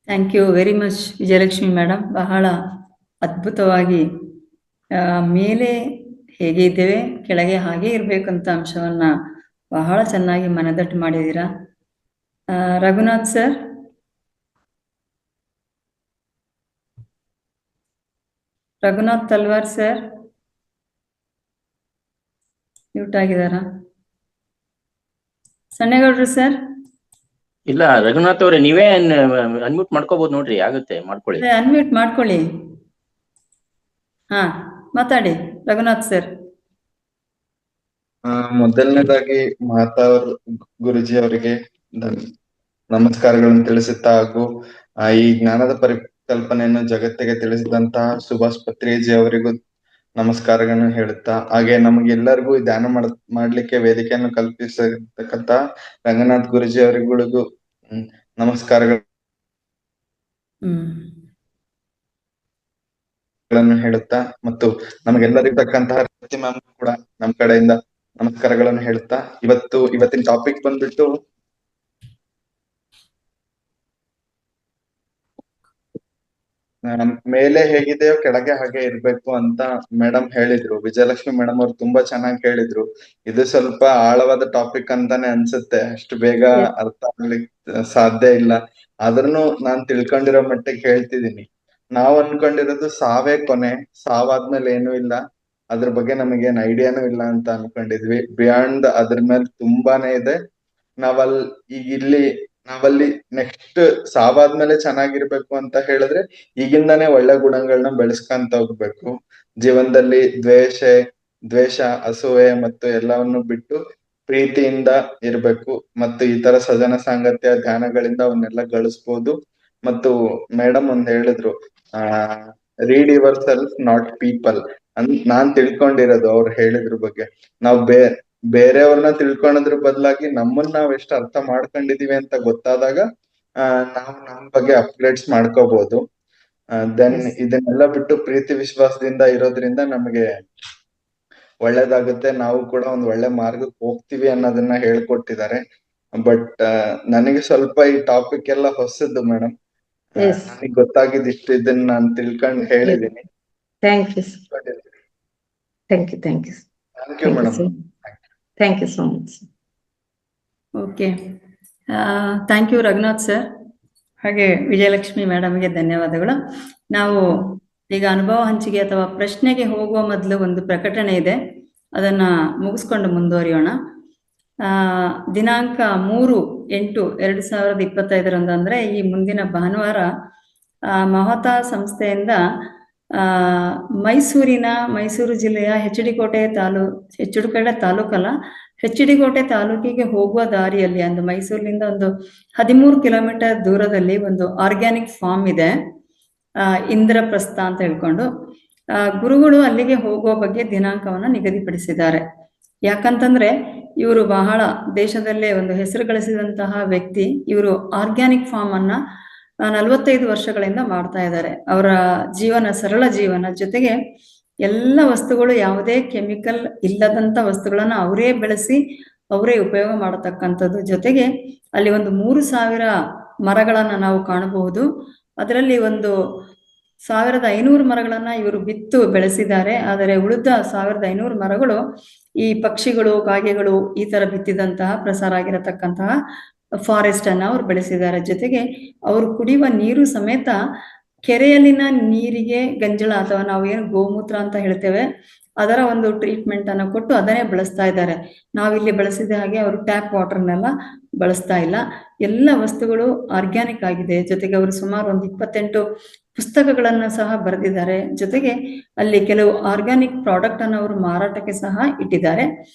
Thank you very much Vijayalakshmi madam. ಬಹಳ ಅದ್ಭುತವಾಗಿ ಮೇಲೆ ಹೇಗೆ ಇದ್ದೇವೆ ಕೆಳಗೆ ಹಾಗೆ ಇರ್ಬೇಕಂತ ಅಂಶವನ್ನ ಬಹಳ ಚೆನ್ನಾಗಿ ಮನದಟ್ಟು ಮಾಡಿದ್ದೀರಾ. ರಘುನಾಥ್ ಸರ್, ರಘುನಾಥ್ ತಲ್ವಾರ್ ಸರ್ ಮ್ಯೂಟ್ ಆಗಿದಾರ? ಸಣ್ಣೇಗೌಡ್ರು ಸರ್? ಇಲ್ಲ ರಘುನಾಥ್ ಅವ್ರೆ, ನೀವೇ ಅನ್ಮ್ಯೂಟ್ ಮಾಡ್ಕೋಬಹುದು ನೋಡ್ರಿ, ಆಗುತ್ತೆ ಮಾಡ್ಕೊಳ್ಳಿ. ಅನ್ಮ್ಯೂಟ್ ಮಾಡ್ಕೊಳ್ಳಿ. ಹಾ ಮಾತಾಡಿ ರಘುನಾಥ್ ಸರ್. ಮೊದಲನೇದಾಗಿ ಮಾತಾವರ್ ಗುರುಜಿ ಅವರಿಗೆ ನಮಸ್ಕಾರಗಳನ್ನು ತಿಳಿಸುತ್ತಾ, ಹಾಗೂ ಈ ಜ್ಞಾನದ ಪರಿಕಲ್ಪನೆಯನ್ನು ಜಗತ್ತಿಗೆ ತಿಳಿಸಿದಂತಹ ಸುಭಾಷ್ ಪತ್ರಿಜಿ ಅವರಿಗೂ ನಮಸ್ಕಾರಗಳನ್ನು ಹೇಳುತ್ತಾ, ಹಾಗೆ ನಮಗೆಲ್ಲರಿಗೂ ಧ್ಯಾನ ಮಾಡ್ಲಿಕ್ಕೆ ವೇದಿಕೆಯನ್ನು ಕಲ್ಪಿಸತಕ್ಕಂತ ರಂಗನಾಥ್ ಗುರುಜಿ ಅವರಿಗಳಿಗೂ ನಮಸ್ಕಾರಗಳನ್ನು ಹೇಳುತ್ತಾ, ಮತ್ತು ನಮಗೆಲ್ಲರಿಗೂ ತಕ್ಕಂತಹ ಮ್ಯಾಮ್ ಕೂಡ ನಮ್ಮ ಕಡೆಯಿಂದ ನಮಸ್ಕಾರಗಳನ್ನು ಹೇಳುತ್ತಾ, ಇವತ್ತಿನ ಟಾಪಿಕ್ ಬಂದ್ಬಿಟ್ಟು ಮೇಲೆ ಹೇಗಿದೆಯೋ ಕೆಳಗೆ ಹಾಗೆ ಇರ್ಬೇಕು ಅಂತ ಮೇಡಮ್ ಹೇಳಿದ್ರು. ವಿಜಯಲಕ್ಷ್ಮಿ ಮೇಡಮ್ ಅವ್ರು ತುಂಬಾ ಚೆನ್ನಾಗಿ ಹೇಳಿದ್ರು. ಇದು ಸ್ವಲ್ಪ ಆಳವಾದ ಟಾಪಿಕ್ ಅಂತಾನೆ ಅನ್ಸುತ್ತೆ, ಅಷ್ಟು ಬೇಗ ಅರ್ಥ ಆಗ್ಲಿಕ್ಕೆ ಸಾಧ್ಯ ಇಲ್ಲ. ಆದ್ರೂ ನಾನ್ ತಿಳ್ಕೊಂಡಿರೋ ಮಟ್ಟಿಗೆ ಹೇಳ್ತಿದೀನಿ. ನಾವ್ ಅನ್ಕೊಂಡಿರೋದು ಸಾವೇ ಕೊನೆ, ಸಾವಾದ್ಮೇಲೆ ಏನೂ ಇಲ್ಲ, ಅದ್ರ ಬಗ್ಗೆ ನಮಗೇನ್ ಐಡಿಯಾನು ಇಲ್ಲ ಅಂತ ಅನ್ಕೊಂಡಿದ್ವಿ. ಬಿಯಾಂಡ್ ಅದ್ರ ಮೇಲೆ ತುಂಬಾನೇ ಇದೆ. ನಾವಲ್ಲಿ ನೆಕ್ಸ್ಟ್ ಸಾವಾದ್ಮೇಲೆ ಚೆನ್ನಾಗಿರ್ಬೇಕು ಅಂತ ಹೇಳಿದ್ರೆ ಈಗಿಂದಾನೇ ಒಳ್ಳೆ ಗುಣಗಳನ್ನ ಬೆಳೆಸ್ಕೊಂತ ಹೋಗ್ಬೇಕು. ಜೀವನದಲ್ಲಿ ದ್ವೇಷ, ಅಸೂಯೆ ಮತ್ತು ಎಲ್ಲವನ್ನು ಬಿಟ್ಟು ಪ್ರೀತಿಯಿಂದ ಇರ್ಬೇಕು. ಮತ್ತು ಈ ತರ ಸಜನ ಸಾಂಗತ್ಯ ಧ್ಯಾನಗಳಿಂದ ಅವನ್ನೆಲ್ಲ ಗಳಿಸ್ಬೋದು. ಮತ್ತು ಮೇಡಮ್ ಒಂದ್ ಹೇಳಿದ್ರು, read yourself not people. ನಾನ್ ತಿಳ್ಕೊಂಡಿರೋದು ಅವ್ರು ಹೇಳಿದ್ರ ಬಗ್ಗೆ, ನಾವ್ ಬೇರೆಯವ್ರನ್ನ ತಿಳ್ಕೊಳೋದ್ರ ಬದಲಾಗಿ ನಮ್ಮನ್ನ ನಾವ್ ಎಷ್ಟು ಅರ್ಥ ಮಾಡ್ಕೊಂಡಿದೀವಿ ಅಂತ ಗೊತ್ತಾದಾಗ ನಾವು ನಮ್ ಬಗ್ಗೆ ಅಪ್ಗ್ರೇಡ್ಸ್ ಮಾಡ್ಕೋಬಹುದು. ದೆನ್ ಇದನ್ನೆಲ್ಲ ಬಿಟ್ಟು ಪ್ರೀತಿ ವಿಶ್ವಾಸದಿಂದ ಇರೋದ್ರಿಂದ ನಮಗೆ ಒಳ್ಳೇದಾಗುತ್ತೆ, ನಾವು ಕೂಡ ಒಂದ್ ಒಳ್ಳೆ ಮಾರ್ಗಕ್ಕೆ ಹೋಗ್ತೀವಿ ಅನ್ನೋದನ್ನ ಹೇಳ್ಕೊಟ್ಟಿದ್ದಾರೆ. ಬಟ್ ನನಗೆ ಸ್ವಲ್ಪ ಈ ಟಾಪಿಕ್ ಎಲ್ಲ ಹೊಸದು ಮೇಡಮ್. Yes. ನನಗೆ ಗೊತ್ತಾಗಿದ್ದಿಷ್ಟು ಇದನ್ನ ನಾನು ತಿಳ್ಕೊಂಡು ಹೇಳಿದೀನಿ. Thank you. Thank you. Thank you Thank you madam. so Thank you so much. Okay, thank you Raghunath sir, ಹಾಗೆ ವಿಜಯಲಕ್ಷ್ಮಿ ಮೇಡಮ್ಗೆ ಧನ್ಯವಾದಗಳು. ನಾವು ಈಗ ಅನುಭವ ಹಂಚಿಕೆ ಅಥವಾ ಪ್ರಶ್ನೆಗೆ ಹೋಗುವ ಮೊದಲು ಒಂದು ಪ್ರಕಟಣೆ ಇದೆ, ಅದನ್ನ ಮುಗಿಸ್ಕೊಂಡು ಮುಂದುವರಿಯೋಣ. ದಿನಾಂಕ 3/8/2025 ಅಂದ್ರೆ ಈ ಮುಂದಿನ ಭಾನುವಾರ ಮಹತಾ ಸಂಸ್ಥೆಯಿಂದ ಮೈಸೂರು ಜಿಲ್ಲೆಯ ಹೆಚ್ಡಿಕೋಟೆ ತಾಲೂಕಲ್ಲ, ಹೆಚ್ಡಿಕೋಟೆ ತಾಲೂಕಿಗೆ ಹೋಗುವ ದಾರಿಯಲ್ಲಿ ಒಂದು ಮೈಸೂರಿನಿಂದ ಒಂದು 13 ಕಿಲೋಮೀಟರ್ ದೂರದಲ್ಲಿ ಒಂದು ಆರ್ಗ್ಯಾನಿಕ್ ಫಾರ್ಮ್ ಇದೆ, ಇಂದ್ರಪ್ರಸ್ಥ ಅಂತ ಹೇಳ್ಕೊಂಡು. ಗುರುಗಳು ಅಲ್ಲಿಗೆ ಹೋಗುವ ಬಗ್ಗೆ ದಿನಾಂಕವನ್ನು ನಿಗದಿಪಡಿಸಿದ್ದಾರೆ. ಯಾಕಂತಂದ್ರೆ ಇವರು ಬಹಳ ದೇಶದಲ್ಲೇ ಒಂದು ಹೆಸರು ಗಳಿಸಿದಂತಹ ವ್ಯಕ್ತಿ. ಇವರು ಆರ್ಗ್ಯಾನಿಕ್ ಫಾರ್ಮ್ ಅನ್ನ 45 ವರ್ಷಗಳಿಂದ ಮಾಡ್ತಾ ಇದ್ದಾರೆ. ಅವರ ಜೀವನ ಸರಳ ಜೀವನ, ಜೊತೆಗೆ ಎಲ್ಲ ವಸ್ತುಗಳು ಯಾವುದೇ ಕೆಮಿಕಲ್ ಇಲ್ಲದಂತ ವಸ್ತುಗಳನ್ನ ಅವರೇ ಬೆಳೆಸಿ ಅವರೇ ಉಪಯೋಗ ಮಾಡತಕ್ಕಂಥದ್ದು. ಜೊತೆಗೆ ಅಲ್ಲಿ ಒಂದು 3,000 ಮರಗಳನ್ನ ನಾವು ಕಾಣಬಹುದು. ಅದರಲ್ಲಿ ಒಂದು 1,500 ಮರಗಳನ್ನ ಇವರು ಬಿತ್ತು ಬೆಳೆಸಿದ್ದಾರೆ. ಆದರೆ ಉಳಿದ 1,500 ಮರಗಳು ಈ ಪಕ್ಷಿಗಳು, ಕಾಗೆಗಳು ಈ ತರ ಬಿತ್ತಿದಂತಹ ಪ್ರಸಾರ ಆಗಿರತಕ್ಕಂತಹ ಫಾರೆಸ್ಟ್ ಅನ್ನ ಅವ್ರು ಬೆಳೆಸಿದ್ದಾರೆ. ಜೊತೆಗೆ ಅವರು ಕುಡಿಯುವ ನೀರು ಸಮೇತ ಕೆರೆಯಲ್ಲಿನ ನೀರಿಗೆ ಗಂಜಳ ಅಥವಾ ನಾವು ಏನು ಗೋಮೂತ್ರ ಅಂತ ಹೇಳ್ತೇವೆ ಅದರ ಒಂದು ಟ್ರೀಟ್ಮೆಂಟ್ ಅನ್ನು ಕೊಟ್ಟು ಅದನ್ನೇ ಬಳಸ್ತಾ ಇದ್ದಾರೆ. ನಾವಿಲ್ಲಿ ಬಳಸಿದ ಹಾಗೆ ಅವರು ಟ್ಯಾಪ್ ವಾಟರ್ನೆಲ್ಲ ಬಳಸ್ತಾ ಇಲ್ಲ. ಎಲ್ಲ ವಸ್ತುಗಳು ಆರ್ಗ್ಯಾನಿಕ್ ಆಗಿದೆ. ಜೊತೆಗೆ ಅವರು ಸುಮಾರು ಒಂದು 28 ಪುಸ್ತಕಗಳನ್ನ ಸಹ ಬರೆದಿದ್ದಾರೆ. ಜೊತೆಗೆ ಅಲ್ಲಿ ಕೆಲವು ಆರ್ಗ್ಯಾನಿಕ್ ಪ್ರಾಡಕ್ಟ್ ಅನ್ನು ಅವರು ಮಾರಾಟಕ್ಕೆ ಸಹ ಇಟ್ಟಿದ್ದಾರೆ.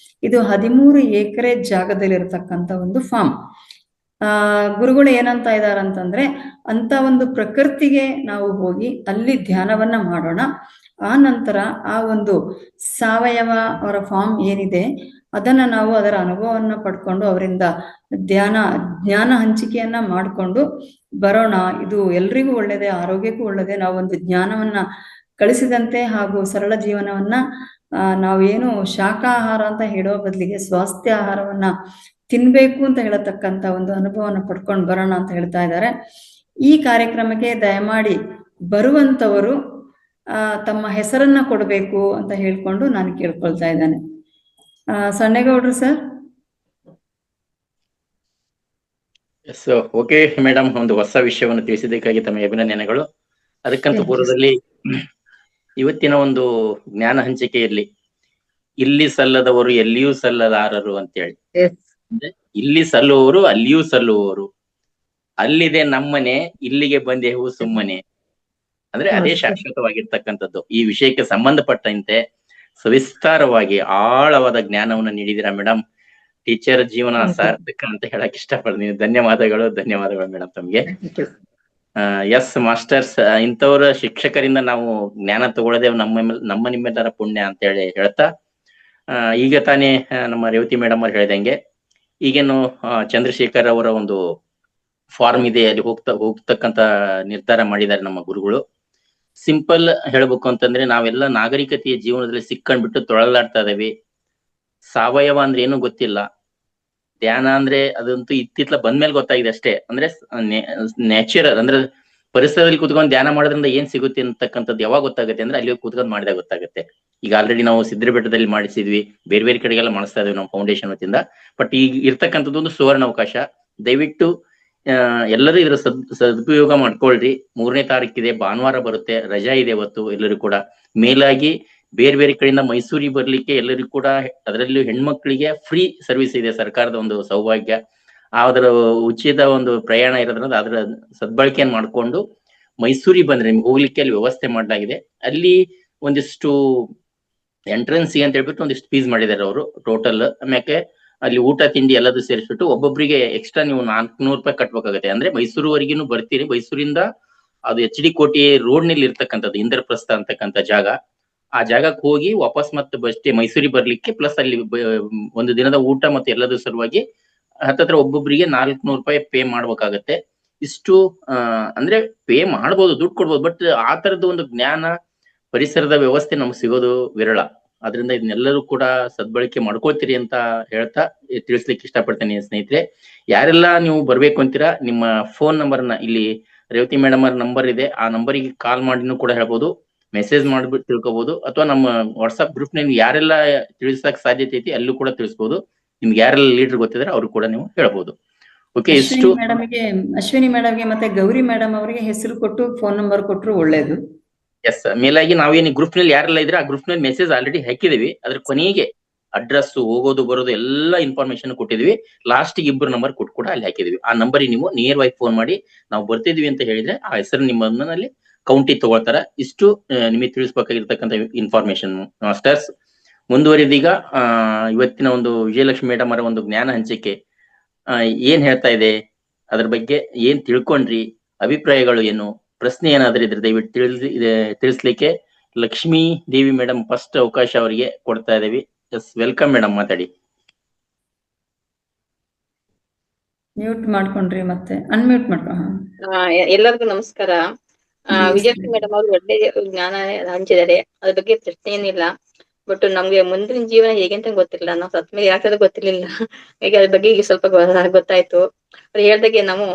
ಇದು 13 ಎಕರೆ ಜಾಗದಲ್ಲಿರತಕ್ಕಂತ ಒಂದು ಫಾರ್ಮ್. ಗುರುಗಳು ಏನಂತ ಇದ್ದಾರೆ ಅಂತಂದ್ರೆ, ಅಂತ ಒಂದು ಪ್ರಕೃತಿಗೆ ನಾವು ಹೋಗಿ ಅಲ್ಲಿ ಧ್ಯಾನವನ್ನ ಮಾಡೋಣ. ಆ ನಂತರ ಆ ಒಂದು ಸಾವಯವ ಅವರ ಫಾರ್ಮ್ ಏನಿದೆ ಅದನ್ನ ನಾವು ಅದರ ಅನುಭವವನ್ನ ಪಡ್ಕೊಂಡು ಅವರಿಂದ ಜ್ಞಾನ ಹಂಚಿಕೆಯನ್ನ ಮಾಡಿಕೊಂಡು ಬರೋಣ. ಇದು ಎಲ್ರಿಗೂ ಒಳ್ಳೇದೇ, ಆರೋಗ್ಯಕ್ಕೂ ಒಳ್ಳೇದೇ. ನಾವೊಂದು ಜ್ಞಾನವನ್ನ ಕಳಿಸಿದಂತೆ ಹಾಗೂ ಸರಳ ಜೀವನವನ್ನ ನಾವೇನು ಶಾಖಾಹಾರ ಅಂತ ಹೇಳೋ ಬದಲಿಗೆ ಸ್ವಾಸ್ಥ್ಯ ಆಹಾರವನ್ನ ತಿನ್ಬೇಕು ಅಂತ ಹೇಳತಕ್ಕಂತ ಒಂದು ಅನುಭವನ ಪಡ್ಕೊಂಡು ಬರೋಣ ಅಂತ ಹೇಳ್ತಾ ಇದ್ದಾರೆ. ಈ ಕಾರ್ಯಕ್ರಮಕ್ಕೆ ದಯಮಾಡಿ ಬರುವಂತವರು ತಮ್ಮ ಹೆಸರನ್ನ ಕೊಡಬೇಕು ಅಂತ ಹೇಳ್ಕೊಂಡು ನಾನು ಕೇಳ್ಕೊಳ್ತಾ ಇದ್ದೇನೆ. ಸಣ್ಣೇಗೌಡ್ರು ಸರ್. ಎಸ್, ಓಕೆ ಮೇಡಮ್, ಒಂದು ಹೊಸ ವಿಷಯವನ್ನು ತಿಳಿಸಿದ್ದಕ್ಕಾಗಿ ತಮಗೆ ಅಭಿನಂದನೆಗಳು. ಅದಕ್ಕಂತ ಪೂರ್ವದಲ್ಲಿ ಇವತ್ತಿನ ಒಂದು ಜ್ಞಾನ ಹಂಚಿಕೆಯಲ್ಲಿ ಇಲ್ಲಿ ಸಲ್ಲದವರು ಎಲ್ಲಿಯೂ ಸಲ್ಲಲಾರರು ಅಂತೇಳಿ, ಅಂದ್ರೆ ಇಲ್ಲಿ ಸಲ್ಲುವವರು ಅಲ್ಲಿಯೂ ಸಲ್ಲುವವರು, ಅಲ್ಲಿದೆ ನಮ್ಮನೆ ಇಲ್ಲಿಗೆ ಬಂದೆವು ಸುಮ್ಮನೆ, ಅಂದ್ರೆ ಅದೇ ಶಾಶ್ವತವಾಗಿರ್ತಕ್ಕಂಥದ್ದು. ಈ ವಿಷಯಕ್ಕೆ ಸಂಬಂಧಪಟ್ಟಂತೆ ಸವಿಸ್ತಾರವಾಗಿ ಆಳವಾದ ಜ್ಞಾನವನ್ನು ನೀಡಿದಿರಾ ಮೇಡಮ್. ಟೀಚರ್ ಜೀವನ ಸಾರ್ಥಕ ಅಂತ ಹೇಳಕ್ ಇಷ್ಟಪಡ್ತೀನಿ. ಧನ್ಯವಾದಗಳು ಮೇಡಮ್ ತಮ್ಗೆ. ಎಸ್ ಮಾಸ್ಟರ್ಸ್, ಇಂಥವ್ರ ಶಿಕ್ಷಕರಿಂದ ನಾವು ಜ್ಞಾನ ತಗೊಳ್ಳೋದೇ ನಮ್ಮ ನಿಮ್ಮೆಲ್ಲರ ಪುಣ್ಯ ಅಂತ ಹೇಳಿ ಹೇಳ್ತಾ, ಈಗ ತಾನೇ ನಮ್ಮ ರೇವತಿ ಮೇಡಮ್ ಅವ್ರು ಹೇಳಿದಂಗೆ ಈಗೇನು ಚಂದ್ರಶೇಖರ್ ಅವರ ಒಂದು ಫಾರ್ಮ್ ಇದೆ, ಅಲ್ಲಿ ಹೋಗ್ತಕ್ಕಂತ ನಿರ್ಧಾರ ಮಾಡಿದ್ದಾರೆ ನಮ್ಮ ಗುರುಗಳು. ಸಿಂಪಲ್ ಹೇಳ್ಬೇಕು ಅಂತಂದ್ರೆ, ನಾವೆಲ್ಲ ನಾಗರಿಕತೆಯ ಜೀವನದಲ್ಲಿ ಸಿಕ್ಕಂಡ್ಬಿಟ್ಟು ತೊಳಲಾಡ್ತಾ ಇದೇವಿ. ಸಾವಯವ ಅಂದ್ರೆ ಏನು ಗೊತ್ತಿಲ್ಲ, ಧ್ಯಾನ ಅಂದ್ರೆ ಅದಂತೂ ಇತ್ತಿತ್ಲ ಬಂದ್ಮೇಲೆ ಗೊತ್ತಾಗಿದೆ ಅಷ್ಟೇ. ಅಂದ್ರೆ ನ್ಯಾಚುರಲ್ ಅಂದ್ರೆ ಪರಿಸರದಲ್ಲಿ ಕೂತ್ಕೊಂಡು ಧ್ಯಾನ ಮಾಡೋದ್ರಿಂದ ಏನ್ ಸಿಗುತ್ತೆ ಅಂತಕ್ಕಂಥದ್ದು ಯಾವಾಗ ಗೊತ್ತಾಗುತ್ತೆ ಅಂದ್ರೆ ಅಲ್ಲಿ ಕೂತ್ಕೊಂಡು ಮಾಡಿದಾಗ ಗೊತ್ತಾಗುತ್ತೆ. ಈಗ ಆಲ್ರೆಡಿ ನಾವು ಸಿದ್ರಬೆಟ್ಟದಲ್ಲಿ ಮಾಡಿಸಿದ್ವಿ, ಬೇರೆ ಬೇರೆ ಕಡೆಗೆಲ್ಲ ಮಾಡಿಸ್ತಾ ಇದ್ವಿ ನಮ್ಮ ಫೌಂಡೇಶನ್ ವತಿಯಿಂದ. ಬಟ್ ಈಗ ಇರ್ತಕ್ಕಂಥದ್ದು ಒಂದು ಸುವರ್ಣ ಅವಕಾಶ. ದಯವಿಟ್ಟು ಎಲ್ಲರೂ ಇದರ ಸದುಪಯೋಗ ಮಾಡ್ಕೊಳ್ರಿ. 3ನೇ ತಾರೀಕಿದೆ, ಭಾನುವಾರ ಬರುತ್ತೆ, ರಜಾ ಇದೆ ಇವತ್ತು. ಎಲ್ಲರೂ ಕೂಡ ಮೇಲಾಗಿ ಬೇರೆ ಬೇರೆ ಕಡೆಯಿಂದ ಮೈಸೂರಿಗೆ ಬರ್ಲಿಕ್ಕೆ ಎಲ್ಲರಿಗೂ ಕೂಡ, ಅದರಲ್ಲೂ ಹೆಣ್ಮಕ್ಳಿಗೆ ಫ್ರೀ ಸರ್ವಿಸ್ ಇದೆ, ಸರ್ಕಾರದ ಒಂದು ಸೌಭಾಗ್ಯ. ಅದರ ಉಚಿತ ಒಂದು ಪ್ರಯಾಣ ಇರೋದ್ರಿಂದ ಅದರ ಸದ್ಬಳಕೆಯನ್ನು ಮಾಡ್ಕೊಂಡು ಮೈಸೂರಿಗೆ ಬಂದ್ರೆ ನಿಮ್ಗೆ ಹೋಗ್ಲಿಕ್ಕೆ ಅಲ್ಲಿ ವ್ಯವಸ್ಥೆ ಮಾಡಲಾಗಿದೆ. ಅಲ್ಲಿ ಒಂದಿಷ್ಟು ಎಂಟ್ರೆನ್ಸ್ ಅಂತ ಹೇಳ್ಬಿಟ್ಟು ಒಂದಿಷ್ಟು ಫೀಸ್ ಮಾಡಿದ್ದಾರೆ ಅವರು ಟೋಟಲ್. ಆಮ್ಯಾಕೆ ಅಲ್ಲಿ ಊಟ ತಿಂಡಿ ಎಲ್ಲದೂ ಸೇರಿಸ್ಬಿಟ್ಟು ಒಬ್ಬೊಬ್ಬರಿಗೆ ಎಕ್ಸ್ಟ್ರಾ ನೀವು 400 ರೂಪಾಯಿ ಕಟ್ಬೇಕಾಗುತ್ತೆ. ಅಂದ್ರೆ ಮೈಸೂರುವರೆಗೂ ಬರ್ತೀರಿ, ಮೈಸೂರಿಂದ ಅದು HD ಕೋಟೆ ರೋಡ್ ನಲ್ಲಿ ಇರ್ತಕ್ಕಂಥದ್ದು ಇಂದ್ರಪ್ರಸ್ಥ ಅಂತಕ್ಕಂಥ ಜಾಗ. ಆ ಜಾಗಕ್ಕೆ ಹೋಗಿ ವಾಪಸ್ ಮತ್ತೆ ಬಸ್ಟೇ ಮೈಸೂರಿಗೆ ಬರ್ಲಿಕ್ಕೆ, ಪ್ಲಸ್ ಅಲ್ಲಿ ಒಂದು ದಿನದ ಊಟ ಮತ್ತೆ ಎಲ್ಲದೂ ಸಲುವಾಗಿ ಹತ್ತತ್ರ ಒಬ್ಬೊಬ್ಬರಿಗೆ 400 ರೂಪಾಯಿ ಪೇ ಮಾಡ್ಬೇಕಾಗತ್ತೆ. ಇಷ್ಟು ಅಂದ್ರೆ ಪೇ ಮಾಡ್ಬೋದು, ದುಡ್ಡು ಕೊಡ್ಬೋದು. ಬಟ್ ಆ ತರದ ಒಂದು ಜ್ಞಾನ, ಪರಿಸರದ ವ್ಯವಸ್ಥೆ ನಮ್ಗೆ ಸಿಗೋದು ವಿರಳ. ಅದರಿಂದ ಇದನ್ನೆಲ್ಲರೂ ಕೂಡ ಸದ್ಬಳಕೆ ಮಾಡ್ಕೋತೀರಿ ಅಂತ ಹೇಳ್ತಾ ತಿಳಿಸ್ಲಿಕ್ಕೆ ಇಷ್ಟಪಡ್ತೇನೆ ಸ್ನೇಹಿತರೆ. ಯಾರೆಲ್ಲ ನೀವು ಬರ್ಬೇಕು ಅಂತೀರಾ, ನಿಮ್ಮ ಫೋನ್ ನಂಬರ್ನ ಇಲ್ಲಿ ರೇವತಿ ಮೇಡಮ್ ಅವ್ರ ನಂಬರ್ ಇದೆ, ಆ ನಂಬರಿಗೆ ಕಾಲ್ ಮಾಡಿನೂ ಕೂಡ ಹೇಳ್ಬೋದು, ಮೆಸೇಜ್ ಮಾಡ್ಬಿಟ್ಟು ತಿಳ್ಕೊಬಹುದು, ಅಥವಾ ನಮ್ಮ ವಾಟ್ಸ್ಆಪ್ ಗ್ರೂಪ್ ನಲ್ಲಿ ಯಾರೆಲ್ಲ ತಿಳಿಸಕ್ ಸಾಧ್ಯತೆ ಐತಿ ಅಲ್ಲೂ ಕೂಡ ತಿಳಿಸಬಹುದು. ನಿಮ್ಗೆ ಯಾರೆಲ್ಲ ಲೀಡರ್ ಗೊತ್ತಿದ್ರೆ ಅವ್ರು ಕೂಡ ನೀವು ಹೇಳ್ಬೋದು. ಓಕೆ, ಇಷ್ಟು ಅಶ್ವಿನಿ ಮೇಡಮ್ಗೆ ಮತ್ತೆ ಗೌರಿ ಮೇಡಮ್ ಅವರಿಗೆ ಹೆಸರು ಕೊಟ್ಟು ಫೋನ್ ನಂಬರ್ ಕೊಟ್ಟರು ಒಳ್ಳೇದು. ಎಸ್, ಮೇಲಾಗಿ ನಾವೇನು ಗ್ರೂಪ್ ನಲ್ಲಿ ಯಾರೆಲ್ಲ ಇದ್ರೆ ಆ ಗ್ರೂಪ್ ನಲ್ಲಿ ಮೆಸೇಜ್ ಆಲ್ರೆಡಿ ಹಾಕಿದೀವಿ. ಅದ್ರ ಕೊನೆಗೆ ಅಡ್ರೆಸ್, ಹೋಗೋದು ಬರೋದು ಎಲ್ಲ ಇನ್ಫಾರ್ಮೇಶನ್ ಕೊಟ್ಟಿದ್ವಿ. ಲಾಸ್ಟ್ ಇಬ್ಬರು ನಂಬರ್ ಕೊಟ್ಟು ಕೂಡ ಅಲ್ಲಿ ಹಾಕಿದ್ವಿ. ಆ ನಂಬರಿಗೆ ನೀವು ನೇರವಾಗಿ ಫೋನ್ ಮಾಡಿ ನಾವು ಬರ್ತಿದ್ವಿ ಅಂತ ಹೇಳಿದ್ರೆ ಆ ಹೆಸರು ನಿಮ್ಮಲ್ಲಿ ಕೌಂಟಿಗೆ ತಗೊಳ್ತಾರ. ಇಷ್ಟು ನಿಮಗೆ ತಿಳಿಸ್ಬೇಕಾಗಿರ್ತಕ್ಕಂಥ ಇನ್ಫಾರ್ಮೇಶನ್ ಮಾಸ್ಟರ್ಸ್. ಮುಂದುವರಿದೀಗ ಇವತ್ತಿನ ಒಂದು ವಿಜಯಲಕ್ಷ್ಮಿ ಮೇಡಮ್ ಅವರ ಒಂದು ಜ್ಞಾನ ಹಂಚಿಕೆ ಏನ್ ಹೇಳ್ತಾ ಇದೆ, ಅದ್ರ ಬಗ್ಗೆ ಏನ್ ತಿಳ್ಕೊಂಡ್ರಿ, ಅಭಿಪ್ರಾಯಗಳು ಏನು, ಪ್ರಶ್ನೆ ಏನಾದ್ರೂ ಇದ್ರೆ ದಯವಿಟ್ಟು ತಿಳಿಸ್ಲಿಕ್ಕೆ ಲಕ್ಷ್ಮೀ ದೇವಿ ಮೇಡಮ್ ಫಸ್ಟ್ ಅವಕಾಶ ಅವರಿಗೆ ಕೊಡ್ತಾ ಇದ್ದೀವಿ. ಎಸ್, ವೆಲ್ಕಮ್ ಮೇಡಮ್, ಮಾತಾಡಿ. ಮ್ಯೂಟ್ ಮಾಡ್ಕೊಂಡ್ರಿ, ಮತ್ತೆ ಅನ್ಮ್ಯೂಟ್ ಮಾಡ್ಕೊಂಡು. ಎಲ್ಲರಿಗೂ ನಮಸ್ಕಾರ. ವಿಜಯಲಕ್ಷ್ಮಿ ಮೇಡಮ್ ಅವರು ಒಳ್ಳೆ ಜ್ಞಾನ ಹಂಚಿದ್ದಾರೆ, ಅದ್ರ ಬಗ್ಗೆ ಪ್ರಶ್ನೆ ಏನಿಲ್ಲ. ಬಟ್ ನಮ್ಗೆ ಮುಂದಿನ ಜೀವನ ಹೇಗೆ ಅಂತ ಗೊತ್ತಿಲ್ಲ, ನಾವು ಸತ್ ಮೇಲೆ ಯಾಕೆ ಗೊತ್ತಿರ್ಲಿಲ್ಲ. ಈಗ ಅದ್ರ ಬಗ್ಗೆ ಈಗ ಸ್ವಲ್ಪ ಗೊತ್ತಾಯ್ತು. ಅವ್ರು ಹೇಳ್ದಾಗೆ ನಾವು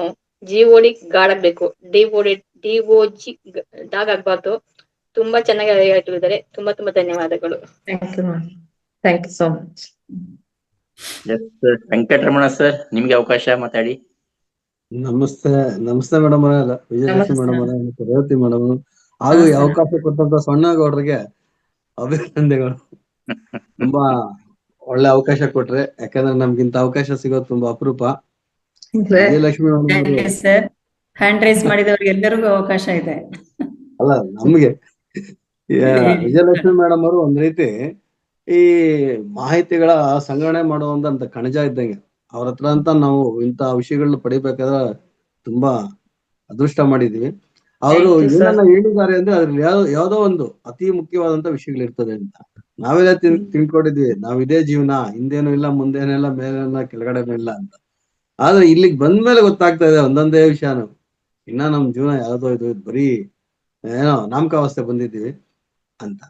GOD ಗಾಡ್ ಆಗ್ಬೇಕು, DOG ಡಾಗ್ ಆಗ್ಬಾರ್ದು. ತುಂಬಾ ಚೆನ್ನಾಗಿ ಹೇಳ್ತಿದ್ದಾರೆ. ತುಂಬಾ ಧನ್ಯವಾದಗಳು. Thank you so much. Venkataramana sir, ನಿಮ್ಗೆ ಅವಕಾಶ, ಮಾತಾಡಿ. ನಮಸ್ತೆ madam, Vijayalakshmi madam, Revathi madam ಹಾಗೂ ಈ ಅವಕಾಶ ಕೊಟ್ಟಂತ ಸಣ್ಣಗೌಡ್ರಿಗೆ ಅಭಿನಂದನೆಗಳು. ತುಂಬಾ ಒಳ್ಳೆ ಅವಕಾಶ ಕೊಟ್ರೆ, ಯಾಕಂದ್ರೆ ನಮ್ಗಿಂತ ಅವಕಾಶ ಸಿಗೋದು ತುಂಬಾ ಅಪರೂಪ. Vijayalakshmi madam sir, hand raise ಮಾಡಿದವ್ರಿಗೆ ಎಲ್ಲರಿಗೂ ಅವಕಾಶ ಇದೆ. ಅಲ್ಲ, ನಮ್ಗೆ ವಿಜಯಲಕ್ಷ್ಮಿ ಮೇಡಮ್ ಅವರು ಒಂದ್ ರೀತಿ ಈ ಮಾಹಿತಿಗಳ ಸಂಗ್ರಹಣೆ ಮಾಡುವಂತ ಕಣಜ ಇದ್ದಂಗೆ. ಅವ್ರ ಹತ್ರ ಅಂತ ನಾವು ಇಂತ ವಿಷಯಗಳನ್ನ ಪಡಿಬೇಕಾದ್ರೆ ತುಂಬಾ ಅದೃಷ್ಟ ಮಾಡಿದೀವಿ. ಅವರು ಏನನ್ನ ಹೇಳಿದ್ದಾರೆ ಅಂದ್ರೆ ಅದ್ರಲ್ಲಿ ಯಾವ್ದೋ ಒಂದು ಅತಿ ಮುಖ್ಯವಾದಂತ ವಿಷಯಗಳಿರ್ತದೆ ಅಂತ ನಾವೆಲ್ಲ ತಿಳ್ಕೊಂಡಿದ್ವಿ. ನಾವ್ ಇದೇ ಜೀವನ, ಹಿಂದೇನು ಇಲ್ಲ, ಮುಂದೇನೂ ಇಲ್ಲ, ಮೇಲೇನ ಕೆಳಗಡೆನೂ ಇಲ್ಲ ಅಂತ. ಆದ್ರೆ ಇಲ್ಲಿಗೆ ಬಂದ್ಮೇಲೆ ಗೊತ್ತಾಗ್ತಾ ಇದೆ ಒಂದೊಂದೇ ವಿಷಯನು. ಇನ್ನ ನಮ್ ಜೀವನ ಯಾವ್ದೋ ಇದು ಬರೀ ಏನೋ ನಾಮಕಾವಸ್ಥೆ ಬಂದಿದ್ದೀವಿ ಅಂತ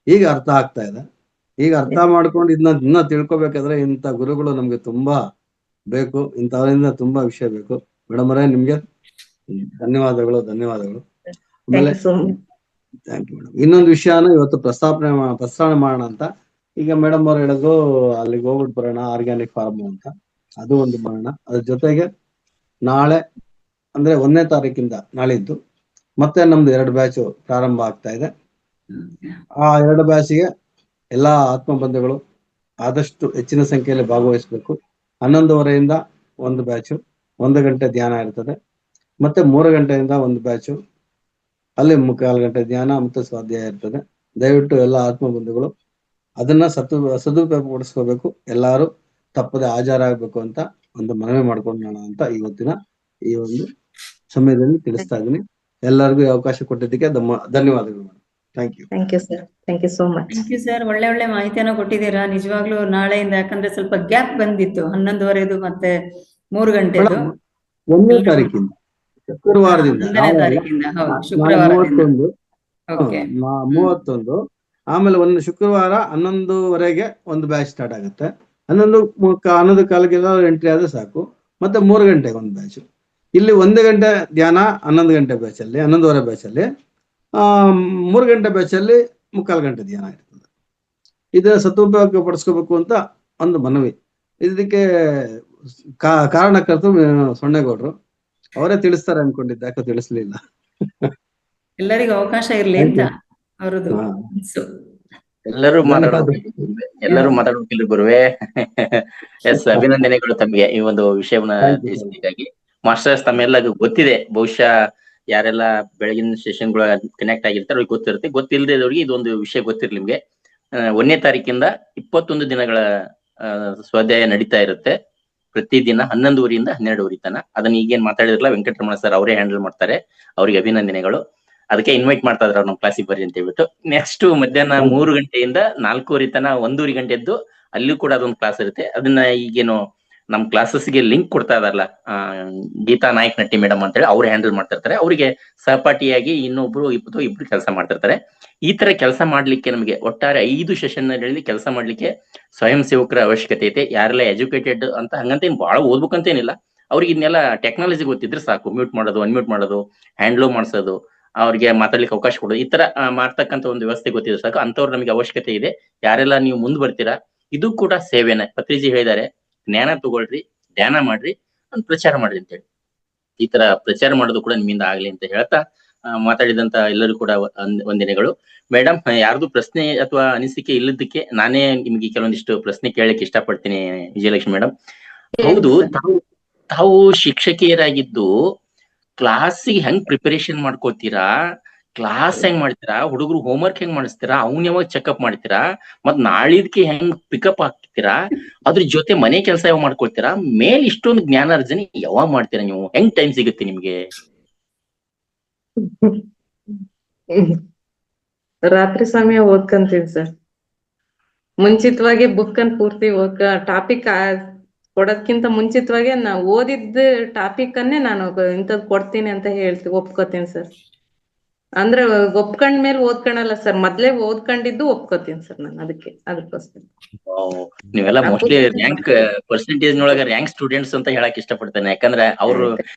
ಈಗ ಅರ್ಥ ಆಗ್ತಾ ಇದೆ. ಈಗ ಅರ್ಥ ಮಾಡ್ಕೊಂಡು ಇನ್ನ ತಿಳ್ಕೊಬೇಕಾದ್ರೆ ಇಂಥ ಗುರುಗಳು ನಮ್ಗೆ ತುಂಬಾ ಬೇಕು. ಇಂಥವರಿಂದ ತುಂಬಾ ವಿಷಯ ಬೇಕು. ಮೇಡಮ್ ಅವರೇ, ನಿಮ್ಗೆ ಧನ್ಯವಾದಗಳು. ಆಮೇಲೆ ಥ್ಯಾಂಕ್ ಯು ಮೇಡಮ್. ಇನ್ನೊಂದು ವಿಷಯನ ಇವತ್ತು ಪ್ರಸ್ತಾವನೆ ಮಾಡೋಣ ಅಂತ. ಈಗ ಮೇಡಮ್ ಅವ್ರು ಹೇಳಿದ್ರು ಅಲ್ಲಿಗೆ ಹೋಗ್ಬಿಟ್ಟು ಬರೋಣ ಆರ್ಗ್ಯಾನಿಕ್ ಫಾರ್ಮ್ ಅಂತ, ಅದು ಒಂದು ಮಾಡೋಣ. ಅದ್ರ ಜೊತೆಗೆ ನಾಳೆ ಅಂದ್ರೆ 1ನೇ ತಾರೀಕಿಂದ ನಾಳಿದ್ದು ಮತ್ತೆ ನಮ್ದು 2 ಬ್ಯಾಚ್ ಪ್ರಾರಂಭ ಆಗ್ತಾ ಇದೆ. ಆ 2 ಬ್ಯಾಚಿಗೆ ಎಲ್ಲಾ ಆತ್ಮ ಬಂಧುಗಳು ಆದಷ್ಟು ಹೆಚ್ಚಿನ ಸಂಖ್ಯೆಯಲ್ಲಿ ಭಾಗವಹಿಸ್ಬೇಕು. 11:30ಯಿಂದ 1 ಬ್ಯಾಚ್, 1 ಗಂಟೆ ಧ್ಯಾನ ಇರ್ತದೆ. ಮತ್ತೆ 3 ಗಂಟೆಯಿಂದ 1 ಬ್ಯಾಚ್, ಅಲ್ಲಿ 3/4 ಗಂಟೆ ಧ್ಯಾನ ಮತ್ತೆ ಸ್ವಾಧ್ಯಾಯ ಇರ್ತದೆ. ದಯವಿಟ್ಟು ಎಲ್ಲ ಆತ್ಮ ಬಂಧುಗಳು ಅದನ್ನ ಸದುಪಯೋಗಪಡಿಸ್ಕೋಬೇಕು. ಎಲ್ಲಾರು ತಪ್ಪದೆ ಹಾಜರಾಗಬೇಕು ಅಂತ ಒಂದು ಮನವಿ ಮಾಡ್ಕೊಂಡೋಣ ಅಂತ ಇವತ್ತಿನ ಈ ಒಂದು ಸಮಯದಲ್ಲಿ ತಿಳಿಸ್ತಾ ಇದ್ದೀನಿ. ಎಲ್ಲರಿಗೂ ಅವಕಾಶ ಕೊಟ್ಟಿದ್ದಕ್ಕೆ ಧನ್ಯವಾದಗಳು. Thank you sir. Thank you so much. Thank you sir. ಒಳ್ಳೆ ಮಾಹಿತಿಯನ್ನ ಕೊಟ್ಟಿದ್ದೀರಾ. ನಿಜವಾಗ್ಲೂ ನಾಳೆಯಿಂದ, ಯಾಕಂದ್ರೆ ಸ್ವಲ್ಪ ಗ್ಯಾಪ್ ಬಂದಿತ್ತು, 11:30 ಮತ್ತೆ 3 ಗಂಟೆದು. 1ನೇ ತಾರೀಕಿಂದ ಶುಕ್ರವಾರದಿಂದ 1ನೇ ತಾರೀಕಿಂದ, ಹೌದು, ಶುಕ್ರವಾರದಿಂದ. 31, ಆಮೇಲೆ ಒಂದು ಶುಕ್ರವಾರ 11:00ವರೆಗೆ 1 ಬ್ಯಾಚ್ ಸ್ಟಾರ್ಟ್ ಆಗುತ್ತೆ. 11:15 ಎಂಟ್ರಿ ಆದ್ರೆ ಸಾಕು. ಮತ್ತೆ 3 ಗಂಟೆಗೆ 1 ಬ್ಯಾಚ್. ಇಲ್ಲಿ 1 ಗಂಟೆ ಧ್ಯಾನ 11 ಗಂಟೆ ಬ್ಯಾಚ್ ಅಲ್ಲಿ, 11:30 ಬ್ಯಾಚ್ ಅಲ್ಲಿ, 3 ಗಂಟೆ ಬ್ಯಾಚ್ ಅಲ್ಲಿ 3/4 ಗಂಟೆ ಧ್ಯಾನ ಇರ್ತದೆ. ಇದನ್ನ ಸದುಪಯೋಗ ಪಡಿಸ್ಕೋಬೇಕು ಅಂತ ಒಂದು ಮನವಿ. ಇದಕ್ಕೆ ಕಾರಣಕರ್ತರು ಸೊಣ್ಣೇಗೌಡ್ರು, ಅವರೇ ತಿಳಿಸ್ತಾರೆ ಅನ್ಕೊಂಡಿದ್ದೆ, ಯಾಕೋ ತಿಳಿಸ್ಲಿಲ್ಲ. ಎಲ್ಲರಿಗೂ ಅವಕಾಶ ಇರ್ಲಿ ಅಂತ ಅವರದು. ಎಲ್ಲರೂ ಮಾತಾಡೋಕಿಲ್ಲ ಗುರುವೇ. ಎಸ್, ಅಭಿನಂದನೆಗಳು ತಮಗೆ ಈ ಒಂದು ವಿಷಯವನ್ನ ತಿಳಿಸಿದ್ದಕ್ಕಾಗಿ. ಮಾಸ್ಟರ್ಸ್, ತಮ್ಮೆಲ್ಲ ಗೊತ್ತಿದೆ ಬಹುಶಃ ಯಾರೆಲ್ಲ ಬೆಳಗಿನ ಸೆಷನ್ಗಳು ಕನೆಕ್ಟ್ ಆಗಿರ್ತಾರೆ ಅವ್ರಿಗೆ ಗೊತ್ತಿರುತ್ತೆ. ಗೊತ್ತಿಲ್ಲದವ್ರಿಗೆ ಇದೊಂದು ವಿಷಯ ಗೊತ್ತಿರ್ಲಿ ನಿಮ್ಗೆ. 1ನೇ ತಾರೀಕಿಂದ 21 ದಿನಗಳ ಸ್ವಾಧ್ಯಾಯ ನಡೀತಾ ಇರುತ್ತೆ. ಪ್ರತಿದಿನ 11:00ರಿಂದ 12:00 ತನ. ಅದನ್ನ ಈಗೇನ್ ಮಾತಾಡಿದ್ರಲ್ಲ ವೆಂಕಟರಮಣ ಸರ್, ಅವರೇ ಹ್ಯಾಂಡಲ್ ಮಾಡ್ತಾರೆ. ಅವ್ರಿಗೆ ಅಭಿನಂದನೆಗಳು. ಅದಕ್ಕೆ ಇನ್ವೈಟ್ ಮಾಡ್ತಾ ಇದ್ರು ಅವ್ರು ನಮ್ಮ ಕ್ಲಾಸಿಗೆ ಬರ್ರಿ ಅಂತ ಹೇಳ್ಬಿಟ್ಟು. ನೆಕ್ಸ್ಟ್ ಮಧ್ಯಾಹ್ನ 3 ಗಂಟೆಯಿಂದ 4:30 ತನ 1:00 ಗಂಟೆದ್ದು ಅಲ್ಲೂ ಕೂಡ ಅದೊಂದು ಕ್ಲಾಸ್ ಇರುತ್ತೆ. ಅದನ್ನ ಈಗೇನು ನಮ್ ಕ್ಲಾಸಸ್ಗೆ ಲಿಂಕ್ ಕೊಡ್ತಾ ಇದಾರಲ್ಲ, ಗೀತಾ ನಾಯ್ಕ್ ನಟ್ಟಿ ಮೇಡಮ್ ಅಂತ ಹೇಳಿ ಅವ್ರು ಹ್ಯಾಂಡಲ್ ಮಾಡ್ತಿರ್ತಾರೆ. ಅವರಿಗೆ ಸಹಪಾಠಿಯಾಗಿ ಇಬ್ರು ಕೆಲಸ ಮಾಡ್ತಿರ್ತಾರೆ. ಈ ತರ ಕೆಲಸ ಮಾಡ್ಲಿಕ್ಕೆ ನಮಗೆ ಒಟ್ಟಾರೆ 5 ಸೆಷನ್ ಗಳಲ್ಲಿ ಕೆಲಸ ಮಾಡ್ಲಿಕ್ಕೆ ಸ್ವಯಂ ಸೇವಕರ ಅವಶ್ಯಕತೆ ಐತೆ. ಯಾರೆಲ್ಲ ಎಜುಕೇಟೆಡ್ ಅಂತ ಹಂಗಂತ ಏನ್ ಬಹಳ ಓದ್ಬೇಕಂತೇನಿಲ್ಲ, ಅವ್ರಿಗೆ ಇದನ್ನೆಲ್ಲ ಟೆಕ್ನಾಲಜಿ ಗೊತ್ತಿದ್ರೆ ಸಾಕು. ಮ್ಯೂಟ್ ಮಾಡೋದು, ಅನ್ಮ್ಯೂಟ್ ಮಾಡೋದು, ಹ್ಯಾಂಡ್ಲೋ ಮಾಡಿಸೋದು, ಅವ್ರಿಗೆ ಮಾತಾಡ್ಲಿಕ್ಕೆ ಅವಕಾಶ ಕೊಡೋದು, ಈ ತರ ಮಾಡ್ತಕ್ಕಂಥ ಒಂದು ವ್ಯವಸ್ಥೆ ಗೊತ್ತಿದ್ರೆ ಸಾಕು. ಅಂತವ್ರು ನಮಗೆ ಅವಶ್ಯಕತೆ ಇದೆ. ಯಾರೆಲ್ಲ ನೀವು ಮುಂದ್ ಬರ್ತೀರಾ, ಇದು ಕೂಡ ಸೇವೆನೆ. ಪತ್ರಿಜಿ ಹೇಳಿದ್ದಾರೆ, ಜ್ಞಾನ ತಗೊಳ್ರಿ, ಧ್ಯಾನ ಮಾಡ್ರಿ, ಪ್ರಚಾರ ಮಾಡ್ರಿ ಅಂತ ಹೇಳಿ. ಈ ತರ ಪ್ರಚಾರ ಮಾಡೋದು ಕೂಡ ನಿಮ್ಮಿಂದ ಆಗ್ಲಿ ಅಂತ ಹೇಳ್ತಾ ಮಾತಾಡಿದಂತ ಎಲ್ಲರೂ ಕೂಡ ವಂದನೆಗಳು. ಮೇಡಮ್, ಯಾರ್ದು ಪ್ರಶ್ನೆ ಅಥವಾ ಅನಿಸಿಕೆ ಇಲ್ಲದಕ್ಕೆ ನಾನೇ ನಿಮ್ಗೆ ಕೆಲವೊಂದಿಷ್ಟು ಪ್ರಶ್ನೆ ಕೇಳಲಿಕ್ಕೆ ಇಷ್ಟಪಡ್ತೀನಿ. ವಿಜಯಲಕ್ಷ್ಮಿ ಮೇಡಮ್, ಹೌದು, ತಾವು ಶಿಕ್ಷಕಿಯರಾಗಿದ್ದು ಕ್ಲಾಸಿಗೆ ಹೆಂಗ್ ಪ್ರಿಪರೇಷನ್ ಮಾಡ್ಕೋತೀರಾ, ಕ್ಲಾಸ್ ಹೆಂಗ್ ಮಾಡ್ತೀರಾ, ಹುಡುಗರು ಹೋಮ್ವರ್ಕ್ ಹೆಂಗ್ ಮಾಡಿಸ್ತೀರಾ, ಅವ್ನ ಯಾವಾಗ ಚೆಕ್ಅಪ್ ಮಾಡ್ತೀರಾ, ಮತ್ ನಾಳಿದ್ಕೆ ಹೆಂಗ್ ಪಿಕಪ್ ಆಗ್ತೀರಾ, ಅದ್ರ ಜೊತೆ ಮನೆ ಕೆಲಸ ಯಾವಾಗ ಮಾಡ್ಕೊಳ್ತೀರಾ, ಮೇಲ್ ಇಷ್ಟೊಂದು ಜ್ಞಾನಾರ್ಜನೆ ಯಾವಾಗ ಮಾಡ್ತೀರಾ ನೀವು, ಹೆಂಗ್ ಟೈಮ್ ಸಿಗುತ್ತೆ ನಿಮ್ಗೆ? ರಾತ್ರಿ ಸಮಯ ಓದ್ಕಂತೀನಿ ಸರ್. ಮುಂಚಿತವಾಗಿ ಬುಕ್ ಅನ್ ಪೂರ್ತಿ ಟಾಪಿಕ್ ಕೊಡೋದ್ಕಿಂತ ಮುಂಚಿತವಾಗಿ ನಾವು ಓದಿದ್ದ ಟಾಪಿಕ್ ಅನ್ನೇ ನಾನು ಇಂಥದ್ ಕೊಡ್ತೀನಿ ಅಂತ ಒಪ್ಕೋತೀನಿ ಸರ್. ಅಂದ್ರೆ ಒಪ್ಕೊಂಡ್ಮೇಲೆ ಓದ್ಕೊಳಲ್ಲ ಸರ್, ಮೊದ್ಲೇ ಓದ್ಕೊಂಡಿದ್ದು ಒಪ್ಕೋತೀನಿ ಸರ್ ನಾನು. ಅದಕ್ಕೋಸ್ಕರ ನೀವೆಲ್ಲ ಮೋಸ್ಟ್ಲಿ ರ್ಯಾಂಕ್ ಪರ್ಸೆಂಟೇಜ್ ನೊಳಗ ರ್ಯಾಂಕ್ ಸ್ಟೂಡೆಂಟ್ಸ್ ಅಂತ ಹೇಳಕ್ ಇಷ್ಟಪಡ್ತೇನೆ. ಯಾಕಂದ್ರೆ ಅವ್ರು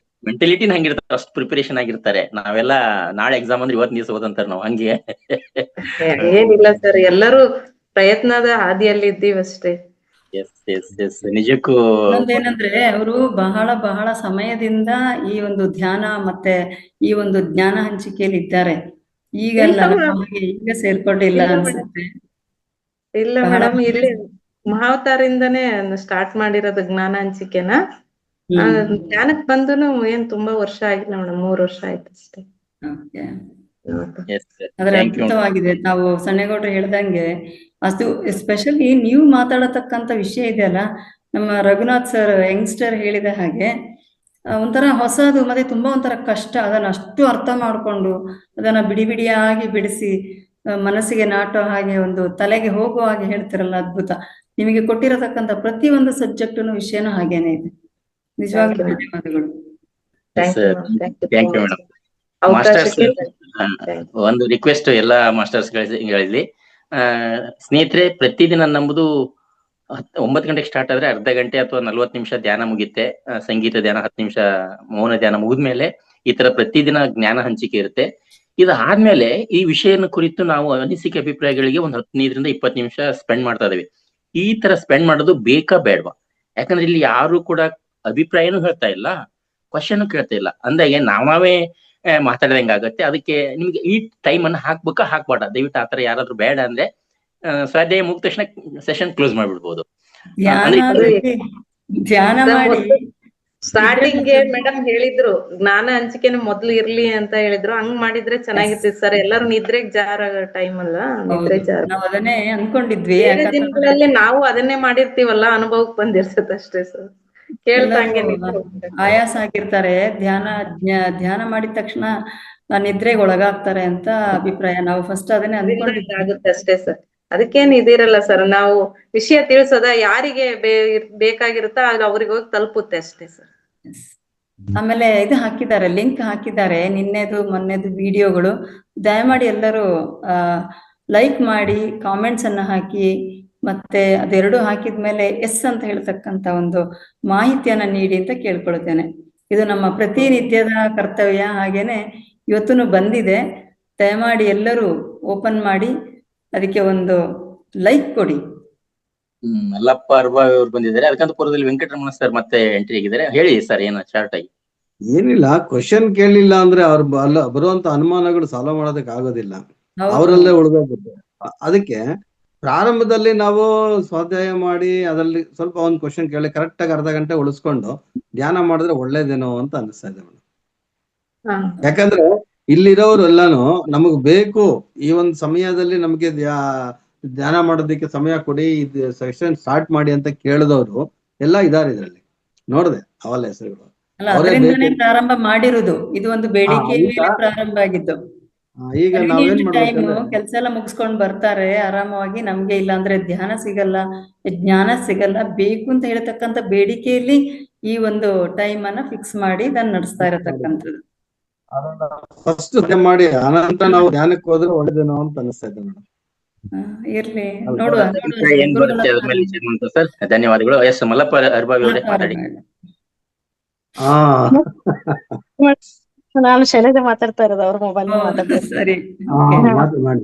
ಮೆಂಟಾಲಿಟಿನ ಹಂಗಿರ್ತಾರೆ, ಅಷ್ಟು ಪ್ರಿಪರೇಷನ್ ಆಗಿರ್ತಾರೆ. ನಾವೆಲ್ಲ ನಾಳೆ ಎಕ್ಸಾಮ್ ಅಂದ್ರೆ ಇವತ್ತು ದಿವಸ ಓದಂತಾರ ನಾವು, ಹಂಗೆ ಏನಿಲ್ಲ ಸರ್, ಎಲ್ಲರೂ ಪ್ರಯತ್ನದ ಹಾದಿಯಲ್ಲಿ ಇದ್ದೀವಿ ಅಷ್ಟೇ. ನಿಜಕ್ಕೂ ಇನ್ನೊಂದೇನಂದ್ರೆ ಅವರು ಬಹಳ ಸಮಯದಿಂದ ಈ ಒಂದು ಧ್ಯಾನ ಮತ್ತೆ ಈ ಒಂದು ಜ್ಞಾನ ಹಂಚಿಕೆಯಲ್ಲಿ ಇದ್ದಾರೆ. ಈಗಲ್ಲ, ಈಗ ಸೇರ್ಕೊಂಡಿಲ್ಲ ಅನ್ಸುತ್ತೆ. ಇಲ್ಲ ಮೇಡಮ್, ಇಲ್ಲಿ ಮಹಾವತಾರಿಂದಾನೇ ಸ್ಟಾರ್ಟ್ ಮಾಡಿರೋದು ಜ್ಞಾನ ಹಂಚಿಕೆನ. ಜ್ಞಾನಕ್ ಬಂದನು ಏನ್ ತುಂಬಾ ವರ್ಷ ಆಗಿಲ್ಲ ಮೇಡಮ್, 3 ವರ್ಷ ಆಯ್ತು ಅಷ್ಟೇ. ಆದ್ರೆ ಅದ್ಭುತವಾಗಿದೆ. ತಾವು ಸಣ್ಣೇಗೌಡ್ರು ಹೇಳ್ದಂಗೆ ಅದು ಎಸ್ಪೆಷಲಿ ನೀವು ಮಾತಾಡತಕ್ಕಂತ ವಿಷಯ ಇದೆಯಲ್ಲ, ನಮ್ಮ ರಘುನಾಥ್ ಸರ್ ಯಂಗ್ಸ್ಟರ್ ಹೇಳಿದ ಹಾಗೆ ಒಂಥರ ಹೊಸದು, ಮತ್ತೆ ತುಂಬಾ ಒಂಥರ ಕಷ್ಟ. ಅದನ್ನ ಅಷ್ಟು ಅರ್ಥ ಮಾಡ್ಕೊಂಡು ಅದನ್ನ ಬಿಡಿಯಾಗಿ ಬಿಡಿಸಿ ಮನಸ್ಸಿಗೆ ನಾಟೋ ಹಾಗೆ, ಒಂದು ತಲೆಗೆ ಹೋಗುವ ಹಾಗೆ ಹೇಳ್ತಿರಲ್ಲ, ಅದ್ಭುತ. ನಿಮಗೆ ಕೊಟ್ಟಿರತಕ್ಕಂತ ಪ್ರತಿ ಒಂದು ಸಬ್ಜೆಕ್ಟ್ನು ವಿಷಯನೂ ಹಾಗೇನೆ ಇದೆ. ನಿಜವಾಗ್ಲೂ ಧನ್ಯವಾದಗಳು. ಒಂದು ರಿಕ್ವೆಸ್ಟ್ ಎಲ್ಲ ಮಾಸ್ಟರ್ಸ್ ಗಳಲ್ಲಿ, ಸ್ನೇಹಿತರೆ, ಪ್ರತಿದಿನ ನಮ್ಮದು 9 ಗಂಟೆಗೆ ಸ್ಟಾರ್ಟ್ ಆದ್ರೆ ಅರ್ಧ ಗಂಟೆ ಅಥವಾ 40 ನಿಮಿಷ ಧ್ಯಾನ ಮುಗಿತ್ತೆ. ಸಂಗೀತ ಧ್ಯಾನ 10 ನಿಮಿಷ, ಮೌನ ಧ್ಯಾನ ಮುಗಿದ್ಮೇಲೆ ಈ ತರ ಪ್ರತಿದಿನ ಜ್ಞಾನ ಹಂಚಿಕೆ ಇರುತ್ತೆ. ಇದಾದ್ಮೇಲೆ ಈ ವಿಷಯನ ಕುರಿತು ನಾವು ಅನಿಸಿಕೆ ಅಭಿಪ್ರಾಯಗಳಿಗೆ ಒಂದು 15ರಿಂದ 20 ನಿಮಿಷ ಸ್ಪೆಂಡ್ ಮಾಡ್ತಾ ಇದೇವೆ. ಈ ತರ ಸ್ಪೆಂಡ್ ಮಾಡೋದು ಬೇಕಾ ಬೇಡವಾ? ಯಾಕಂದ್ರೆ ಇಲ್ಲಿ ಯಾರು ಕೂಡ ಅಭಿಪ್ರಾಯನೂ ಹೇಳ್ತಾ ಇಲ್ಲ, ಕ್ವಶನ್ ಕೇಳ್ತಾ ಇಲ್ಲ. ಅಂದಾಗೆ ನಾವೇ ಮಾತಾಡ್ದಂಗಾಗತ್ತೆ. ಅದಕ್ಕೆ ನಿಮ್ಗೆ ಈ ಟೈಮ್ ಅನ್ನ ಹಾಕ್ಬೇಕಾ ಹಾಕ್ಬೇಡ, ದಯವಿಟ್ಟು ಆತರ ಯಾರಾದ್ರೂ ಬೇಡ ಅಂದ್ರೆ ಸ್ವಾಧ್ಯಾಯ ಮುಗಿದ ತಕ್ಷಣ ಸೆಷನ್ ಕ್ಲೋಸ್ ಮಾಡ್ಬಿಡ್ಬೋದು. ಧ್ಯಾನ ಮಾಡಿ ಸ್ಟಾರ್ಟಿಂಗ್ ಮೇಡಮ್ ಹೇಳಿದ್ರು ಜ್ಞಾನ ಹಂಚಿಕೆನ ಮೊದ್ಲು ಇರ್ಲಿ ಅಂತ ಹೇಳಿದ್ರು. ಹಂಗ್ ಮಾಡಿದ್ರೆ ಚೆನ್ನಾಗಿರ್ತಿತ್ತು ಸರ್. ಎಲ್ಲರೂ ನಿದ್ರೆಗ್ ಜಾರ ಟೈಮ್ ಅಲ್ಲ, ನಿದ್ರೆ ಜಾರ. ನಾವ್ ಅದನ್ನೇ ಅನ್ಕೊಂಡಿದ್ವಿ. ದಿನಗಳಲ್ಲಿ ನಾವು ಅದನ್ನೇ ಮಾಡಿರ್ತೀವಲ್ಲ, ಅನುಭವಕ್ಕೆ ಬಂದಿರ್ತದೆ ಅಷ್ಟೇ ಸರ್. ಕೇಳ್ತಂಗೆ ಆಯಾಸ ಆಗಿರ್ತಾರೆ, ಧ್ಯಾನ ಮಾಡಿದ ತಕ್ಷಣ ನಿದ್ರೆಗೆ ಒಳಗಾಗ್ತಾರೆ ಅಂತ ಅಭಿಪ್ರಾಯ. ನಾವು ಫಸ್ಟ್ ಅದನ್ನೇ ಅನ್ಕೊಂಡಿದ್ವಿ. ಆಗುತ್ತೆ ಅಷ್ಟೇ ಸರ್. ಅದಕ್ಕೇನ್ ಇದಿರಲ್ಲ ಸರ್. ನಾವು ವಿಷಯ ತಿಳಿಸೋದ ಯಾರಿಗೆ ಬೇಕಾಗಿರುತ್ತೋ ಆಗ ಅವ್ರಿಗೆ ಹೋಗಿ ತಲುಪುತ್ತೆ ಅಷ್ಟೇ ಸರ್. ಆಮೇಲೆ ಇದು ಹಾಕಿದ್ದಾರೆ, ಲಿಂಕ್ ಹಾಕಿದ್ದಾರೆ, ನಿನ್ನೆದು ಮೊನ್ನೆದು ವಿಡಿಯೋಗಳು. ದಯಮಾಡಿ ಎಲ್ಲರೂ ಲೈಕ್ ಮಾಡಿ, ಕಾಮೆಂಟ್ಸ್ ಅನ್ನ ಹಾಕಿ, ಮತ್ತೆ ಅದೆರಡು ಹಾಕಿದ್ಮೇಲೆ ಎಸ್ ಅಂತ ಹೇಳ್ತಕ್ಕಂತ ಒಂದು ಮಾಹಿತಿಯನ್ನ ನೀಡಿ ಅಂತ ಕೇಳ್ಕೊಳ್ತೇನೆ. ಇದು ನಮ್ಮ ಪ್ರತಿನಿತ್ಯದ ಕರ್ತವ್ಯ. ಹಾಗೇನೆ ಇವತ್ತೂ ಬಂದಿದೆ. ದಯಮಾಡಿ ಎಲ್ಲರೂ ಓಪನ್ ಮಾಡಿ ಅದಕ್ಕೆ ಒಂದು ಲೈಕ್ ಕೊಡಿ. ಮಲ್ಲಪ್ಪ ಅರ್ಬಾವಿ ಅವ್ರು ಬಂದಿದ್ದಾರೆ. ಅಲ್ಕಂತಪುರದಲ್ಲಿ ವೆಂಕಟರಮಣ ಸರ್ ಮತ್ತೆ ಎಂಟ್ರಿ ಆಗಿದ್ದಾರೆ. ಹೇಳಿ ಸರ್, ಏನ ಶಾರ್ಟ್ ಆಗಿ. ಏನಿಲ್ಲ, ಕ್ವಶನ್ ಕೇಳಲಿಲ್ಲ ಅಂದ್ರೆ ಅವ್ರ ಬರುವಂತ ಅನುಮಾನಗಳು ಸಾಲ್ವ್ ಮಾಡೋದಕ್ಕೆ ಆಗೋದಿಲ್ಲ, ಅವರಲ್ಲೇ ಉಳ್ದೋಗುತ್ತೆ. ಅದಕ್ಕೆ ಪ್ರಾರಂಭದಲ್ಲಿ ನಾವು ಸ್ವಾಧ್ಯಾಯ ಮಾಡಿ ಅದರಲ್ಲಿ ಸ್ವಲ್ಪ ಒಂದು ಕ್ವಶನ್ ಕೇಳಿ ಕರೆಕ್ಟ್ ಆಗಿ ಅರ್ಧ ಗಂಟೆ ಉಳಿಸ್ಕೊಂಡು ಧ್ಯಾನ ಮಾಡಿದ್ರೆ ಒಳ್ಳೇದೇನೋ ಅಂತ ಅನಿಸ್ತಾ ಇದೆ ಮೇಡಮ್. ಯಾಕಂದ್ರೆ ಇಲ್ಲಿರೋರು ಎಲ್ಲಾನು ನಮಗ್ ಬೇಕು, ಈ ಒಂದು ಸಮಯದಲ್ಲಿ ನಮ್ಗೆ ಧ್ಯಾನ ಮಾಡೋದಕ್ಕೆ ಸಮಯ ಕೊಡಿ, ಇದು ಸೆಷನ್ ಸ್ಟಾರ್ಟ್ ಮಾಡಿ ಅಂತ ಕೇಳಿದವರು ಎಲ್ಲ ಇದಾರೆ ಇದರಲ್ಲಿ. ನೋಡಿದೆ ಅವಲ್ಲ ಹೆಸರುಗಳು ಪ್ರಾರಂಭ ಮಾಡಿರುವುದು. ಇದು ಒಂದು ಬೇಡಿಕೆ ಪ್ರಾರಂಭ ಆಗಿದ್ದು. ಈಗ ನಾವೇನ್ ಟೈಮು ಮಾಡ್ಬೇಕಂದ್ರೆ ಕೆಲಸ ಎಲ್ಲ ಮುಗಿಸ್ಕೊಂಡ್ ಬರ್ತಾರೆ ಆರಾಮವಾಗಿ. ನಮ್ಗೆ ಇಲ್ಲ ಅಂದ್ರೆ ಧ್ಯಾನ ಸಿಗಲ್ಲ, ಜ್ಞಾನ ಸಿಗಲ್ಲ. ಬೇಕು ಅಂತ ಹೇಳ್ತಕ್ಕಂಥ ಬೇಡಿಕೆಯಲ್ಲಿ ಈ ಒಂದು ಟೈಮ್ ಅನ್ನ ಫಿಕ್ಸ್ ಮಾಡಿ ಇದನ್ನ ನಡೆಸ್ತಾ ಇರತಕ್ಕಂಥದ್ದು. ಫಸ್ಟ್ ಮಾಡಿ ಆನಂತರ ನಾವು ಧ್ಯಾನಕ್ಕೆ ಹೋದ್ರೆ ಒಳ್ಳೇದೇನೋ ಅಂತ ಅನಿಸ್ತಾ ಇದೆ ಮೇಡಮ್. ಇರ್ಲಿ ಅಲ್ವಾ? ನೋಡುವ ಅಭಿಪ್ರಾಯ ಏನ್ ಬರುತ್ತೆ ಅದ್ರ ಮೇಲೆ ಶ್ರೀಮಂತ ಸರ್. ಧನ್ಯವಾದಗಳು. ಎಸ್ ಮಲ್ಲಪ್ಪ ಅರ್ಬಾವಿ ಅವರೇ ಮಾತಾಡಿ. ಹಾ ನಾನು ಶೈಲಜಾ ಮಾತಾಡ್ತಾ ಇರೋದು, ಅವ್ರ ಮೊಬೈಲ್ ಮಾತಾಡ್ತಾ ಸರಿ ಮಾಡಿ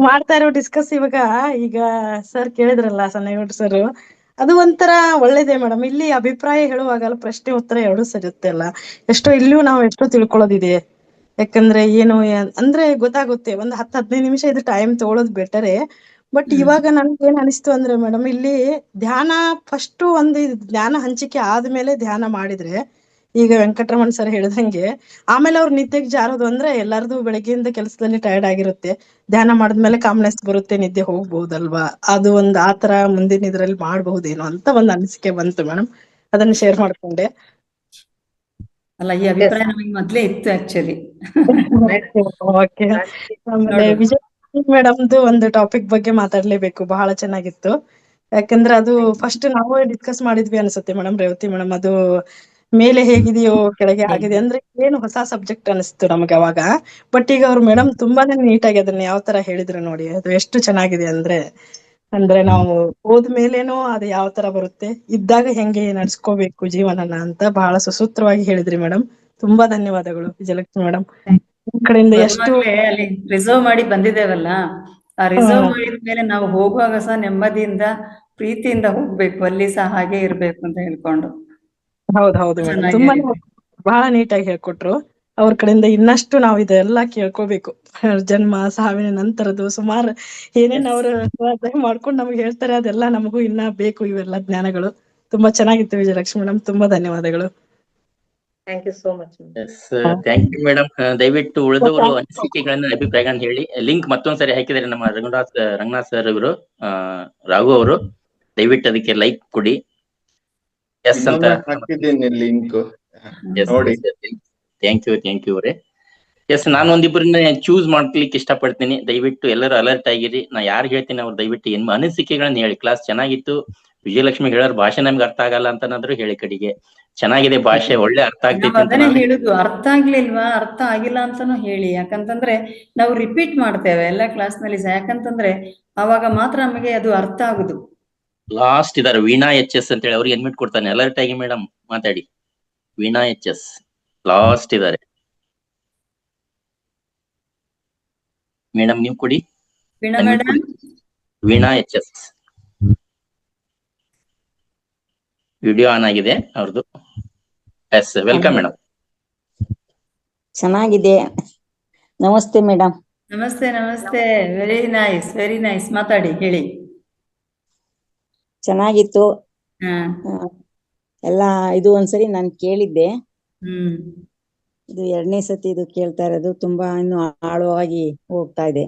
ಮಾಡ್ತಾ ಇರೋ ಡಿಸ್ಕಸ್ ಇವಾಗ. ಈಗ ಸರ್ ಕೇಳಿದ್ರಲ್ಲ ಸನ್ನೇಗೌಡ ಸರ್, ಅದು ಒಂಥರ ಒಳ್ಳೇದೇ ಮೇಡಮ್. ಇಲ್ಲಿ ಅಭಿಪ್ರಾಯ ಹೇಳುವಾಗ ಪ್ರಶ್ನೆ ಉತ್ತರ ಎರಡೂ ಸಿಗುತ್ತೆ ಅಲ್ಲ. ಎಷ್ಟೋ ಇಲ್ಲಿಯೂ ನಾವು ಎಷ್ಟೋ ತಿಳ್ಕೊಳ್ಳೋದಿದೆ. ಯಾಕಂದ್ರೆ ಏನು ಅಂದ್ರೆ ಗೊತ್ತಾಗುತ್ತೆ. ಒಂದು 10-15 ನಿಮಿಷ ಇದು ಟೈಮ್ ತಗೊಳ್ಳೋದು ಬೆಟರೇ. ಬಟ್ ಇವಾಗ ನನ್ಗೆ ಏನ್ ಅನಿಸ್ತು ಅಂದ್ರೆ ಮೇಡಮ್, ಇಲ್ಲಿ ಧ್ಯಾನ ಫಸ್ಟ್ ಒಂದು ಜ್ಞಾನ ಹಂಚಿಕೆ ಆದ್ಮೇಲೆ ಧ್ಯಾನ ಮಾಡಿದ್ರೆ, ಈಗ ವೆಂಕಟರಮಣ್ ಸರ್ ಹೇಳ್ದಂಗೆ ಆಮೇಲೆ ಅವ್ರು ನಿದ್ದೆಗೆ ಜಾರೋದು ಅಂದ್ರೆ ಎಲ್ಲಾರ್ದು ಬೆಳಗ್ಗೆಯಿಂದ ಕೆಲಸದಲ್ಲಿ ಟಯರ್ಡ್ ಆಗಿರುತ್ತೆ. ಧ್ಯಾನ ಮಾಡಿದ್ಮೇಲೆ ಕಾಮ್ನೆಸ್ ಬರುತ್ತೆ, ನಿದ್ದೆ ಹೋಗ್ಬಹುದಲ್ವಾ. ಅದು ಒಂದು ಆತರ ಮುಂದಿನ ಇದ್ರಲ್ಲಿ ಮಾಡಬಹುದೇನೋ ಅಂತ ಒಂದು ಅನಿಸಿಕೆ ಬಂತು ಮೇಡಮ್, ಅದನ್ನ ಶೇರ್ ಮಾಡ್ಕೊಂಡೆ. ಅಲ್ಲ, ಈ ಅಭಿಪ್ರಾಯ ನಮಗೆ ಮೊದ್ಲೇ ಇತ್ತು ಆಕ್ಚುಲಿ. ಓಕೆ. ಆಮೇಲೆ ವಿಜಯ ಮೇಡಮ್ದು ಒಂದು ಟಾಪಿಕ್ ಬಗ್ಗೆ ಮಾತಾಡ್ಲೇಬೇಕು, ಬಹಳ ಚೆನ್ನಾಗಿತ್ತು. ಯಾಕಂದ್ರೆ ಅದು ಫಸ್ಟ್ ನಾವು ಡಿಸ್ಕಸ್ ಮಾಡಿದ್ವಿ ಅನ್ಸುತ್ತೆ ಮೇಡಮ್, ರೇವತಿ ಮೇಡಮ್. ಅದು ಮೇಲೆ ಹೇಗಿದೆಯೋ ಕೆಳಗೆ ಆಗಿದೆ ಅಂದ್ರೆ ಏನು ಹೊಸ ಸಬ್ಜೆಕ್ಟ್ ಅನಿಸ್ತು ನಮ್ಗೆ ಅವಾಗ. ಬಟ್ ಈಗ ಅವ್ರು ಮೇಡಮ್ ತುಂಬಾನೇ ನೀಟಾಗಿ ಅದನ್ನ ಯಾವ ತರ ಹೇಳಿದ್ರು ನೋಡಿ, ಅದು ಎಷ್ಟು ಚೆನ್ನಾಗಿದೆ ಅಂದ್ರೆ ನಾವು ಹೋದ್ಮೇಲೇನೋ ಅದು ಯಾವ ತರ ಬರುತ್ತೆ, ಇದ್ದಾಗ ಹೆಂಗೆ ನಡ್ಸ್ಕೋಬೇಕು ಜೀವನನ ಅಂತ ಬಹಳ ಸುಸೂತ್ರವಾಗಿ ಹೇಳಿದ್ರಿ ಮೇಡಮ್. ತುಂಬಾ ಧನ್ಯವಾದಗಳು ವಿಜಯಲಕ್ಷ್ಮಿ ಮೇಡಮ್. ಕಡೆಯಿಂದ ಎಷ್ಟು ಅಲ್ಲಿ ರಿಸರ್ವ್ ಮಾಡಿ ಬಂದಿದ್ದೇವಲ್ಲ, ಆ ರಿಸರ್ವ್ ಮಾಡಿದ ಮೇಲೆ ನಾವು ಹೋಗುವಾಗ ಸಹ ನೆಮ್ಮದಿಯಿಂದ ಪ್ರೀತಿಯಿಂದ ಹೋಗ್ಬೇಕು, ಅಲ್ಲಿ ಸಹ ಹಾಗೆ ಇರ್ಬೇಕು ಅಂತ ಹೇಳ್ಕೊಂಡು. ಹೌದು ಮೇಡಮ್, ತುಂಬಾ ಬಹಳ ನೀಟಾಗಿ ಹೇಳ್ಕೊಟ್ರು. ಅವ್ರ ಕಡೆಯಿಂದ ಇನ್ನಷ್ಟು ನಾವು ಇದೆಲ್ಲ ಕೇಳ್ಕೋಬೇಕು. ಜನ್ಮ ಸಾವಿನ ನಂತರದ್ದು ಸುಮಾರು ಏನೇನ್ ಅವ್ರು ಮಾಡ್ಕೊಂಡು ನಮ್ಗೆ ಹೇಳ್ತಾರೆ, ಅದೆಲ್ಲ ನಮಗೂ ಇನ್ನ ಬೇಕು ಇವೆಲ್ಲ ಜ್ಞಾನಗಳು. ತುಂಬಾ ಚೆನ್ನಾಗಿತ್ತು ವಿಜಯಲಕ್ಷ್ಮಿ ಮೇಡಮ್, ತುಂಬಾ ಧನ್ಯವಾದಗಳು. Thank you so much. Thank you madam. ದಯವಿಟ್ಟು ಉಳಿದವರು ಅನಿಸಿಕೆಗಳನ್ನ ಅಭಿಪ್ರಾಯಗಳನ್ನ ಹೇಳಿ. ಲಿಂಕ್ ಮತ್ತೊಂದ್ಸರಿ ಹಾಕಿದರೆ ನಮ್ಮ ರಂಗನಾಥ್ ಸರ್ ಅವರು, ರಾಘು ಅವರು, ದಯವಿಟ್ಟು ಅದಕ್ಕೆ ಲೈಕ್ ಕೊಡಿ. ಎಸ್ ಅಂತ ಹಾಕಿದ್ದೀನಿ ಲಿಂಕ್ ನೋಡಿ. ಥ್ಯಾಂಕ್ ಯು ಅವರೇ. ಎಸ್, ನಾನು ಒಂದಿಬ್ಬರನ್ನ ಚೂಸ್ ಮಾಡ್ಲಿಕ್ಕೆ ಇಷ್ಟಪಡ್ತೀನಿ. ದಯವಿಟ್ಟು ಎಲ್ಲರೂ ಅಲರ್ಟ್ ಆಗಿರಿ. ನಾ ಯಾರು ಹೇಳ್ತೀನಿ ಅವ್ರು ದಯವಿಟ್ಟು ಏನ್ ಅನಿಸಿಕೆಗಳನ್ನ ಹೇಳಿ. ಕ್ಲಾಸ್ ಚೆನ್ನಾಗಿತ್ತು, ವಿಜಯಲಕ್ಷ್ಮಿ ಹೇಳೋರ್ ಭಾಷೆ ನಮ್ಗೆ ಅರ್ಥ ಆಗಲ್ಲ ಅಂತನಾದ್ರು ಹೇಳಿ. ಕಡೆಗೆ ಚೆನ್ನಾಗಿದೆ ಭಾಷೆ, ಒಳ್ಳೆ ಅರ್ಥ ಆಗ್ತೈತಿ ಅಂತ ಅದನ್ನೇ ಹೇಳುದು. ಅರ್ಥ ಆಗ್ಲಿಲ್ವಾ, ಅರ್ಥ ಆಗಿಲ್ಲ ಅಂತಾನು ಹೇಳಿ. ಯಾಕಂತಂದ್ರೆ ನಾವು ರಿಪೀಟ್ ಮಾಡ್ತೇವೆ ಎಲ್ಲ ಕ್ಲಾಸ್ ನಲ್ಲಿ ಸಹ. ಯಾಕಂತಂದ್ರೆ ಅವಾಗ ಮಾತ್ರ ನಮಗೆ ಅದು ಅರ್ಥ ಆಗುದು. ಲಾಸ್ಟ್ ಇದಾರೆ ವೀಣಾ HS ಅಂತ ಹೇಳಿ, ಅವ್ರಿಗೆ ಅಡ್ಮಿಟ್ ಕೊಡ್ತಾನೆ. ಅಲರ್ಟ್ ಆಗಿ ಮೇಡಮ್ ಮಾತಾಡಿ. ವೀಣಾ HS ಲಾಸ್ಟ್ ಇದಾರೆ ಮೇಡಮ್, ನೀವು ಕೊಡಿ. ವೀಣಾ HS ವಿಡಿಯೋ ಆನ್ ಆಗಿದೆ ಅವ್ರದ್ದು. Yes, welcome madam. ಚೆನ್ನಾಗಿದೆ. ನಮಸ್ತೆ ಮೇಡಮ್. ನಮಸ್ತೆ. Very nice. ಮಾತಾಡಿ, ಹೇಳಿ. ಚೆನ್ನಾಗಿತ್ತು ಎಲ್ಲ. ಇದು ಒಂದ್ಸರಿ ನಾನು ಕೇಳಿದ್ದೆ, ಇದು 2ನೇ ಸತಿ ಇದು ಕೇಳ್ತಾ ಇರೋದು. ತುಂಬಾ ಇನ್ನು ಆಳವಾಗಿ ಹೋಗ್ತಾ ಇದೆ.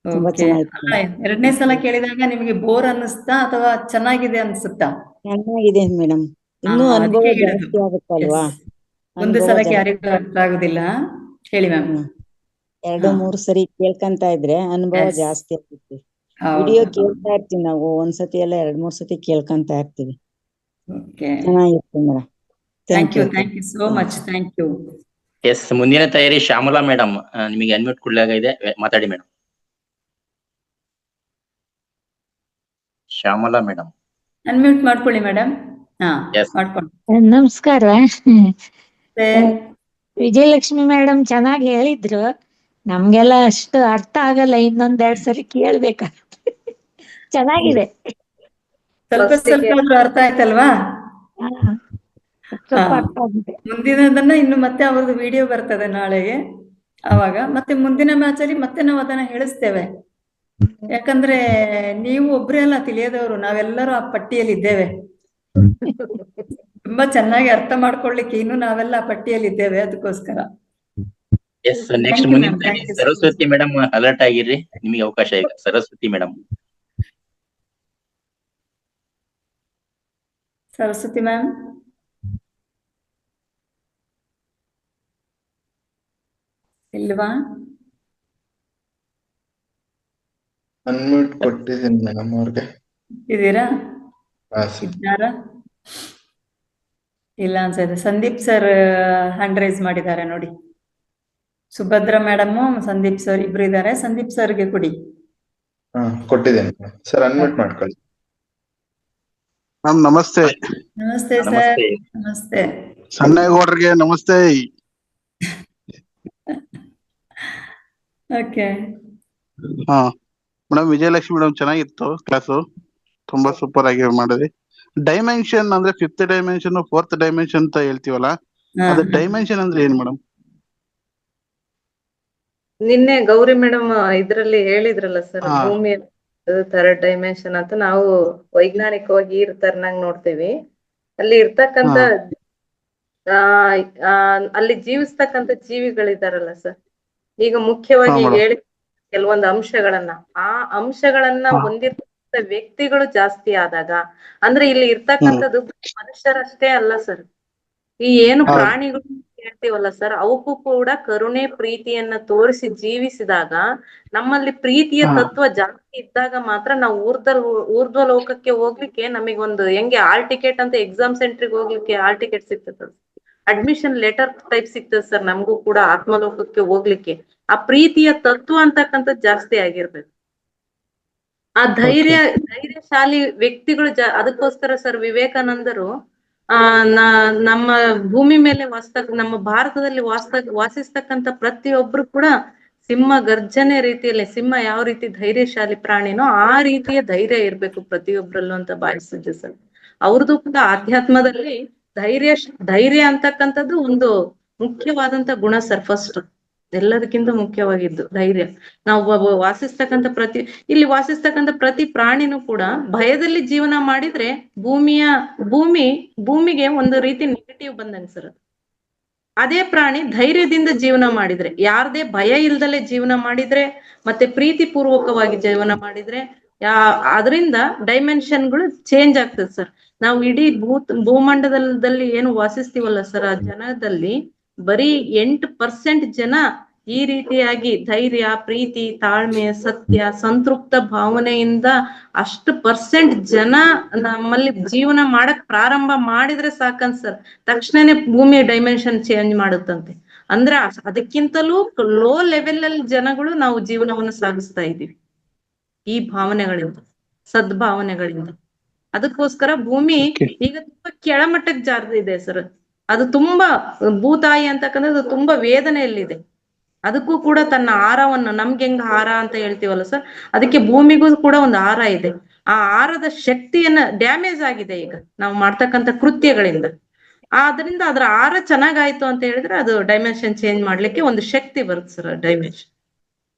ತುಂಬಾ ಚೆನ್ನಾಗಿತ್ತು. 2ನೇ ಸಲ ಕೇಳಿದಾಗ ನಿಮಗೆ ಬೋರ್ ಅನ್ನಿಸ್ತಾ ಅಥವಾ ಚೆನ್ನಾಗಿದೆ ಅನ್ಸುತ್ತಾ? ಚೆನ್ನಾಗಿದೆ ಮೇಡಮ್, ಇನ್ನೂ ಅನುಭವ ಜಾಸ್ತಿ ಆಗುತ್ತಲ್ವಾ. ಒಂದು ಸಲಕ್ಕೆ ಯಾರಿಗೂ ಅರ್ಥ ಆಗುದಿಲ್ಲ. ಹೇಳಿ ಮ್ಯಾಮ್. 2-3 ಸರಿ ಕೇಳ್ಕಂತ ಇದ್ರೆ ಅನುಭವ ಜಾಸ್ತಿ ಆಗುತ್ತೆ. ವಿಡಿಯೋ ಕೇಳ್ತಾ ಇರ್ತೀವಿ ನಾವು, ಒಂದ್ಸತಿ ಎಲ್ಲ 2-3 ಸತಿ ಕೇಳ್ಕಂತ ಇರ್ತೀವಿ. ಚೆನ್ನಾಗಿತ್ತು madam. Thank you so much. Thank you. Yes, ಮುಂದಿನ ತಯಾರಿ ಶ್ಯಾಮಲಾ ಮೇಡಮ್, ನಿಮಗೆ ಅನ್ಮ್ಯೂಟ್ ಕೊಡ್ಲಾಗಿದೆ, ಮಾತಾಡಿ ಮೇಡಮ್. ಶ್ಯಾಮಲಾ ಮೇಡಮ್ ಅನ್ಮ್ಯೂಟ್ ಮಾಡ್ಕೊಳ್ಳಿ ಮೇಡಮ್. ಮಾಡ್ಕೊಳ್ಳಿ. ನಮಸ್ಕಾರ. ವಿಜಯಲಕ್ಷ್ಮಿ ಮೇಡಮ್ ಚೆನ್ನಾಗಿ ಹೇಳಿದ್ರು. ನಮ್ಗೆಲ್ಲ ಅಷ್ಟು ಅರ್ಥ ಆಗಲ್ಲ, ಇನ್ನೊಂದೆರಡು ಸರಿ ಕೇಳ್ಬೇಕ. ಚೆನ್ನಾಗಿದೆ. ಸ್ವಲ್ಪ ಅರ್ಥ ಆಯ್ತಲ್ವಾ? ಮುಂದಿನದನ್ನ ಇನ್ನು ಮತ್ತೆ ಅವ್ರದ್ದು ವಿಡಿಯೋ ಬರ್ತದೆ ನಾಳೆಗೆ. ಅವಾಗ ಮತ್ತೆ ಮುಂದಿನ ಮ್ಯಾಚ್ ಅಲ್ಲಿ ಮತ್ತೆ ನಾವು ಅದನ್ನ ಹೇಳಿಸ್ತೇವೆ. ಯಾಕಂದ್ರೆ ನೀವು ಒಬ್ರೇ ಅಲ್ಲ ತಿಳಿಯದವರು, ನಾವೆಲ್ಲರೂ ಆ ಪಟ್ಟಿಯಲ್ಲಿ ಇದ್ದೇವೆ. ತುಂಬಾ ಚೆನ್ನಾಗಿ ಅರ್ಥ ಮಾಡ್ಕೊಳ್ಳಿಕ್ಕೆ ಇನ್ನು ನಾವೆಲ್ಲ ಆ ಪಟ್ಟಿಯಲ್ಲಿ ಇದ್ದೇವೆ, ಅದಕ್ಕೋಸ್ಕರ. ಎಸ್, ನೆಕ್ಸ್ಟ್ ಮುಂದಿನ ಸರಸ್ವತಿ ಮೇಡಮ್ ಅಲರ್ಟ್ ಆಗಿರ್ರಿ, ನಿಮಗೆ ಅವಕಾಶ ಈಗ. ಸರಸ್ವತಿ ಮೇಡಮ್. ಸರಸ್ವತಿ ಮ್ಯಾಮ್. ಇಲ್ವಾ? ಅನ್ಮ್ಯೂಟ್ ಕೊಟ್ಟಿದ್ದೀನಿ ಮೇಡಮ್ ಅವ್ರಿಗೆ. ಇದ್ದೀರಾ? ಹಾ ಸರ್. ಇದ್ದಾರಾ? ಇಲ್ಲ ಅನ್ಸುತ್ತೆ. ಸಂದೀಪ್ ಸರ್ ಹ್ಯಾಂಡ್ ರೈಸ್ ಮಾಡಿದ್ದಾರೆ ನೋಡಿ. ಸುಭದ್ರ ಮೇಡಮ್, ಸಂದೀಪ್ ಸರ್ ಇಬ್ರು ಇದ್ದಾರೆ. ಸಂದೀಪ್ ಸರ್ಗೆ ಕೊಡಿ. ಹಾ ಕೊಟ್ಟಿದ್ದೀನಿ ಸರ್, ಅನ್ಮ್ಯೂಟ್ ಮಾಡ್ಕೊಳ್ಳಿ. ಮ್ಯಾಮ್ ನಮಸ್ತೆ. ನಮಸ್ತೆ ಸರ್. ನಮಸ್ತೆ. ನಮಸ್ತೆ. ಸಣ್ಣೇಗೌಡ್ರಿಗೆ ನಮಸ್ತೆ. ಓಕೆ. ಹಾ ಮೇಡಮ್, ವಿಜಯಲಕ್ಷ್ಮಿ ಮೇಡಮ್ ಚೆನ್ನಾಗಿತ್ತು ಕ್ಲಾಸು, ತುಂಬಾ ಸೂಪರ್ ಆಗಿ ಮಾಡಿದ್ರಿ. ಡೈಮೆನ್ಷನ್ ಅಂದ್ರೆ 5th ಡೈಮೆನ್ಷನ್ 4th ಡೈಮೆನ್ಷನ್ ಅಂತ ಹೇಳ್ತೀವಲ್ಲ, ಅದು ಡೈಮೆನ್ಷನ್ ಅಂದ್ರೆ ಏನ್ ಮೇಡಮ್? ನಿನ್ನೆ ಗೌರಿ ಮೇಡಮ್ ಇದ್ರಲ್ಲಿ ಹೇಳಿದ್ರಲ್ಲ ಸರ್, ಭೂಮಿ 3rd ಡೈಮೆನ್ಷನ್ ಅಂತ ನಾವು ವೈಜ್ಞಾನಿಕವಾಗಿ ಈ ತರನಾಗಿ ನೋಡ್ತೇವಿ. ಅಲ್ಲಿ ಇರ್ತಕ್ಕಂತ ಅಲ್ಲಿ ಜೀವಿಸ್ತಕ್ಕಂತ ಜೀವಿಗಳಿದಾರಲ್ಲ ಸರ್, ಈಗ ಮುಖ್ಯವಾಗಿ ಹೇಳಿ ಕೆಲವೊಂದು ಅಂಶಗಳನ್ನ, ಆ ಅಂಶಗಳನ್ನ ಹೊಂದಿರ್ತಕ್ಕಂಥ ವ್ಯಕ್ತಿಗಳು ಜಾಸ್ತಿ ಆದಾಗ, ಅಂದ್ರೆ ಇಲ್ಲಿ ಇರ್ತಕ್ಕಂಥದ್ದು ಮನುಷ್ಯರಷ್ಟೇ ಅಲ್ಲ ಸರ್, ಈ ಏನು ಪ್ರಾಣಿಗಳು ಹೇಳ್ತೀವಲ್ಲ ಸರ್, ಅವಕ್ಕೂ ಕೂಡ ಕರುಣೆ ಪ್ರೀತಿಯನ್ನ ತೋರಿಸಿ ಜೀವಿಸಿದಾಗ, ನಮ್ಮಲ್ಲಿ ಪ್ರೀತಿಯ ತತ್ವ ಜಾಸ್ತಿ ಇದ್ದಾಗ ಮಾತ್ರ ನಾವು ಊರ್ಧ್ವ ಲೋಕಕ್ಕೆ ಹೋಗ್ಲಿಕ್ಕೆ ನಮಗೊಂದು ಹೆಂಗೆ ಹಾಲ್ ಟಿಕೆಟ್ ಅಂತ ಎಕ್ಸಾಮ್ ಸೆಂಟ್ರಿಗೆ ಹೋಗ್ಲಿಕ್ಕೆ ಹಾಲ್ ಟಿಕೆಟ್ ಸಿಗ್ತದೆ, ಅಡ್ಮಿಷನ್ ಲೆಟರ್ ಟೈಪ್ ಸಿಗ್ತದೆ ಸರ್ ನಮಗೂ ಕೂಡ ಆತ್ಮಲೋಕಕ್ಕೆ ಹೋಗ್ಲಿಕ್ಕೆ. ಆ ಪ್ರೀತಿಯ ತತ್ವ ಅಂತಕ್ಕಂಥದ್ದು ಜಾಸ್ತಿ ಆಗಿರ್ಬೇಕು. ಆ ಧೈರ್ಯಶಾಲಿ ವ್ಯಕ್ತಿಗಳು ಅದಕ್ಕೋಸ್ಕರ ಸರ್ ವಿವೇಕಾನಂದರು ನಮ್ಮ ಭೂಮಿ ಮೇಲೆ ನಮ್ಮ ಭಾರತದಲ್ಲಿ ವಾಸಿಸ್ತಕ್ಕಂಥ ಪ್ರತಿಯೊಬ್ರು ಕೂಡ ಸಿಂಹ ಗರ್ಜನೆ ರೀತಿಯಲ್ಲಿ, ಸಿಂಹ ಯಾವ ರೀತಿ ಧೈರ್ಯಶಾಲಿ ಪ್ರಾಣಿನೋ ಆ ರೀತಿಯ ಧೈರ್ಯ ಇರ್ಬೇಕು ಪ್ರತಿಯೊಬ್ರಲ್ಲೂ ಅಂತ ಭಾವಿಸಿದ್ದೆ ಸರ್. ಅವ್ರದ್ದು ಕೂಡ ಆಧ್ಯಾತ್ಮದಲ್ಲಿ ಧೈರ್ಯ ಅಂತಕ್ಕಂಥದ್ದು ಒಂದು ಮುಖ್ಯವಾದಂತ ಗುಣ ಸರ್. ಫಸ್ಟ್ ಎಲ್ಲದಕ್ಕಿಂತ ಮುಖ್ಯವಾಗಿದ್ದು ಧೈರ್ಯ. ನಾವು ಇಲ್ಲಿ ವಾಸಿಸ್ತಕ್ಕಂಥ ಪ್ರತಿ ಪ್ರಾಣಿನೂ ಕೂಡ ಭಯದಲ್ಲಿ ಜೀವನ ಮಾಡಿದ್ರೆ ಭೂಮಿಗೆ ಒಂದು ರೀತಿ ನೆಗೆಟಿವ್ ಬಂದಂಗ ಸರ್. ಅದೇ ಪ್ರಾಣಿ ಧೈರ್ಯದಿಂದ ಜೀವನ ಮಾಡಿದ್ರೆ, ಯಾರದೇ ಭಯ ಇಲ್ದಲೆ ಜೀವನ ಮಾಡಿದ್ರೆ, ಮತ್ತೆ ಪ್ರೀತಿ ಪೂರ್ವಕವಾಗಿ ಜೀವನ ಮಾಡಿದ್ರೆ, ಅದರಿಂದ ಡೈಮೆನ್ಷನ್ಗಳು ಚೇಂಜ್ ಆಗ್ತದೆ ಸರ್. ನಾವು ಇಡೀ ಭೂಮಂಡಲದಲ್ಲಿ ಏನು ವಾಸಿಸ್ತೀವಲ್ಲ ಸರ್, ಆ ಜನದಲ್ಲಿ ಬರೀ 8% ಜನ ಈ ರೀತಿಯಾಗಿ ಧೈರ್ಯ, ಪ್ರೀತಿ, ತಾಳ್ಮೆ, ಸತ್ಯ, ಸಂತೃಪ್ತ ಭಾವನೆಯಿಂದ ಅಷ್ಟು % ಜನ ನಮ್ಮಲ್ಲಿ ಜೀವನ ಮಾಡಕ್ ಪ್ರಾರಂಭ ಮಾಡಿದ್ರೆ ಸಾಕನ್ ಸರ್, ತಕ್ಷಣನೇ ಭೂಮಿಯ ಡೈಮೆನ್ಷನ್ ಚೇಂಜ್ ಮಾಡುತ್ತಂತೆ. ಅಂದ್ರೆ ಅದಕ್ಕಿಂತಲೂ ಲೋ ಲೆವೆಲ್ ಅಲ್ಲಿ ಜನಗಳು ನಾವು ಜೀವನವನ್ನು ಸಾಗಿಸ್ತಾ ಇದ್ದೀವಿ ಈ ಭಾವನೆಗಳಿಂದ, ಸದ್ಭಾವನೆಗಳಿಂದ. ಅದಕ್ಕೋಸ್ಕರ ಭೂಮಿ ಈಗ ತುಂಬಾ ಕೆಳಮಟ್ಟಕ್ಕೆ ಜಾರಿದೆ ಸರ್. ಅದು ತುಂಬಾ ಭೂತಾಯಿ ಅಂತಕ್ಕಂಥದ್ದು ತುಂಬಾ ವೇದನೆಯಲ್ಲಿದೆ. ಅದಕ್ಕೂ ಕೂಡ ತನ್ನ ಆಹಾರವನ್ನು, ನಮ್ಗೆ ಹೆಂಗ ಆಹಾರ ಅಂತ ಹೇಳ್ತೀವಲ್ಲ ಸರ್, ಅದಕ್ಕೆ ಭೂಮಿಗೂ ಕೂಡ ಒಂದು ಆಹಾರ ಇದೆ. ಆ ಆಹಾರದ ಶಕ್ತಿಯನ್ನ ಡ್ಯಾಮೇಜ್ ಆಗಿದೆ ಈಗ ನಾವು ಮಾಡ್ತಕ್ಕಂಥ ಕೃತ್ಯಗಳಿಂದ. ಆದ್ರಿಂದ ಅದ್ರ ಆಹಾರ ಚೆನ್ನಾಗಾಯ್ತು ಅಂತ ಹೇಳಿದ್ರೆ ಅದು ಡೈಮೆನ್ಷನ್ ಚೇಂಜ್ ಮಾಡ್ಲಿಕ್ಕೆ ಒಂದು ಶಕ್ತಿ ಬರುತ್ತೆ ಸರ್ ಡೈಮೆನ್ಷನ್.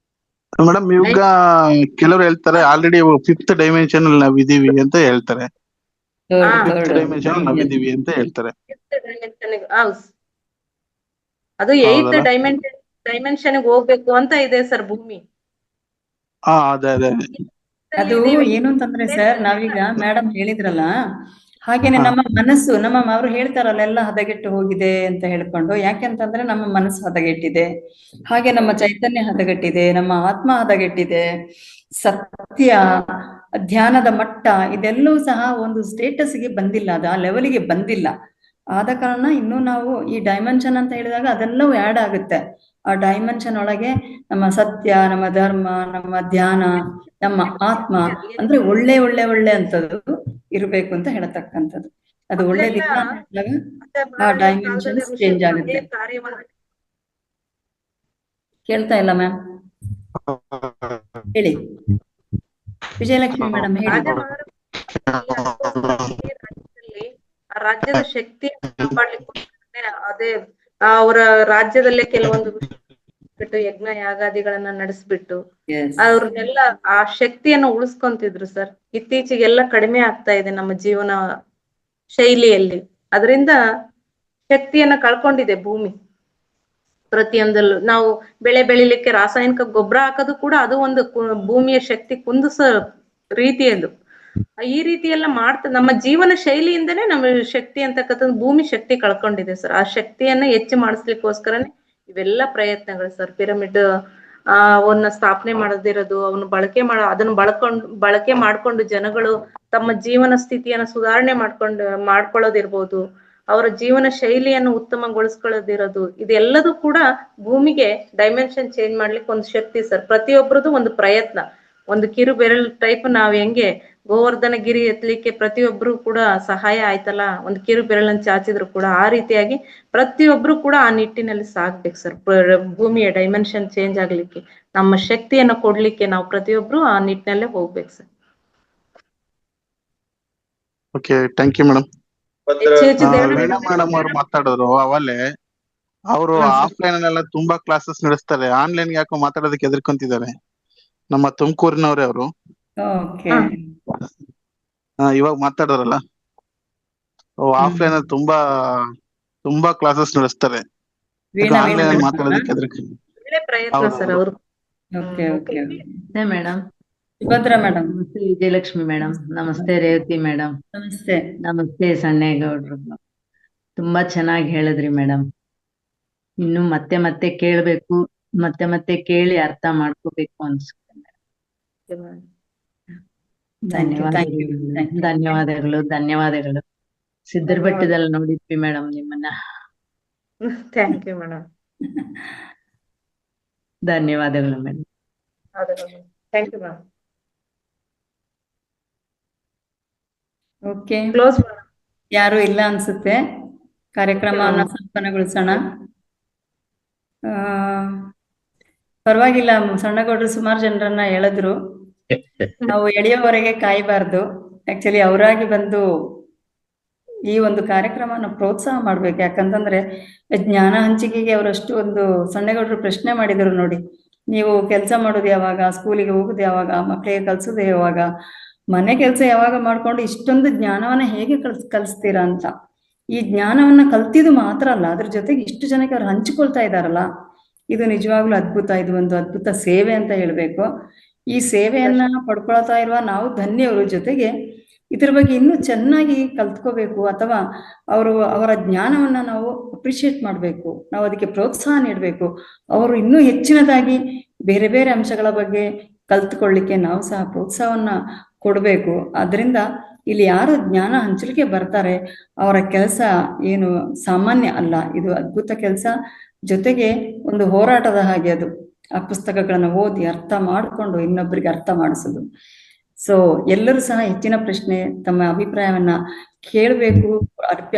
ಮೇಡಮ್ ಇವಾಗ ಕೆಲವರು ಹೇಳ್ತಾರೆ ಆಲ್ರೆಡಿ 5th ಡೈಮೆನ್ಷನ್ ಅಲ್ಲಿ ನಾವಿದೀವಿ ಅಂತ ಹೇಳ್ತಾರೆ, 5th ಡೈಮೆನ್ಷನ್ ನಾವಿದೀವಿ ಅಂತ ಹೇಳ್ತಾರೆ. ಅದು 8th ಡೈಮೆನ್ಷನ್ ಹೋಗ್ಬೇಕು ಅಂತ ಇದೆ ಸರ್ ಭೂಮಿ. ಅದೇ ಅದು ಏನು ಅಂತಂದ್ರೆ ಸರ್, ನಾವೀಗ ಮೇಡಮ್ ಹೇಳಿದ್ರಲ್ಲ ಹಾಗೇನೆ ನಮ್ಮ ಮನಸ್ಸು, ಅವ್ರು ಹೇಳ್ತಾರಲ್ಲ ಎಲ್ಲ ಹದಗೆಟ್ಟು ಹೋಗಿದೆ ಅಂತ ಹೇಳ್ಕೊಂಡು, ಯಾಕೆಂತಂದ್ರೆ ನಮ್ಮ ಮನಸ್ಸು ಹದಗೆಟ್ಟಿದೆ, ಹಾಗೆ ನಮ್ಮ ಚೈತನ್ಯ ಹದಗೆಟ್ಟಿದೆ, ನಮ್ಮ ಆತ್ಮ ಹದಗೆಟ್ಟಿದೆ, ಸತ್ಯ, ಧ್ಯಾನದ ಮಟ್ಟ ಇದೆಲ್ಲವೂ ಸಹ ಒಂದು ಸ್ಟೇಟಸ್ಗೆ ಬಂದಿಲ್ಲ, ಅದು ಆ ಲೆವೆಲ್ಗೆ ಬಂದಿಲ್ಲ. ಆದ ಕಾರಣ ಇನ್ನೂ ನಾವು ಈ ಡೈಮೆನ್ಷನ್ ಅಂತ ಹೇಳಿದಾಗ ಅದೆಲ್ಲವೂ ಆ್ಯಡ್ ಆಗುತ್ತೆ. ಆ ಡೈಮೆನ್ಷನ್ ಒಳಗೆ ನಮ್ಮ ಸತ್ಯ, ನಮ್ಮ ಧರ್ಮ, ನಮ್ಮ ಧ್ಯಾನ, ನಮ್ಮ ಆತ್ಮ ಅಂದ್ರೆ ಒಳ್ಳೆ ಅಂತದ್ದು ಇರ್ಬೇಕು ಅಂತ ಹೇಳತಕ್ಕಂಥದ್ದು. ಅದು ಒಳ್ಳೇದಿಲ್ಲ ಅಂದಾಗ ಆ ಡೈಮೆನ್ಷನ್ ಚೇಂಜ್ ಆಗುತ್ತೆ. ಕೇಳ್ತಾ ಇಲ್ಲ ಮ್ಯಾಮ್, ಹೇಳಿ ವಿಜಯಲಕ್ಷ್ಮಿ ಮೇಡಮ್ ಹೇಳಿ. ರಾಜ್ಯದ ಶಕ್ತಿ ಕಾಪಾಡ್ಲಿಕ್ಕೆ ಅದೇ ಅವರ ರಾಜ್ಯದಲ್ಲೇ ಕೆಲವೊಂದು ಯಜ್ಞ ಯಾಗಾದಿಗಳನ್ನ ನಡೆಸ್ಬಿಟ್ಟು ಅವ್ರನ್ನೆಲ್ಲ ಆ ಶಕ್ತಿಯನ್ನು ಉಳಿಸ್ಕೊಂತಿದ್ರು ಸರ್. ಇತ್ತೀಚೆಗೆಲ್ಲ ಕಡಿಮೆ ಆಗ್ತಾ ಇದೆ ನಮ್ಮ ಜೀವನ ಶೈಲಿಯಲ್ಲಿ. ಅದರಿಂದ ಶಕ್ತಿಯನ್ನ ಕಳ್ಕೊಂಡಿದೆ ಭೂಮಿ. ಪ್ರತಿಯೊಂದಲ್ಲೂ ನಾವು ಬೆಳೆ ಬೆಳಿಲಿಕ್ಕೆ ರಾಸಾಯನಿಕ ಗೊಬ್ಬರ ಹಾಕೋದು ಕೂಡ ಅದು ಒಂದು ಭೂಮಿಯ ಶಕ್ತಿ ಕುಂದಿಸ ರೀತಿಯದು. ಈ ರೀತಿ ಎಲ್ಲ ನಮ್ಮ ಜೀವನ ಶೈಲಿಯಿಂದನೇ ನಮ್ಮ ಶಕ್ತಿ ಅಂತಕ್ಕಂಥದ್ದು ಭೂಮಿ ಶಕ್ತಿ ಕಳ್ಕೊಂಡಿದೆ ಸರ್. ಆ ಶಕ್ತಿಯನ್ನ ಹೆಚ್ಚು ಮಾಡಿಸ್ಲಿಕ್ಕೋಸ್ಕರನೇ ಇವೆಲ್ಲ ಪ್ರಯತ್ನಗಳು ಸರ್. ಪಿರಮಿಡ್ ಅವನ್ನ ಸ್ಥಾಪನೆ ಮಾಡದಿರೋದು, ಅವನು ಅದನ್ನು ಬಳಕೆ ಮಾಡ್ಕೊಂಡು ಜನಗಳು ತಮ್ಮ ಜೀವನ ಸ್ಥಿತಿಯನ್ನ ಸುಧಾರಣೆ ಮಾಡ್ಕೊಳ್ಳೋದಿರ್ಬೋದು, ಅವರ ಜೀವನ ಶೈಲಿಯನ್ನು ಉತ್ತಮಗೊಳಿಸ್ಕೊಳ್ಳೋದಿರೋದು, ಇದೆಲ್ಲದೂ ಕೂಡ ಭೂಮಿಗೆ ಡೈಮೆನ್ಷನ್ ಚೇಂಜ್ ಮಾಡ್ಲಿಕ್ಕೆ ಒಂದು ಶಕ್ತಿ ಸರ್. ಪ್ರತಿಯೊಬ್ಬರದು ಒಂದು ಪ್ರಯತ್ನ. ಒಂದು ಕಿರು ಬೆರಳು ಟೈಪ್ ನಾವ್ ಹೆಂಗೆ ಗೋವರ್ಧನ ಗಿರಿ ಎತ್ತಲಿಕ್ಕೆ ಪ್ರತಿಯೊಬ್ರು ಕೂಡ ಸಹಾಯ ಆಯ್ತಲ್ಲ, ಒಂದು ಕಿರು ಬೆರಳನ್ನು ಚಾಚಿದ್ರು ಕೂಡ, ಆ ರೀತಿಯಾಗಿ ಪ್ರತಿಯೊಬ್ರು ಕೂಡ ಆ ನಿಟ್ಟಿನಲ್ಲಿ ಸಾಗ್ಬೇಕು ಸರ್. ಭೂಮಿಯ ಡೈಮೆನ್ಷನ್ ಚೇಂಜ್ ಆಗ್ಲಿಕ್ಕೆ, ನಮ್ಮ ಶಕ್ತಿಯನ್ನು ಕೊಡ್ಲಿಕ್ಕೆ ನಾವು ಪ್ರತಿಯೊಬ್ರು ಆ ನಿಟ್ಟಿನಲ್ಲೇ ಹೋಗ್ಬೇಕು sir. Okay, thank you madam. Veena madam ಅವ್ರು ಮಾತಾಡೋರು ಅವಲ್ಲೇ, ಅವರು ಆಫ್ಲೈನ್ ಅಲ್ಲೆಲ್ಲ ತುಂಬಾ ಕ್ಲಾಸಸ್ ನಡೆಸ್ತಾರೆ, ಆನ್ಲೈನ್ ಯಾಕೋ ಮಾತಾಡೋದಕ್ಕೆ ಎದುರ್ಕೊಂತಿದ್ದಾರೆ. ನಮ್ಮ ತುಮಕೂರಿನವ್ರೆ ಅವರು ಇವಾಗ ಮಾತಾಡೋರಲ್ಲ, ಆಫ್ಲೈನ್ ಅಲ್ಲಿ ತುಂಬಾ ಕ್ಲಾಸಸ್ ನಡೆಸ್ತಾರೆ, ಆನ್ಲೈನ್ ಅಲ್ಲಿ ಮಾತಾಡೋದಕ್ಕೆ madam. Subhadra madam, Vijayalakshmi madam, ನಮಸ್ತೆ. ರೇವತಿ ಮೇಡಮ್ ನಮಸ್ತೆ. ನಮಸ್ತೆ ಸಣ್ಣೇಗೌಡ್ರು. ತುಂಬಾ ಚೆನ್ನಾಗಿ ಹೇಳಿದ್ರಿ ಮೇಡಮ್. ಇನ್ನು ಮತ್ತೆ ಮತ್ತೆ ಕೇಳ್ಬೇಕು, ಮತ್ತೆ ಮತ್ತೆ ಕೇಳಿ ಅರ್ಥ ಮಾಡ್ಕೋಬೇಕು ಅನ್ಸುತ್ತೆ. ಧನ್ಯವಾದಗಳು. ಧನ್ಯವಾದಗಳು. ಸಿದ್ದರ ಬೆಟ್ಟದಲ್ಲಿ ನೋಡಿದ್ವಿ ಮೇಡಮ್ ನಿಮ್ಮನ್ನ. Thank you madam. ಧನ್ಯವಾದಗಳು madam. Thank you madam. Okay, ಯಾರು ಇಲ್ಲ ಅನ್ಸುತ್ತೆ. ಕಾರ್ಯಕ್ರಮವನ್ನ ಸಂಪನ್ನಗೊಳಿಸೋಣ. ಪರವಾಗಿಲ್ಲ, ಸಣ್ಣಗೌಡರು ಸುಮಾರು ಜನರನ್ನ ಹೇಳಿದ್ರು. ನಾವು ಎಳೆಯೋವರೆಗೆ ಕಾಯಬಾರ್ದು. ಆಕ್ಚುಲಿ ಅವರಾಗಿ ಬಂದು ಈ ಒಂದು ಕಾರ್ಯಕ್ರಮನ ಪ್ರೋತ್ಸಾಹ ಮಾಡ್ಬೇಕು. ಯಾಕಂತಂದ್ರೆ ಜ್ಞಾನ ಹಂಚಿಕೆಗೆ ಅವರಷ್ಟು ಒಂದು ಸಣ್ಣಗೌಡರು ಪ್ರಶ್ನೆ ಮಾಡಿದ್ರು ನೋಡಿ, ನೀವು ಕೆಲಸ ಮಾಡೋದು ಯಾವಾಗ, ಸ್ಕೂಲಿಗೆ ಹೋಗೋದು ಯಾವಾಗ, ಮಕ್ಕಳಿಗೆ ಕಲ್ಸೋದು ಯಾವಾಗ, ಮನೆ ಕೆಲಸ ಯಾವಾಗ ಮಾಡ್ಕೊಂಡು ಇಷ್ಟೊಂದು ಜ್ಞಾನವನ್ನ ಹೇಗೆ ಕಲಿಸ್ತೀರಾ ಅಂತ. ಈ ಜ್ಞಾನವನ್ನ ಕಲ್ತಿದ್ದು ಮಾತ್ರ ಅಲ್ಲ, ಅದ್ರ ಜೊತೆಗೆ ಇಷ್ಟು ಜನಕ್ಕೆ ಅವ್ರು ಹಂಚಿಕೊಳ್ತಾ ಇದ್ದಾರಲ್ಲ, ಇದು ನಿಜವಾಗ್ಲೂ ಅದ್ಭುತ. ಇದು ಒಂದು ಅದ್ಭುತ ಸೇವೆ ಅಂತ ಹೇಳ್ಬೇಕು. ಈ ಸೇವೆಯನ್ನ ಪಡ್ಕೊಳ್ತಾ ಇರುವ ನಾವು ಧನ್ಯವರು. ಜೊತೆಗೆ ಇದ್ರ ಬಗ್ಗೆ ಇನ್ನೂ ಚೆನ್ನಾಗಿ ಕಲ್ತ್ಕೋಬೇಕು, ಅಥವಾ ಅವರ ಜ್ಞಾನವನ್ನ ನಾವು ಅಪ್ರಿಶಿಯೇಟ್ ಮಾಡಬೇಕು, ನಾವು ಅದಕ್ಕೆ ಪ್ರೋತ್ಸಾಹ ನೀಡಬೇಕು. ಅವರು ಇನ್ನೂ ಹೆಚ್ಚಿನದಾಗಿ ಬೇರೆ ಬೇರೆ ಅಂಶಗಳ ಬಗ್ಗೆ ಕಲ್ತ್ಕೊಳ್ಳಿಕ್ಕೆ ನಾವು ಸಹ ಪ್ರೋತ್ಸಾಹವನ್ನ ಕೊಡಬೇಕು. ಆದ್ರಿಂದ ಇಲ್ಲಿ ಯಾರು ಜ್ಞಾನ ಹಂಚಲಿಕ್ಕೆ ಬರ್ತಾರೆ ಅವರ ಕೆಲಸ ಏನು ಸಾಮಾನ್ಯ ಅಲ್ಲ, ಇದು ಅದ್ಭುತ ಕೆಲಸ. ಜೊತೆಗೆ ಒಂದು ಹೋರಾಟದ ಹಾಗೆ ಅದು. ಆ ಪುಸ್ತಕಗಳನ್ನ ಓದಿ ಅರ್ಥ ಮಾಡಿಕೊಂಡು ಇನ್ನೊಬ್ಬರಿಗೆ ಅರ್ಥ ಮಾಡಿಸೋದು. ಸೊ ಎಲ್ಲರೂ ಸಹ ಹೆಚ್ಚಿನ ಪ್ರಶ್ನೆ, ತಮ್ಮ ಅಭಿಪ್ರಾಯವನ್ನ ಕೇಳಬೇಕು,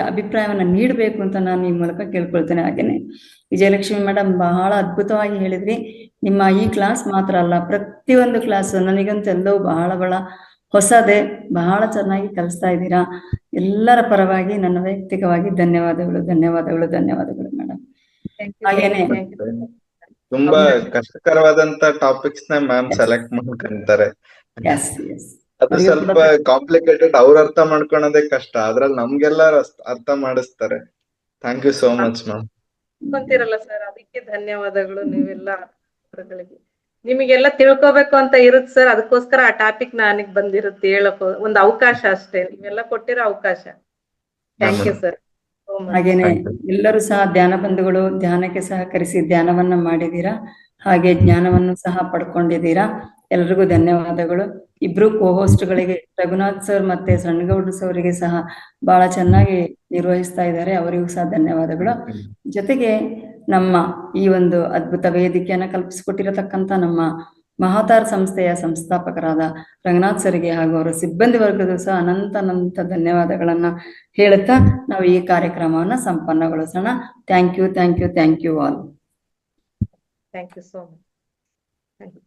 ಅಭಿಪ್ರಾಯವನ್ನ ನೀಡಬೇಕು ಅಂತ ನಾನು ಈ ಮೂಲಕ ಕೇಳ್ಕೊಳ್ತೇನೆ. ಹಾಗೇನೆ ವಿಜಯಲಕ್ಷ್ಮಿ ಮೇಡಮ್ ಬಹಳ ಅದ್ಭುತವಾಗಿ ಹೇಳಿದ್ರಿ. ನಿಮ್ಮ ಈ ಕ್ಲಾಸ್ ಮಾತ್ರ ಅಲ್ಲ, ಪ್ರತಿಯೊಂದು ಕ್ಲಾಸ್ ನನಗಂತೂ ಎಲ್ಲವೂ ಬಹಳ ಹೊಸದೇ. ಬಹಳ ಚೆನ್ನಾಗಿ ಕಲಿಸ್ತಾ ಇದ್ದೀರಾ. ಎಲ್ಲರ ಪರವಾಗಿ ನನ್ನ ವೈಯಕ್ತಿಕವಾಗಿ ಧನ್ಯವಾದಗಳು ಮೇಡಮ್. ಹಾಗೇನೆ ತುಂಬಾ ಕಷ್ಟಕರವಾದಂತ ಟಾಪಿಕ್ಸ್ ನ ಮ್ಯಾಮ್ ಸೆಲೆಕ್ಟ್ ಮಾಡ್ಕೊಂತಾರೆ. ಅದು ಸ್ವಲ್ಪ ಕಾಂಪ್ಲಿಕೇಟೆಡ್, ಅವ್ರು ಅರ್ಥ ಮಾಡ್ಕೊಳೋದೇ ಕಷ್ಟ, ಅದ್ರಲ್ಲಿ ನಮ್ಗೆಲ್ಲ ಅರ್ಥ ಮಾಡಿಸ್ತಾರೆ. Thank you so much ma'am. ಅಂತೀರಲ್ಲ ಸರ್, ಅದಕ್ಕೆ ಧನ್ಯವಾದಗಳು. ನೀವೆಲ್ಲ ನಿಮಗೆಲ್ಲ ತಿಳ್ಕೊಬೇಕು ಅಂತ ಇರುತ್ತೆ ಸರ್, ಅದಕ್ಕೋಸ್ಕರ ಆ ಟಾಪಿಕ್ ನನಗ್ ಬಂದಿರುತ್ತೆ ಹೇಳಕ್ ಒಂದು ಅವಕಾಶ ಅಷ್ಟೇ. ನೀವೆಲ್ಲ ಕೊಟ್ಟಿರೋ ಅವಕಾಶ. Thank you sir. ಹಾಗೇನೆ ಎಲ್ಲರೂ ಸಹ ಧ್ಯಾನ ಬಂಧುಗಳು ಧ್ಯಾನಕ್ಕೆ ಸಹಕರಿಸಿ ಧ್ಯಾನವನ್ನ ಮಾಡಿದೀರಾ, ಹಾಗೆ ಜ್ಞಾನವನ್ನು ಸಹ ಪಡ್ಕೊಂಡಿದ್ದೀರಾ. ಎಲ್ರಿಗೂ ಧನ್ಯವಾದಗಳು. ಇಬ್ರು ಕೋಹೋಸ್ಟ್ಗಳಿಗೆ ರಘುನಾಥ್ ಸರ್ ಮತ್ತೆ ಸಣ್ಣಗೌಡ್ರು ಅವರಿಗೆ ಸಹ ಬಹಳ ಚೆನ್ನಾಗಿ ನಿರ್ವಹಿಸ್ತಾ ಇದ್ದಾರೆ, ಅವರಿಗೂ ಸಹ ಧನ್ಯವಾದಗಳು. ಜೊತೆಗೆ ನಮ್ಮ ಈ ಒಂದು ಅದ್ಭುತ ವೇದಿಕೆಯನ್ನ ಕಲ್ಪಿಸಿಕೊಟ್ಟಿರತಕ್ಕಂತ ನಮ್ಮ ಮಹಾತಾರ್ ಸಂಸ್ಥೆಯ ಸಂಸ್ಥಾಪಕರಾದ ರಂಗನಾಥ್ ಸರ್ಗೆ ಹಾಗೂ ಅವರ ಸಿಬ್ಬಂದಿ ವರ್ಗದ ಸಹ ಅನಂತ ಧನ್ಯವಾದಗಳನ್ನ ಹೇಳುತ್ತಾ ನಾವು ಈ ಕಾರ್ಯಕ್ರಮವನ್ನ ಸಂಪನ್ನಗೊಳಿಸೋಣ. Thank you all. Thank you so much.